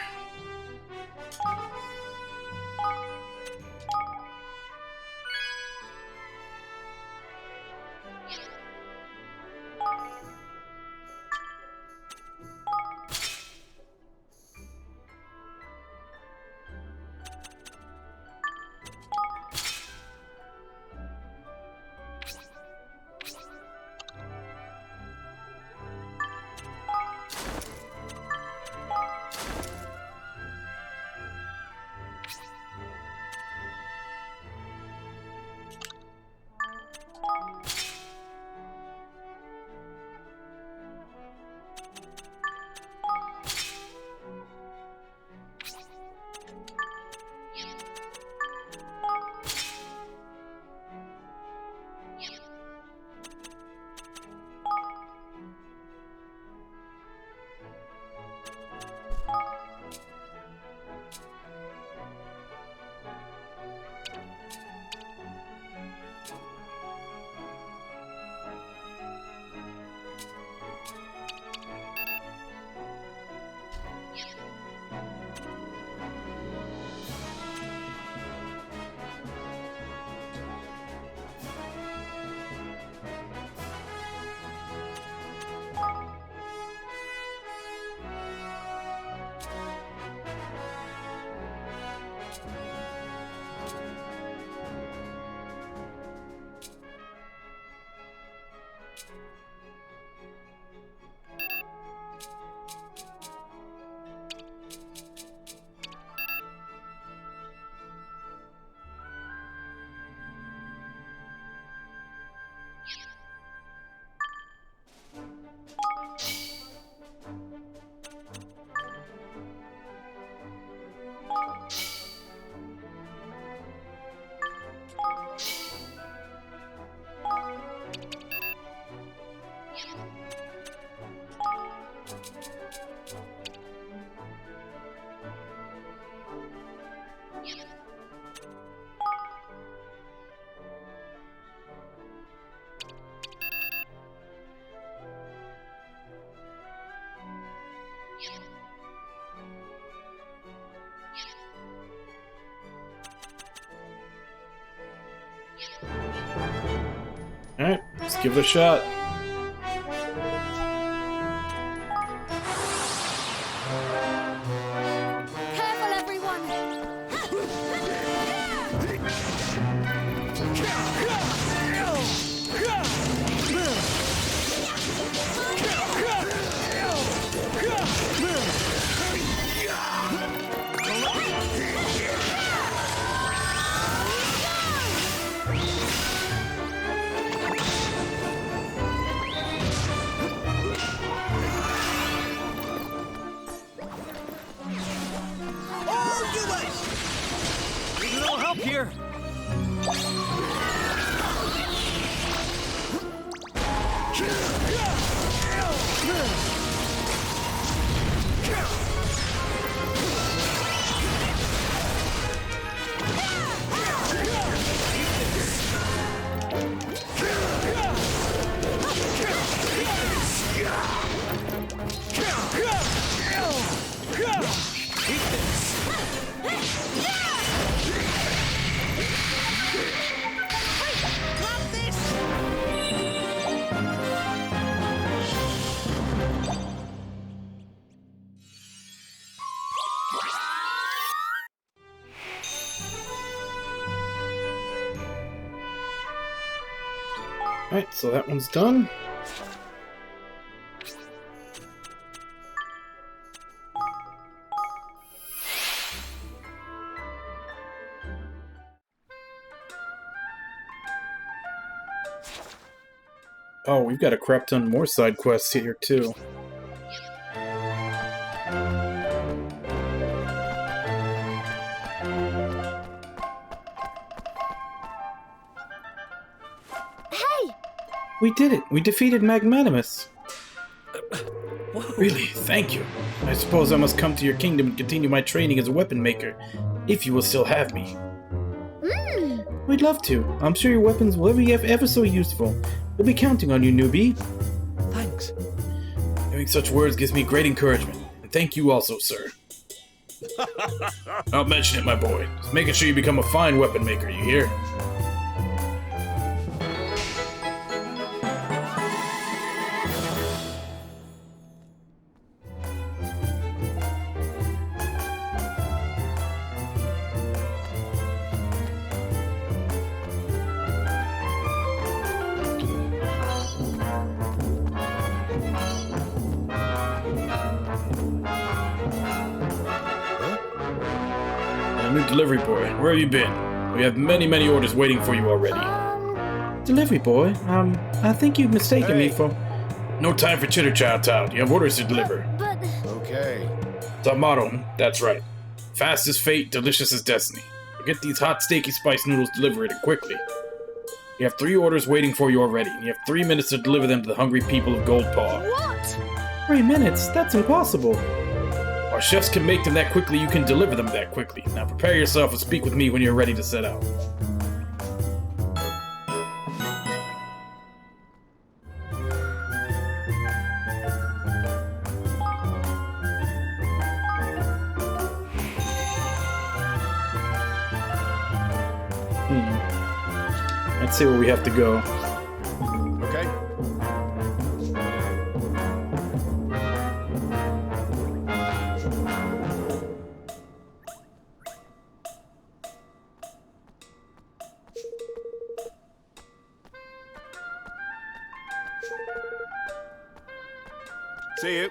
Alright, let's give it a shot. Careful, everyone! Need a little help here. Alright, so that one's done. Oh, we've got a crap ton more side quests here, too. Hey! We did it! We defeated Magnanimous! Really, thank you. I suppose I must come to your kingdom and continue my training as a weapon maker, if you will still have me. We'd love to. I'm sure your weapons will be ever so useful. We'll be counting on you, newbie. Thanks. Hearing such words gives me great encouragement. And thank you also, sir. Not mention it, my boy. Just making sure you become a fine weapon maker, you hear? New delivery boy, where have you been? We have many orders waiting for you already. Delivery boy? I think you've mistaken me for... No time for chitter-chat, child. You have orders to deliver. But... Okay. It's our motto. That's right. Fast as fate, delicious as destiny. Get these hot, steaky spice noodles delivered and quickly. You have 3 orders waiting for you already, and you have 3 minutes to deliver them to the hungry people of Goldpaw. What? 3 minutes? That's impossible. Our chefs can make them that quickly, you can deliver them that quickly. Now prepare yourself and speak with me when you're ready to set out. Let's see where we have to go. Okay. See you.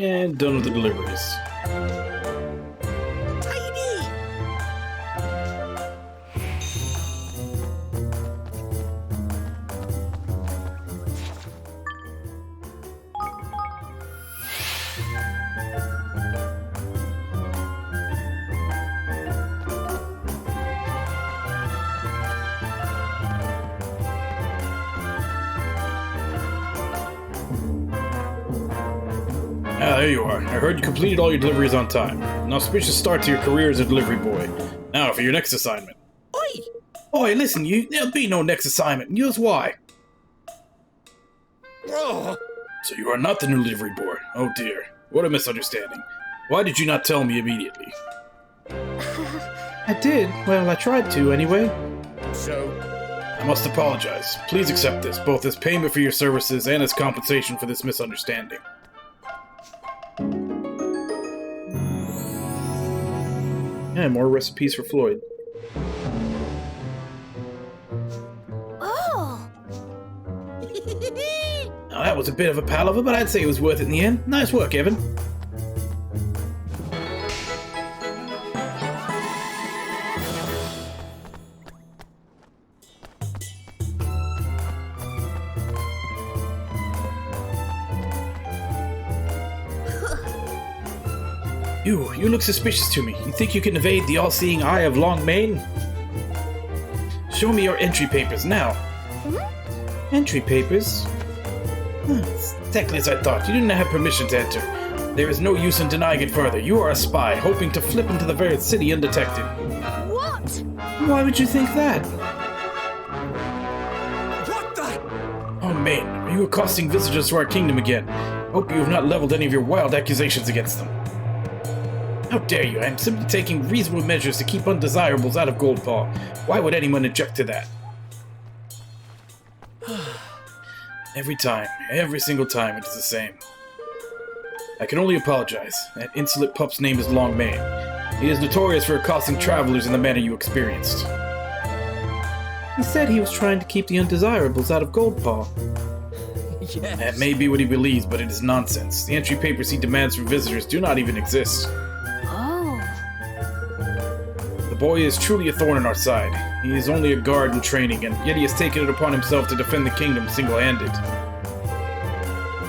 And done with the deliveries. Tidy! Ah, there you are. I heard you completed all your deliveries on time. An auspicious start to your career as a delivery boy. Now for your next assignment. Oi! Oi, listen, there'll be no next assignment, and here's why. Oh, So you are not the new delivery boy. Oh dear. What a misunderstanding. Why did you not tell me immediately? I did. Well, I tried to, anyway. so I must apologize. Please accept this, both as payment for your services and as compensation for this misunderstanding. And more recipes for Floyd. Oh! was a bit of a palaver, but I'd say it was worth it in the end. Nice work, Evan. You look suspicious to me. You think you can evade the all-seeing eye of Longmane? Show me your entry papers now. Entry papers? Exactly as I thought. You didn't have permission to enter. There is no use in denying it further. You are a spy, hoping to flip into the very city undetected. What? Why would you think that? What the? Oh, Mane, are you accosting visitors to our kingdom again? Hope you have not leveled any of your wild accusations against them. How dare you? I am simply taking reasonable measures to keep undesirables out of Goldpaw. Why would anyone object to that? Every single time, it is the same. I can only apologize. That insolent pup's name is Longmane. He is notorious for accosting travelers in the manner you experienced. He said he was trying to keep the undesirables out of Goldpaw. Yes. That may be what he believes, but it is nonsense. The entry papers he demands from visitors do not even exist. The boy is truly a thorn in our side. He is only a guard in training, and yet he has taken it upon himself to defend the kingdom single-handed.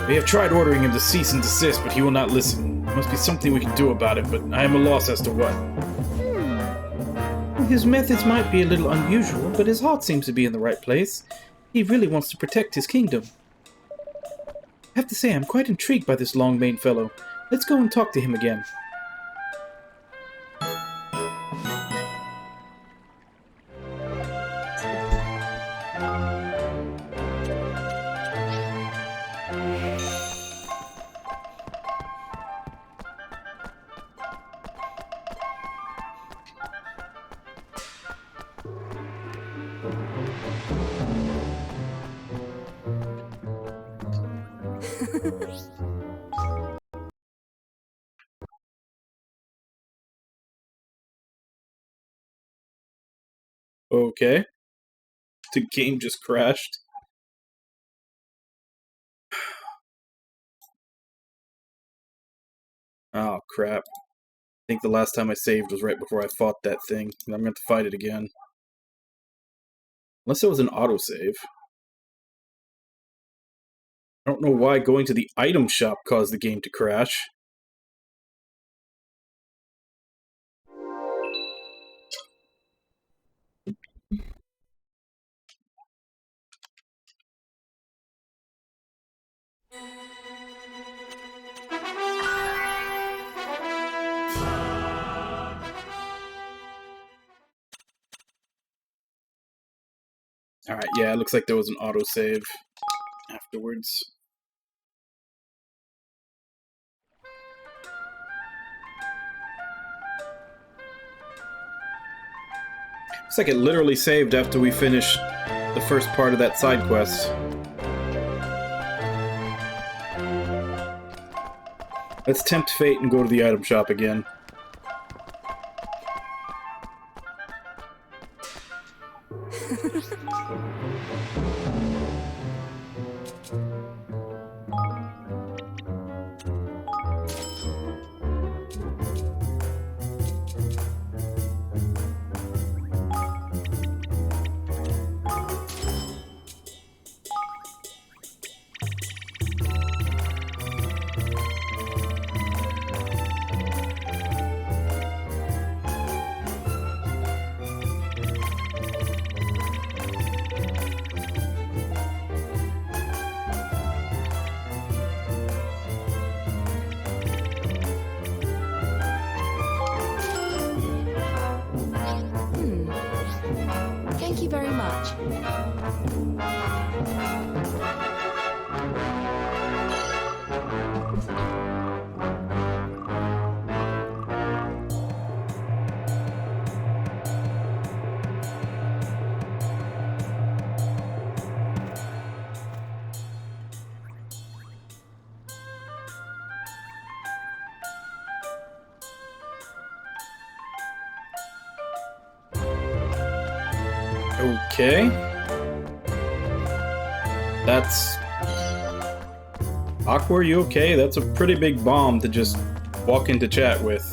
We have tried ordering him to cease and desist, but he will not listen. There must be something we can do about it, but I am at a loss as to what. His methods might be a little unusual, but his heart seems to be in the right place. He really wants to protect his kingdom. I have to say, I'm quite intrigued by this Longmane fellow. Let's go and talk to him again. Okay. The game just crashed. Oh, crap. I think the last time I saved was right before I fought that thing, and I'm going to fight it again. Unless it was an autosave. I don't know why going to the item shop caused the game to crash. Alright, yeah, it looks like there was an autosave afterwards. Looks like it literally saved after we finished the first part of that side quest. Let's tempt fate and go to the item shop again. Thank you very much. Okay. That's Aqua, are you okay? That's a pretty big bomb to just walk into chat with.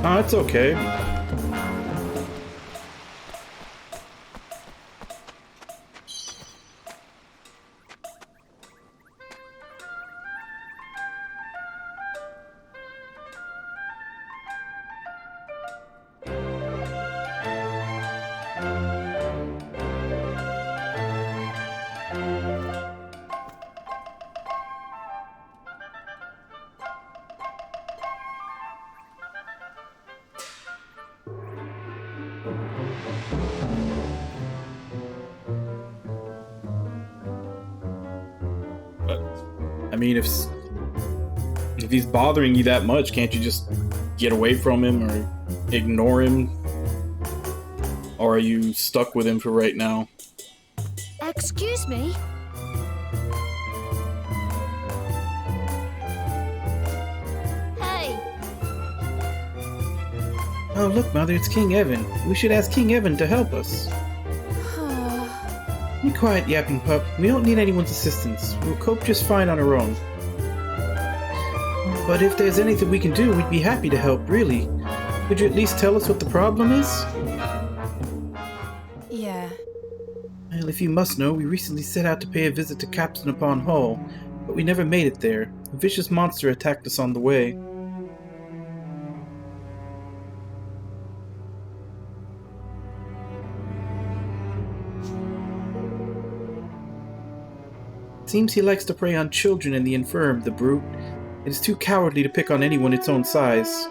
Oh, it's okay. I mean, if he's bothering you that much, can't you just get away from him or ignore him? Or are you stuck with him for right now? Excuse me? Hey! Oh, look, Mother, it's King Evan. We should ask King Evan to help us. Be quiet, yapping pup. We don't need anyone's assistance. We'll cope just fine on our own. But if there's anything we can do, we'd be happy to help, really. Could you at least tell us what the problem is? Yeah. Well, if you must know, we recently set out to pay a visit to Capstan upon Hall, but we never made it there. A vicious monster attacked us on the way. Seems he likes to prey on children and the infirm, the brute. It is too cowardly to pick on anyone its own size.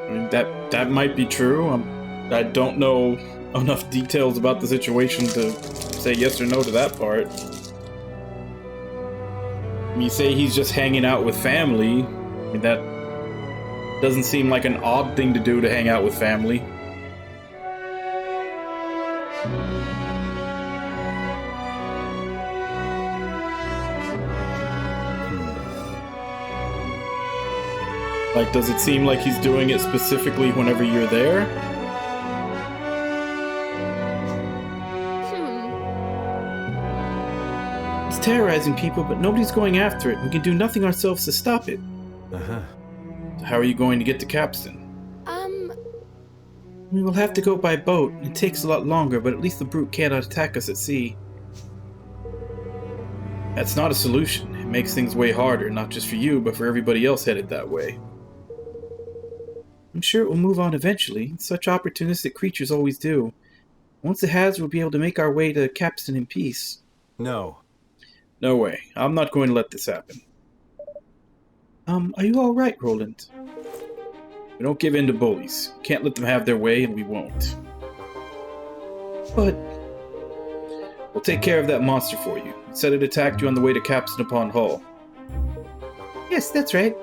I mean, that might be true. I don't know enough details about the situation to say yes or no to that part. I mean, you say he's just hanging out with family. I mean, that doesn't seem like an odd thing to do, to hang out with family. Like, does it seem like he's doing it specifically whenever you're there? He's terrorizing people, but nobody's going after it. We can do nothing ourselves to stop it. Uh-huh. So how are you going to get to Capstan? We will have to go by boat. It takes a lot longer, but at least the brute cannot attack us at sea. That's not a solution. It makes things way harder, not just for you, but for everybody else headed that way. I'm sure it will move on eventually. Such opportunistic creatures always do. Once it has, we'll be able to make our way to Capstan in peace. No. No way. I'm not going to let this happen. Are you alright, Roland? We don't give in to bullies. Can't let them have their way, and we won't. But we'll take care of that monster for you. It said it attacked you on the way to Capstan upon Hall. Yes, that's right.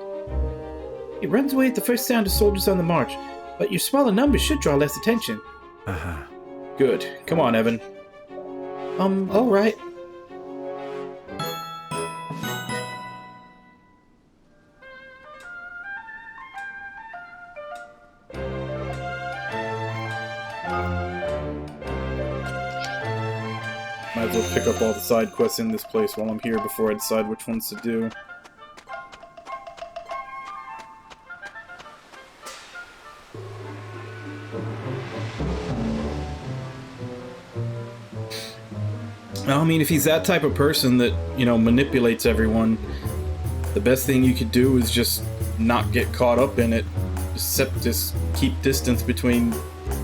It runs away at the first sound of soldiers on the march, but your smaller numbers should draw less attention. Uh-huh. Good. Come on, Evan. Alright. Might as well pick up all the side quests in this place while I'm here before I decide which ones to do. I mean, if he's that type of person that, manipulates everyone, the best thing you could do is just not get caught up in it. Just keep distance between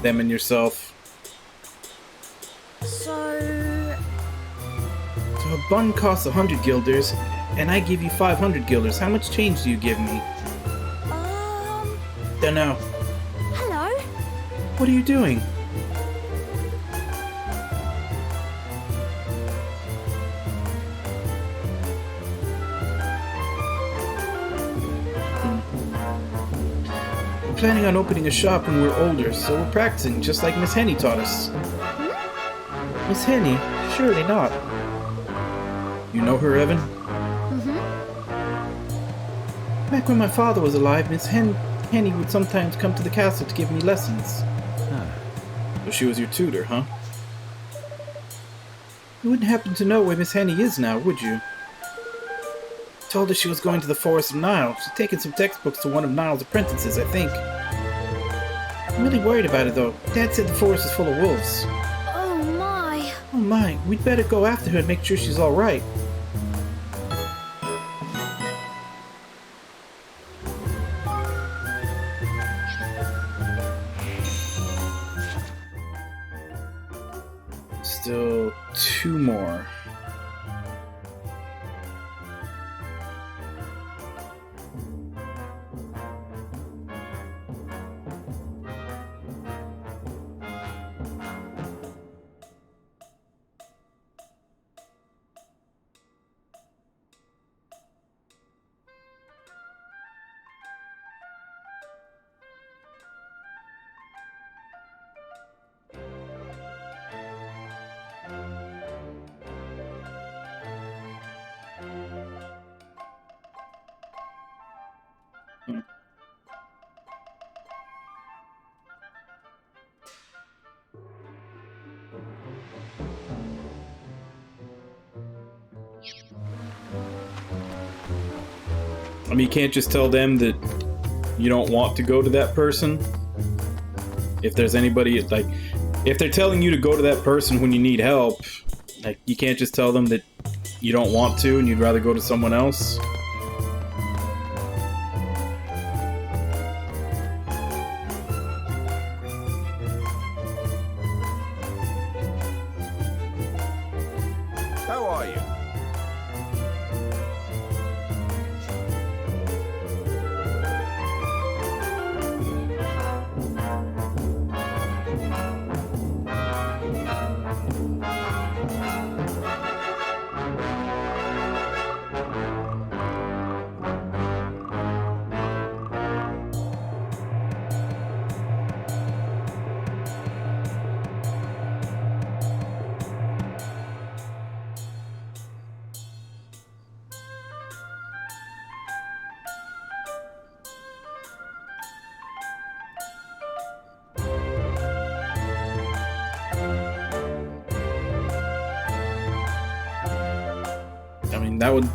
them and yourself. So a bun costs 100 guilders, and I give you 500 guilders. How much change do you give me? Dunno. Hello? What are you doing? We're planning on opening a shop when we're older, so we're practicing, just like Miss Henny taught us. Miss Henny? Surely not. You know her, Evan? Back when my father was alive, Miss Henny would sometimes come to the castle to give me lessons. So she was your tutor, huh? You wouldn't happen to know where Miss Henny is now, would you? Told her she was going to the Forest of Nile. She's taken some textbooks to one of Nile's apprentices, I think. I'm really worried about it, though. Dad said the forest is full of wolves. Oh my, we'd better go after her and make sure she's alright. Still 2 more. I mean, you can't just tell them that you don't want to go to that person. If there's anybody, like, if they're telling you to go to that person when you need help, like, you can't just tell them that you don't want to and you'd rather go to someone else. How are you? I mean, that would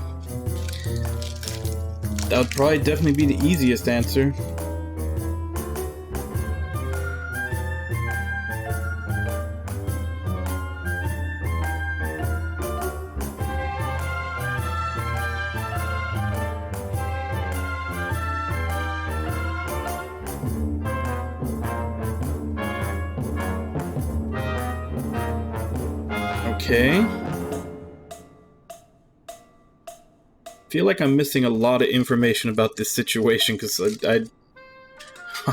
probably definitely be the easiest answer. Okay. I feel like I'm missing a lot of information about this situation because I'm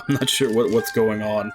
not sure what's going on.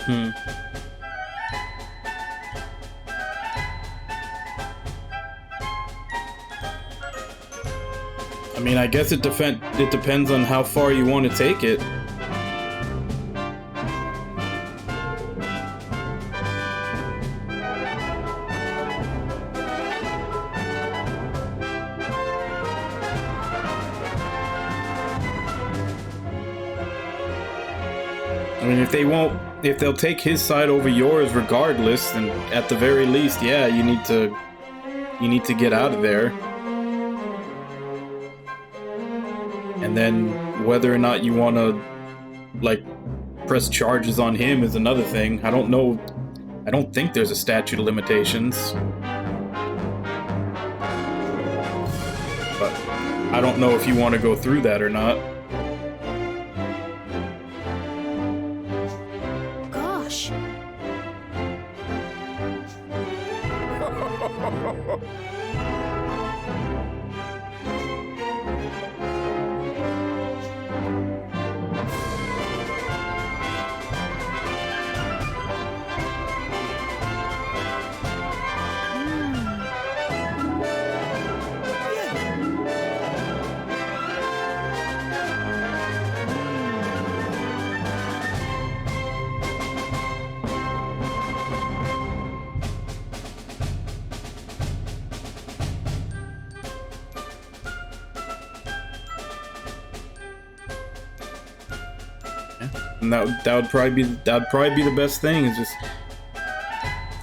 I mean, I guess it depends on how far you want to take it. I mean, if they'll take his side over yours regardless, then at the very least, yeah, you need to get out of there. And then whether or not you want to, like, press charges on him is another thing. I don't know. I don't think there's a statute of limitations. But I don't know if you want to go through that or not. Gosh. And that would probably be the best thing, is just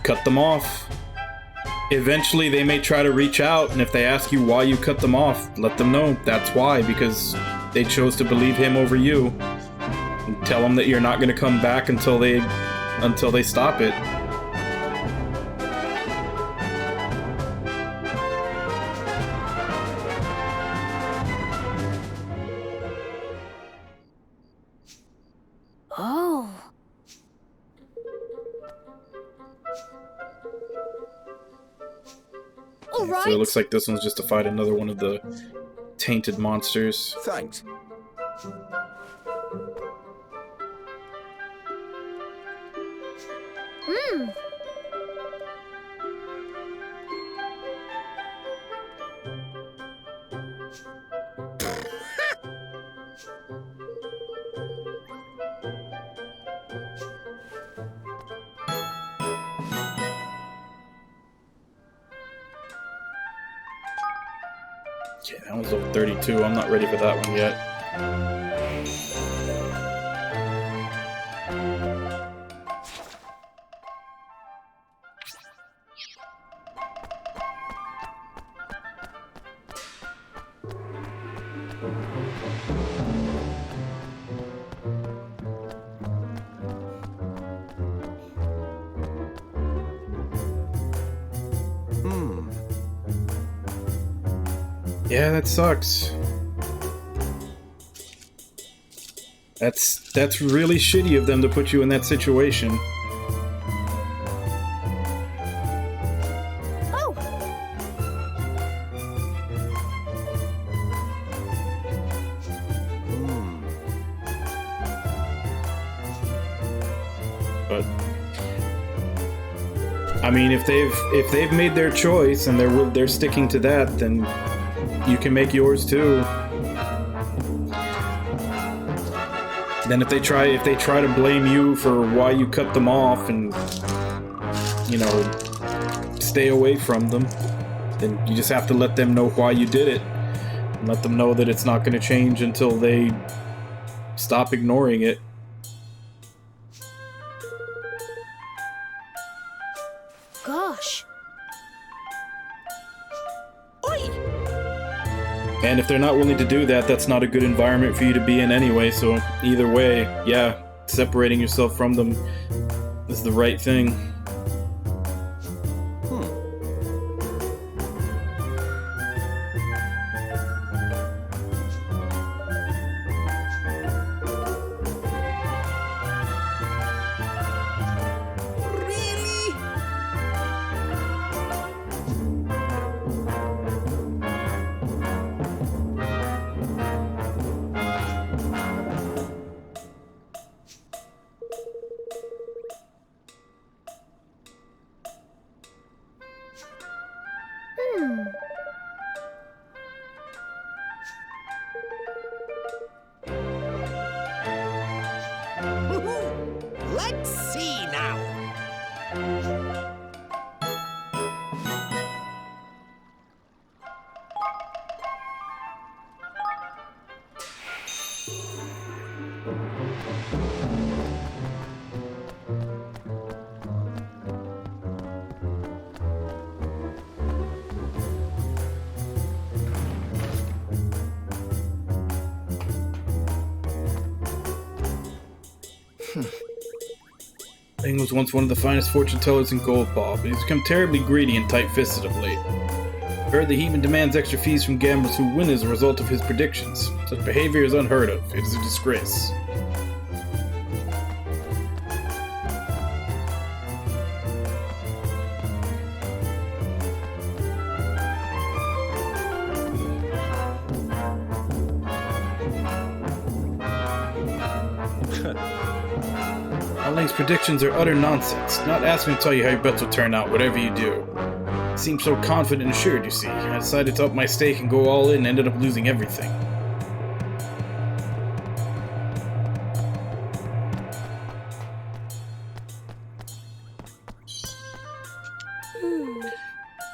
cut them off. Eventually they may try to reach out, and if they ask you why you cut them off, let them know that's why, because they chose to believe him over you. And tell them that you're not going to come back until they stop it. Oh. All right. So it looks like this one's just to fight another one of the tainted monsters. Thanks. Yeah, that one's level 32. I'm not ready for that one yet. Yeah, that sucks. That's really shitty of them to put you in that situation. Oh. But I mean, if they've made their choice and they're sticking to that, then you can make yours too. Then if they try to blame you for why you cut them off and, you know, stay away from them, then you just have to let them know why you did it. And let them know that it's not going to change until they stop ignoring it. Gosh. And if they're not willing to do that, that's not a good environment for you to be in anyway, so either way, yeah, separating yourself from them is the right thing. Ling was once one of the finest fortune tellers in Goldpaw, but he's become terribly greedy and tight-fisted of late. I heard that he even demands extra fees from gamblers who win as a result of his predictions. Such behavior is unheard of. It is a disgrace. Ling's predictions are utter nonsense. Not ask me to tell you how your bets will turn out, whatever you do. I seem so confident and assured, you see. I decided to up my stake and go all in and ended up losing everything.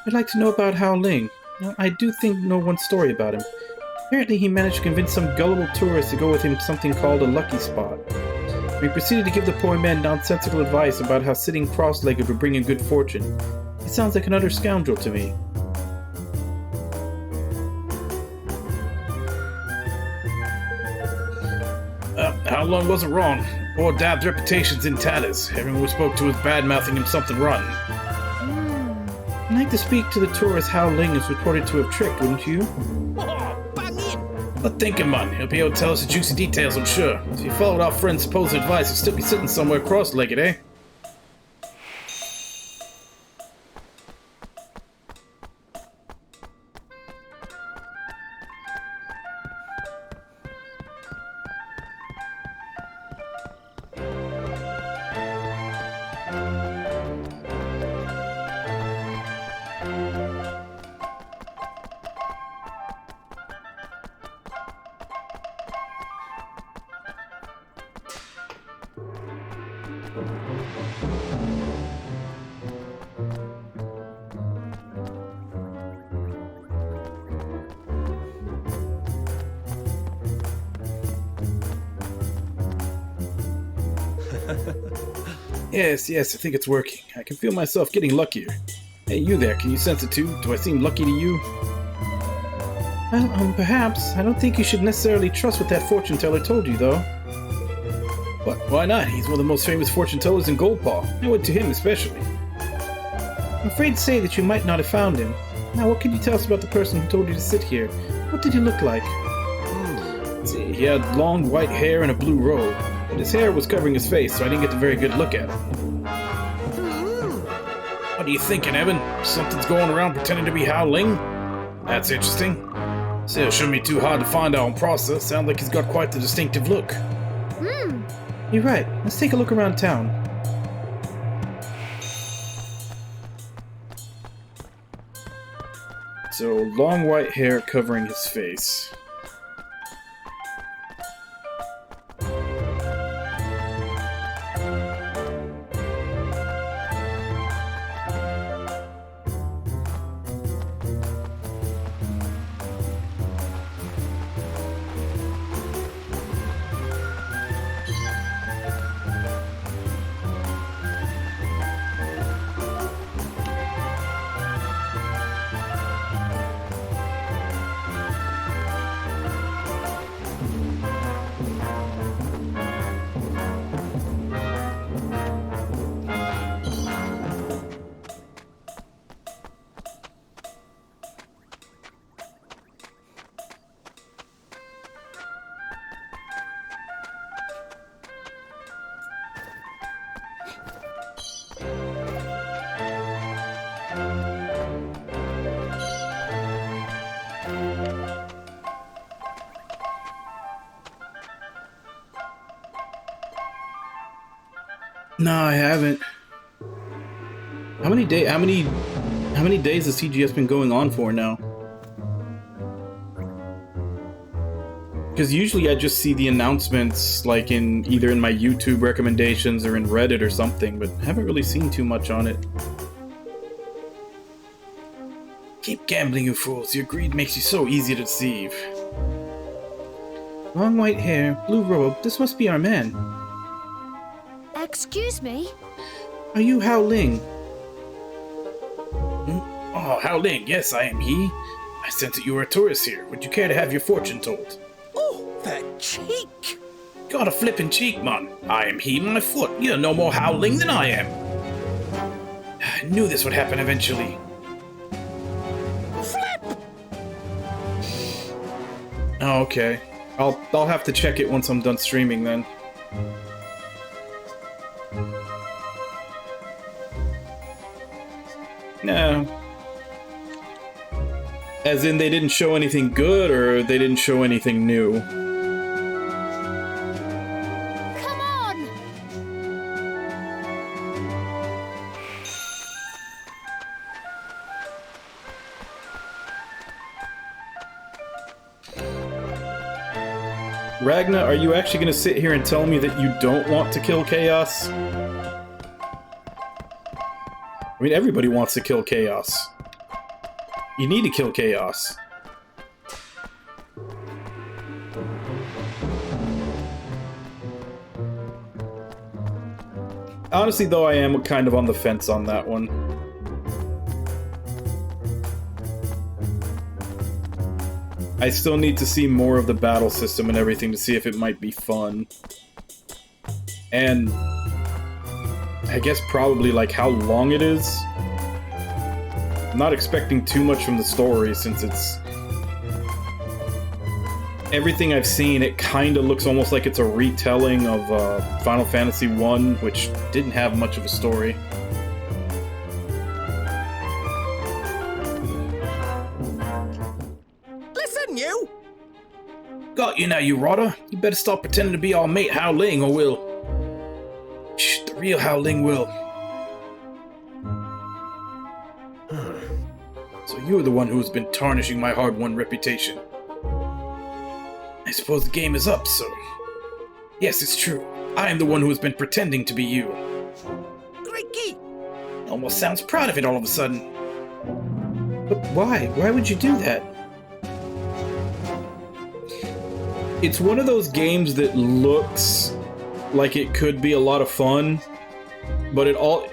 I'd like to know about Hao Ling. Well, I do know one story about him. Apparently he managed to convince some gullible tourist to go with him to something called a lucky spot. We proceeded to give the poor man nonsensical advice about how sitting cross-legged would bring in good fortune. He sounds like an utter scoundrel to me. How long wasn't wrong? Poor Dab's reputation's in tatters. Everyone we spoke to was bad-mouthing him something rotten. I'd like to speak to the tourist Hao Ling is reported to have tricked, wouldn't you? But thinking, man, he'll be able to tell us the juicy details, I'm sure. If he followed our friend's supposed advice, he'd still be sitting somewhere cross-legged, eh? Yes, I think it's working. I can feel myself getting luckier. Hey, you there, can you sense it too? Do I seem lucky to you? Well, perhaps. I don't think you should necessarily trust what that fortune teller told you, though. What? Why not? He's one of the most famous fortune tellers in Goldpaw. I went to him especially. I'm afraid to say that you might not have found him. Now, what can you tell us about the person who told you to sit here? What did he look like? Let's see, he had long white hair and a blue robe. But his hair was covering his face, so I didn't get a very good look at him. What are you thinking, Evan? Something's going around pretending to be Hao Ling? That's interesting. Still shouldn't be too hard to find out in process. Sounds like he's got quite the distinctive look. You're right. Let's take a look around town. So, long white hair covering his face. No, I haven't. How many days has TGS been going on for now? Because usually I just see the announcements like either in my YouTube recommendations or in Reddit or something, but haven't really seen too much on it. Keep gambling, you fools. Your greed makes you so easy to deceive. Long white hair, blue robe. This must be our man. Excuse me? Are you Hao Ling? Oh, Hao Ling, yes, I am he. I sensed that you were a tourist here. Would you care to have your fortune told? Oh, the cheek! Got a flippin' cheek, man. I am he, my foot. You're no more howling than I am. I knew this would happen eventually. Flip! Oh, okay. I'll have to check it once I'm done streaming then. No. As in they didn't show anything good or they didn't show anything new? Come on! Ragna, are you actually going to sit here and tell me that you don't want to kill Chaos? I mean, everybody wants to kill Chaos. You need to kill Chaos. Honestly, though, I am kind of on the fence on that one. I still need to see more of the battle system and everything to see if it might be fun. And I guess probably like how long it is. I'm not expecting too much from the story since it's... Everything I've seen, it kind of looks almost like it's a retelling of Final Fantasy I, which didn't have much of a story. Listen, you! Got you now, you rotter. You better stop pretending to be our mate Howling, or we'll... Shh, the real Howling will. So you're the one who's been tarnishing my hard-won reputation. I suppose the game is up, so... Yes, it's true. I am the one who has been pretending to be you. Crikey! Almost sounds proud of it all of a sudden. But why? Why would you do that? It's one of those games that looks like it could be a lot of fun, but it all...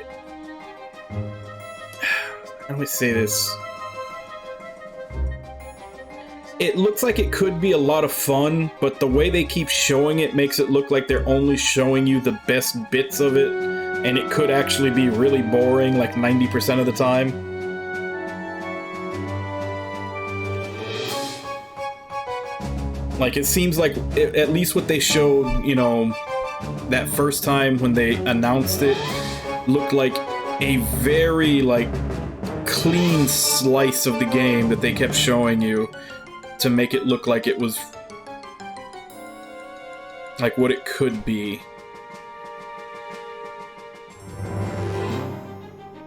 How do I say this? It looks like it could be a lot of fun, but the way they keep showing it makes it look like they're only showing you the best bits of it, and it could actually be really boring like 90% of the time. Like, it seems like, at least what they showed, you know, that first time when they announced it, looked like a very, like, clean slice of the game that they kept showing you to make it look like it was like what it could be.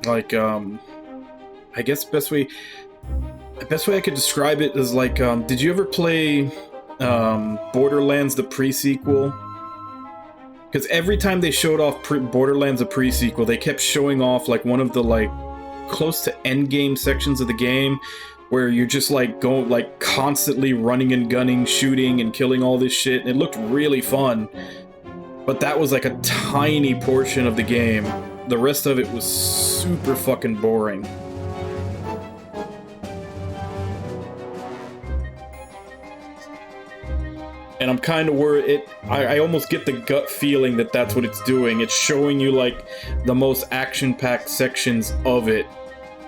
Like, I guess the best way I could describe it is like, did you ever play Borderlands the pre-sequel? Because every time they showed off Borderlands the pre-sequel, they kept showing off like one of the like close to endgame sections of the game where you're just like going like constantly running and gunning, shooting and killing all this shit, and it looked really fun. But that was like a tiny portion of the game. The rest of it was super fucking boring. And I'm kind of worried. I almost get the gut feeling that that's what it's doing. It's showing you like the most action-packed sections of it,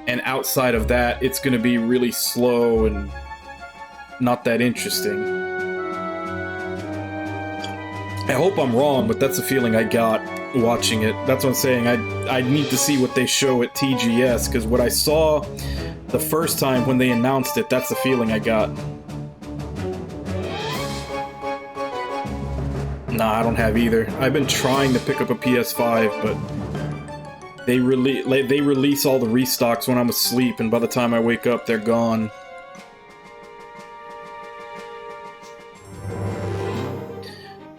and outside of that, it's going to be really slow and not that interesting. I hope I'm wrong, but that's the feeling I got watching it. That's what I'm saying. I need to see what they show at TGS, because what I saw the first time when they announced it, that's the feeling I got. Nah, I don't have either. I've been trying to pick up a PS5, but they release all the restocks when I'm asleep, and by the time I wake up, they're gone.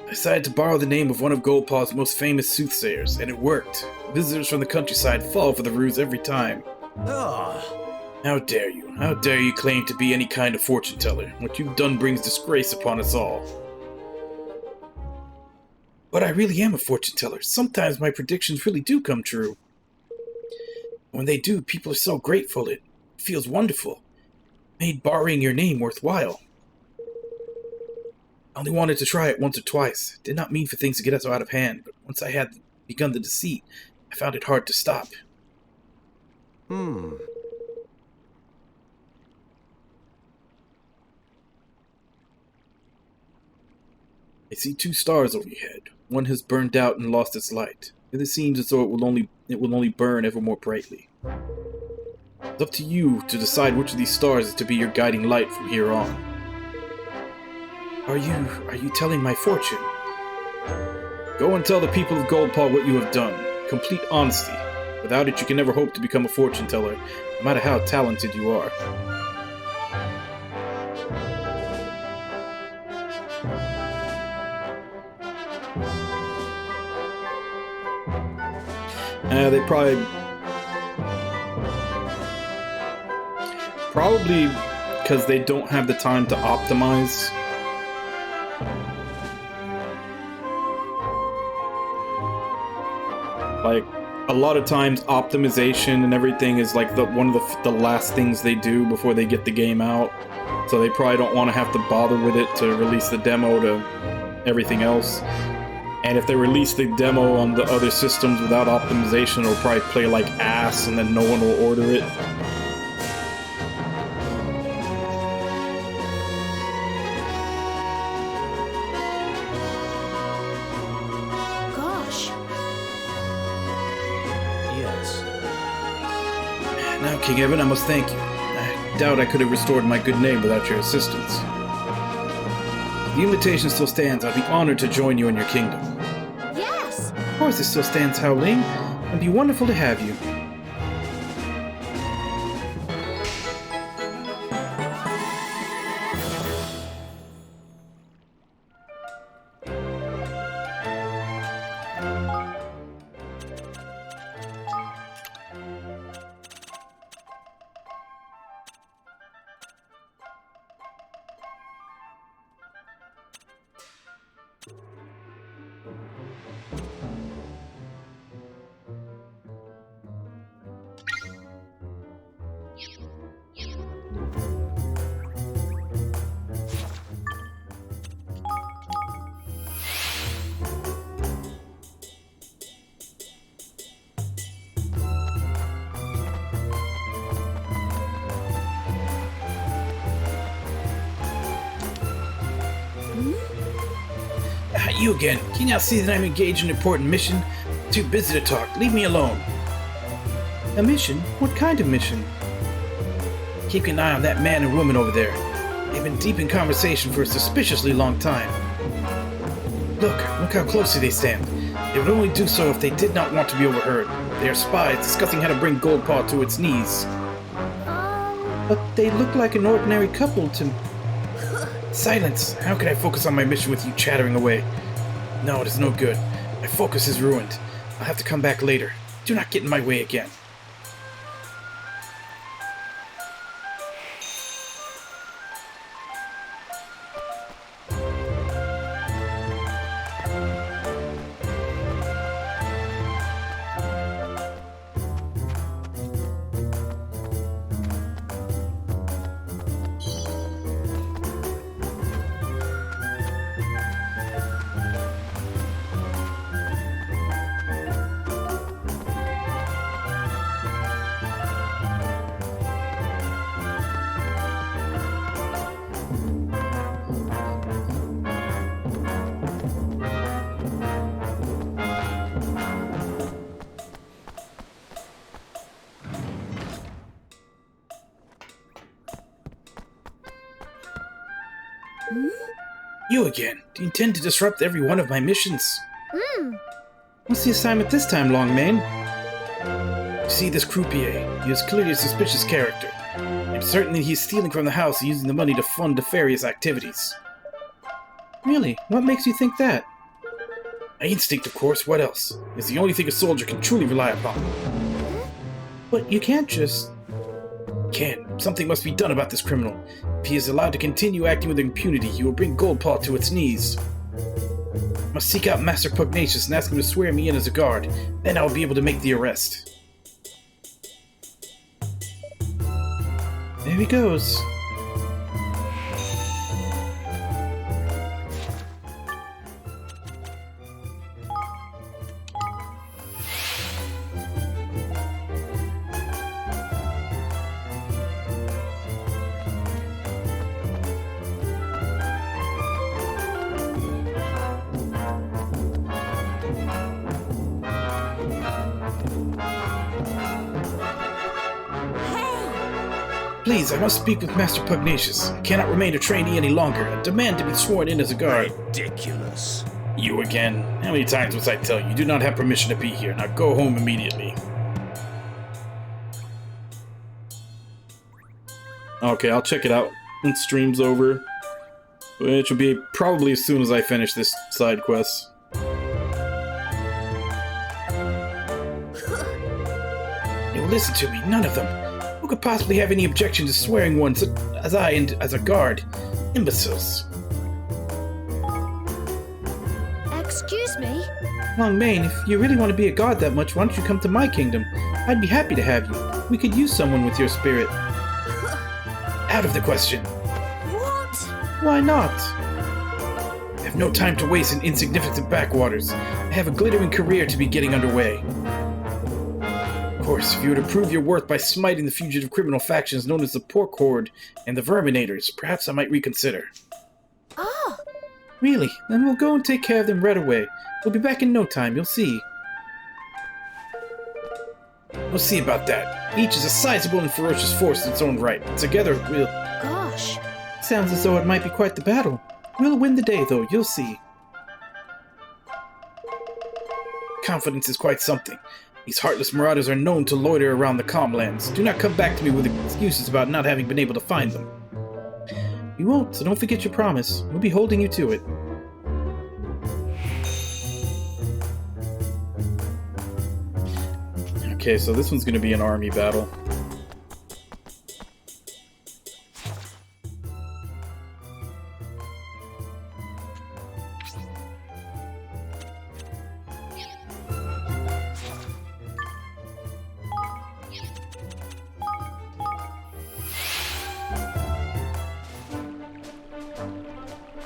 I decided to borrow the name of one of Goldpaw's most famous soothsayers, and it worked. Visitors from the countryside fall for the ruse every time. How dare you? How dare you claim to be any kind of fortune teller? What you've done brings disgrace upon us all. But I really am a fortune teller. Sometimes my predictions really do come true. When they do, people are so grateful. It feels wonderful. Made borrowing your name worthwhile. I only wanted to try it once or twice. Did not mean for things to get so out of hand, but once I had begun the deceit, I found it hard to stop. I see 2 stars over your head. One has burned out and lost its light, and it seems as though it will only burn ever more brightly. It's up to you to decide which of these stars is to be your guiding light from here on. Are you telling my fortune? Go and tell the people of Goldpaw what you have done. Complete honesty. Without it, you can never hope to become a fortune teller, no matter how talented you are. They probably because they don't have the time to optimize. Like, a lot of times optimization and everything is like one of the last things they do before they get the game out. So they probably don't want to have to bother with it to release the demo to everything else. And if they release the demo on the other systems without optimization, it'll probably play like ass and then no one will order it. Gosh. Yes. Now, King Evan, I must thank you. I doubt I could have restored my good name without your assistance. The invitation still stands. I'd be honored to join you in your kingdom. Yes! Of course it still stands, Howling. It'd be wonderful to have you. You again. Can you not see that I'm engaged in an important mission? Too busy to talk. Leave me alone. A mission? What kind of mission? Keep an eye on that man and woman over there. They've been deep in conversation for a suspiciously long time. Look how closely they stand. They would only do so if they did not want to be overheard. They are spies discussing how to bring Goldpaw to its knees. But they look like an ordinary couple to... Silence! How can I focus on my mission with you chattering away? No, it is no good. My focus is ruined. I'll have to come back later. Do not get in my way again. You again. Do you intend to disrupt every one of my missions? What's the assignment this time, Longmane? You see this croupier. He is clearly a suspicious character. I'm certain that he's stealing from the house and using the money to fund nefarious activities. Really? What makes you think that? My instinct, of course. What else? It's the only thing a soldier can truly rely upon. But you can't just... Can. Something must be done about this criminal. If he is allowed to continue acting with impunity, he will bring Goldpaw to its knees. I must seek out Master Pugnacious and ask him to swear me in as a guard. Then I will be able to make the arrest. There he goes. Please, I must speak with Master Pugnacious. I cannot remain a trainee any longer. I demand to be sworn in as a guard. Ridiculous. You again? How many times must I tell you? You do not have permission to be here. Now go home immediately. Okay, I'll check it out when stream's over. Which will be probably as soon as I finish this side quest. You'll listen to me, none of them. Who could possibly have any objection to swearing one as I and as a guard? Imbeciles. Excuse me? Longmane, if you really want to be a god that much, why don't you come to my kingdom? I'd be happy to have you. We could use someone with your spirit. Out of the question. What? Why not? I have no time to waste in insignificant backwaters. I have a glittering career to be getting underway. Of course, if you were to prove your worth by smiting the fugitive criminal factions known as the Pork Horde and the Verminators, perhaps I might reconsider. Oh! Really? Then we'll go and take care of them right away. We'll be back in no time, you'll see. We'll see about that. Each is a sizable and ferocious force in its own right. Together, we'll... Gosh. Sounds as though it might be quite the battle. We'll win the day, though, you'll see. Confidence is quite something. These heartless marauders are known to loiter around the Calmlands. Do not come back to me with excuses about not having been able to find them. We won't, so don't forget your promise. We'll be holding you to it. Okay, so this one's going to be an army battle.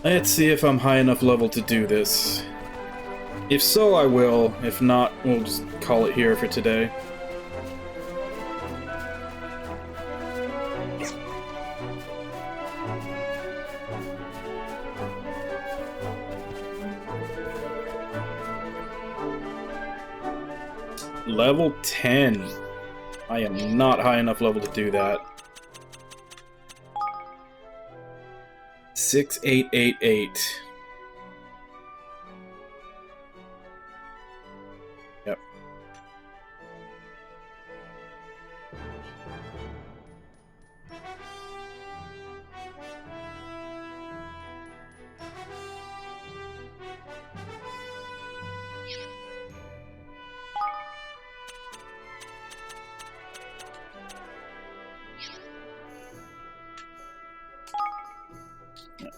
Let's see if I'm high enough level to do this. If so, I will. If not, we'll just call it here for today. Level 10. I am not high enough level to do that. 6888. Yep.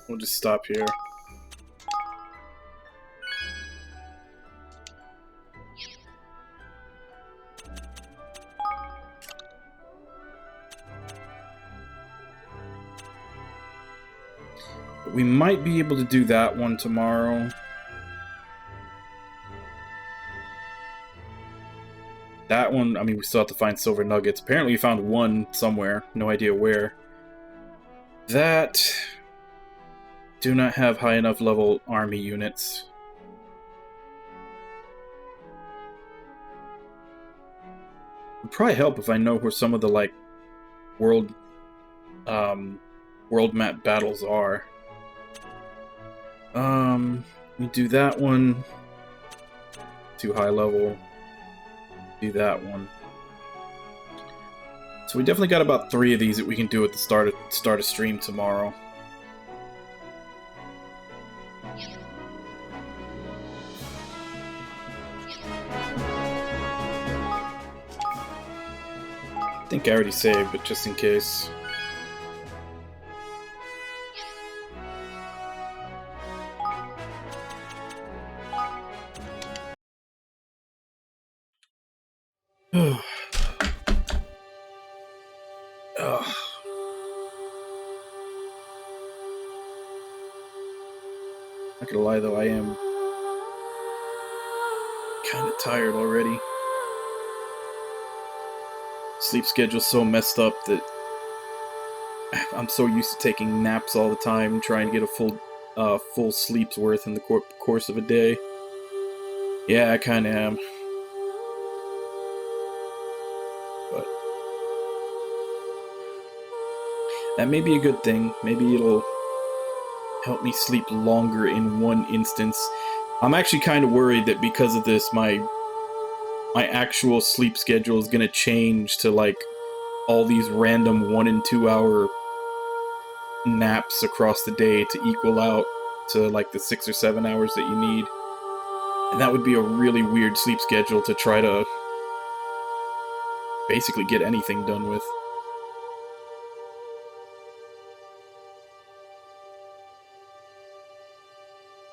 We'll just stop here. But we might be able to do that one tomorrow. That one, I mean, we still have to find silver nuggets. Apparently we found one somewhere. No idea where. That... do not have high enough level army units. It'd probably help if I know where some of the, like, world map battles are. We do that one. Too high level. Do that one. So we definitely got about 3 of these that we can do at the start of stream tomorrow. I think I already saved, but just in case. Not gonna lie though, I am kinda tired already. Sleep schedule's so messed up that I'm so used to taking naps all the time, trying to get a full sleep's worth in the course of a day. Yeah, I kinda am. But that may be a good thing. Maybe it'll help me sleep longer in one instance. I'm actually kind of worried that because of this, my actual sleep schedule is gonna change to like all these random 1 and 2 hour naps across the day to equal out to like the 6 or 7 hours that you need. And that would be a really weird sleep schedule to try to basically get anything done with.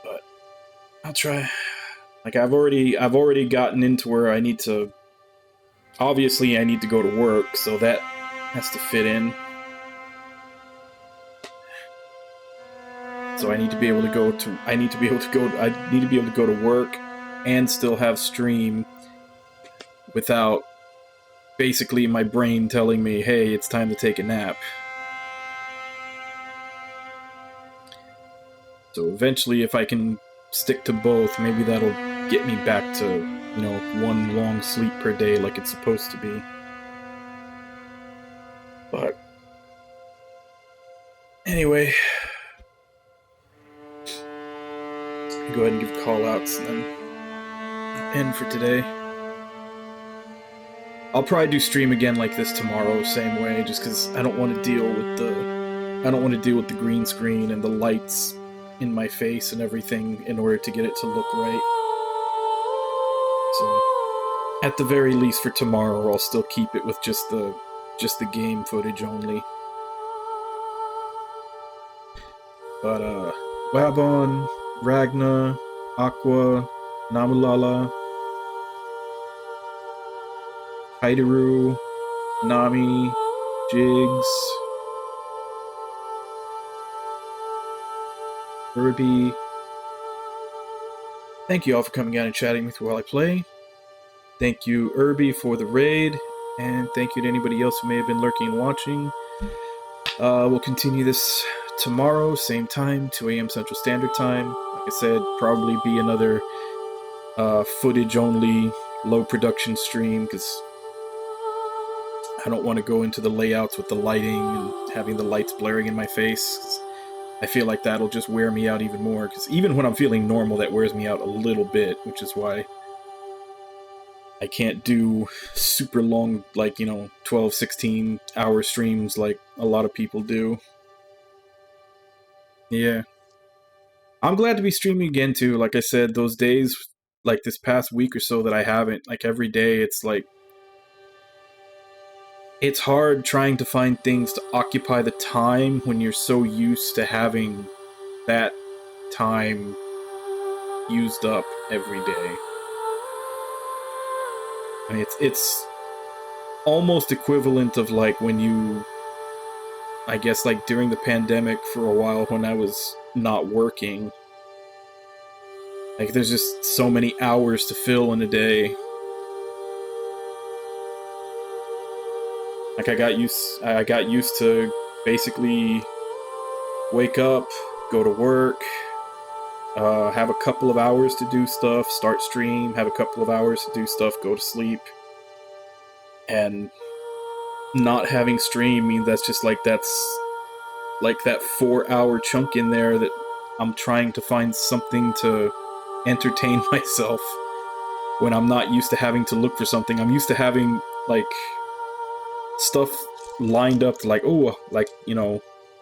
But I'll try. Like I've already gotten into where I need to, obviously I need to go to work, so that has to fit in. So I need to be able to go to work and still have stream without basically my brain telling me, hey, it's time to take a nap. So eventually, if I can stick to both, maybe that'll get me back to, you know, one long sleep per day like it's supposed to be. But anyway, go ahead and give call-outs and then I'll end for today. I'll probably do stream again like this tomorrow, same way, just because I don't want to deal with the green screen and the lights in my face and everything in order to get it to look right. So, at the very least for tomorrow, I'll still keep it with just the game footage only. But Wabon, Ragna, Aqua, Namulala, Haideru, Nami, Jigs, Ruby. Thank you all for coming out and chatting with me while I play. Thank you, Irby, for the raid, and thank you to anybody else who may have been lurking and watching. We'll continue this tomorrow, same time, 2 a.m. Central Standard Time. Like I said, probably be another footage-only, low-production stream, because I don't want to go into the layouts with the lighting and having the lights blaring in my face. I feel like that'll just wear me out even more, because even when I'm feeling normal, that wears me out a little bit, which is why I can't do super long, like, 12, 16 hour streams like a lot of people do. Yeah. I'm glad to be streaming again, too. Like I said, those days, like this past week or so that I haven't, like every day, it's like, it's hard trying to find things to occupy the time when you're so used to having that time used up every day. I mean, it's almost equivalent of like when you, I guess like during the pandemic for a while when I was not working. Like there's just so many hours to fill in a day. Like I got used to basically wake up, go to work, have a couple of hours to do stuff, start stream, have a couple of hours to do stuff, go to sleep. And not having stream means that's that 4-hour chunk in there that I'm trying to find something to entertain myself when I'm not used to having to look for something. I'm used to having like stuff lined up to like, oh, like,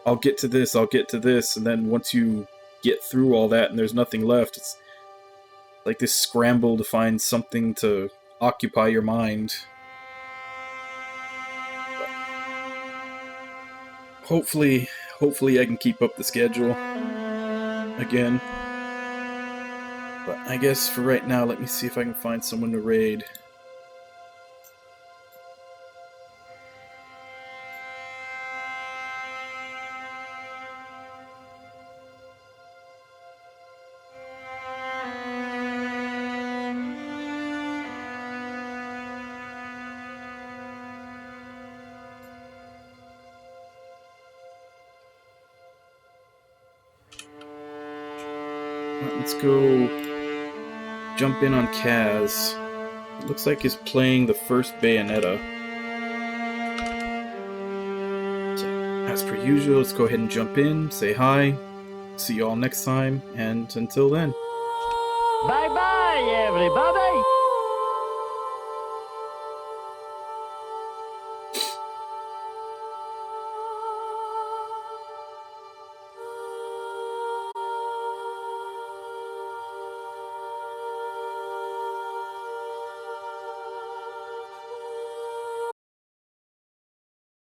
I'll get to this, and then once you get through all that and there's nothing left, it's like this scramble to find something to occupy your mind. But hopefully I can keep up the schedule again. But I guess for right now, let me see if I can find someone to raid. Let's go jump in on Kaz. It looks like he's playing the first Bayonetta. as per usual, let's go ahead and jump in, say hi, see you all next time, and until then. Bye-bye, everybody!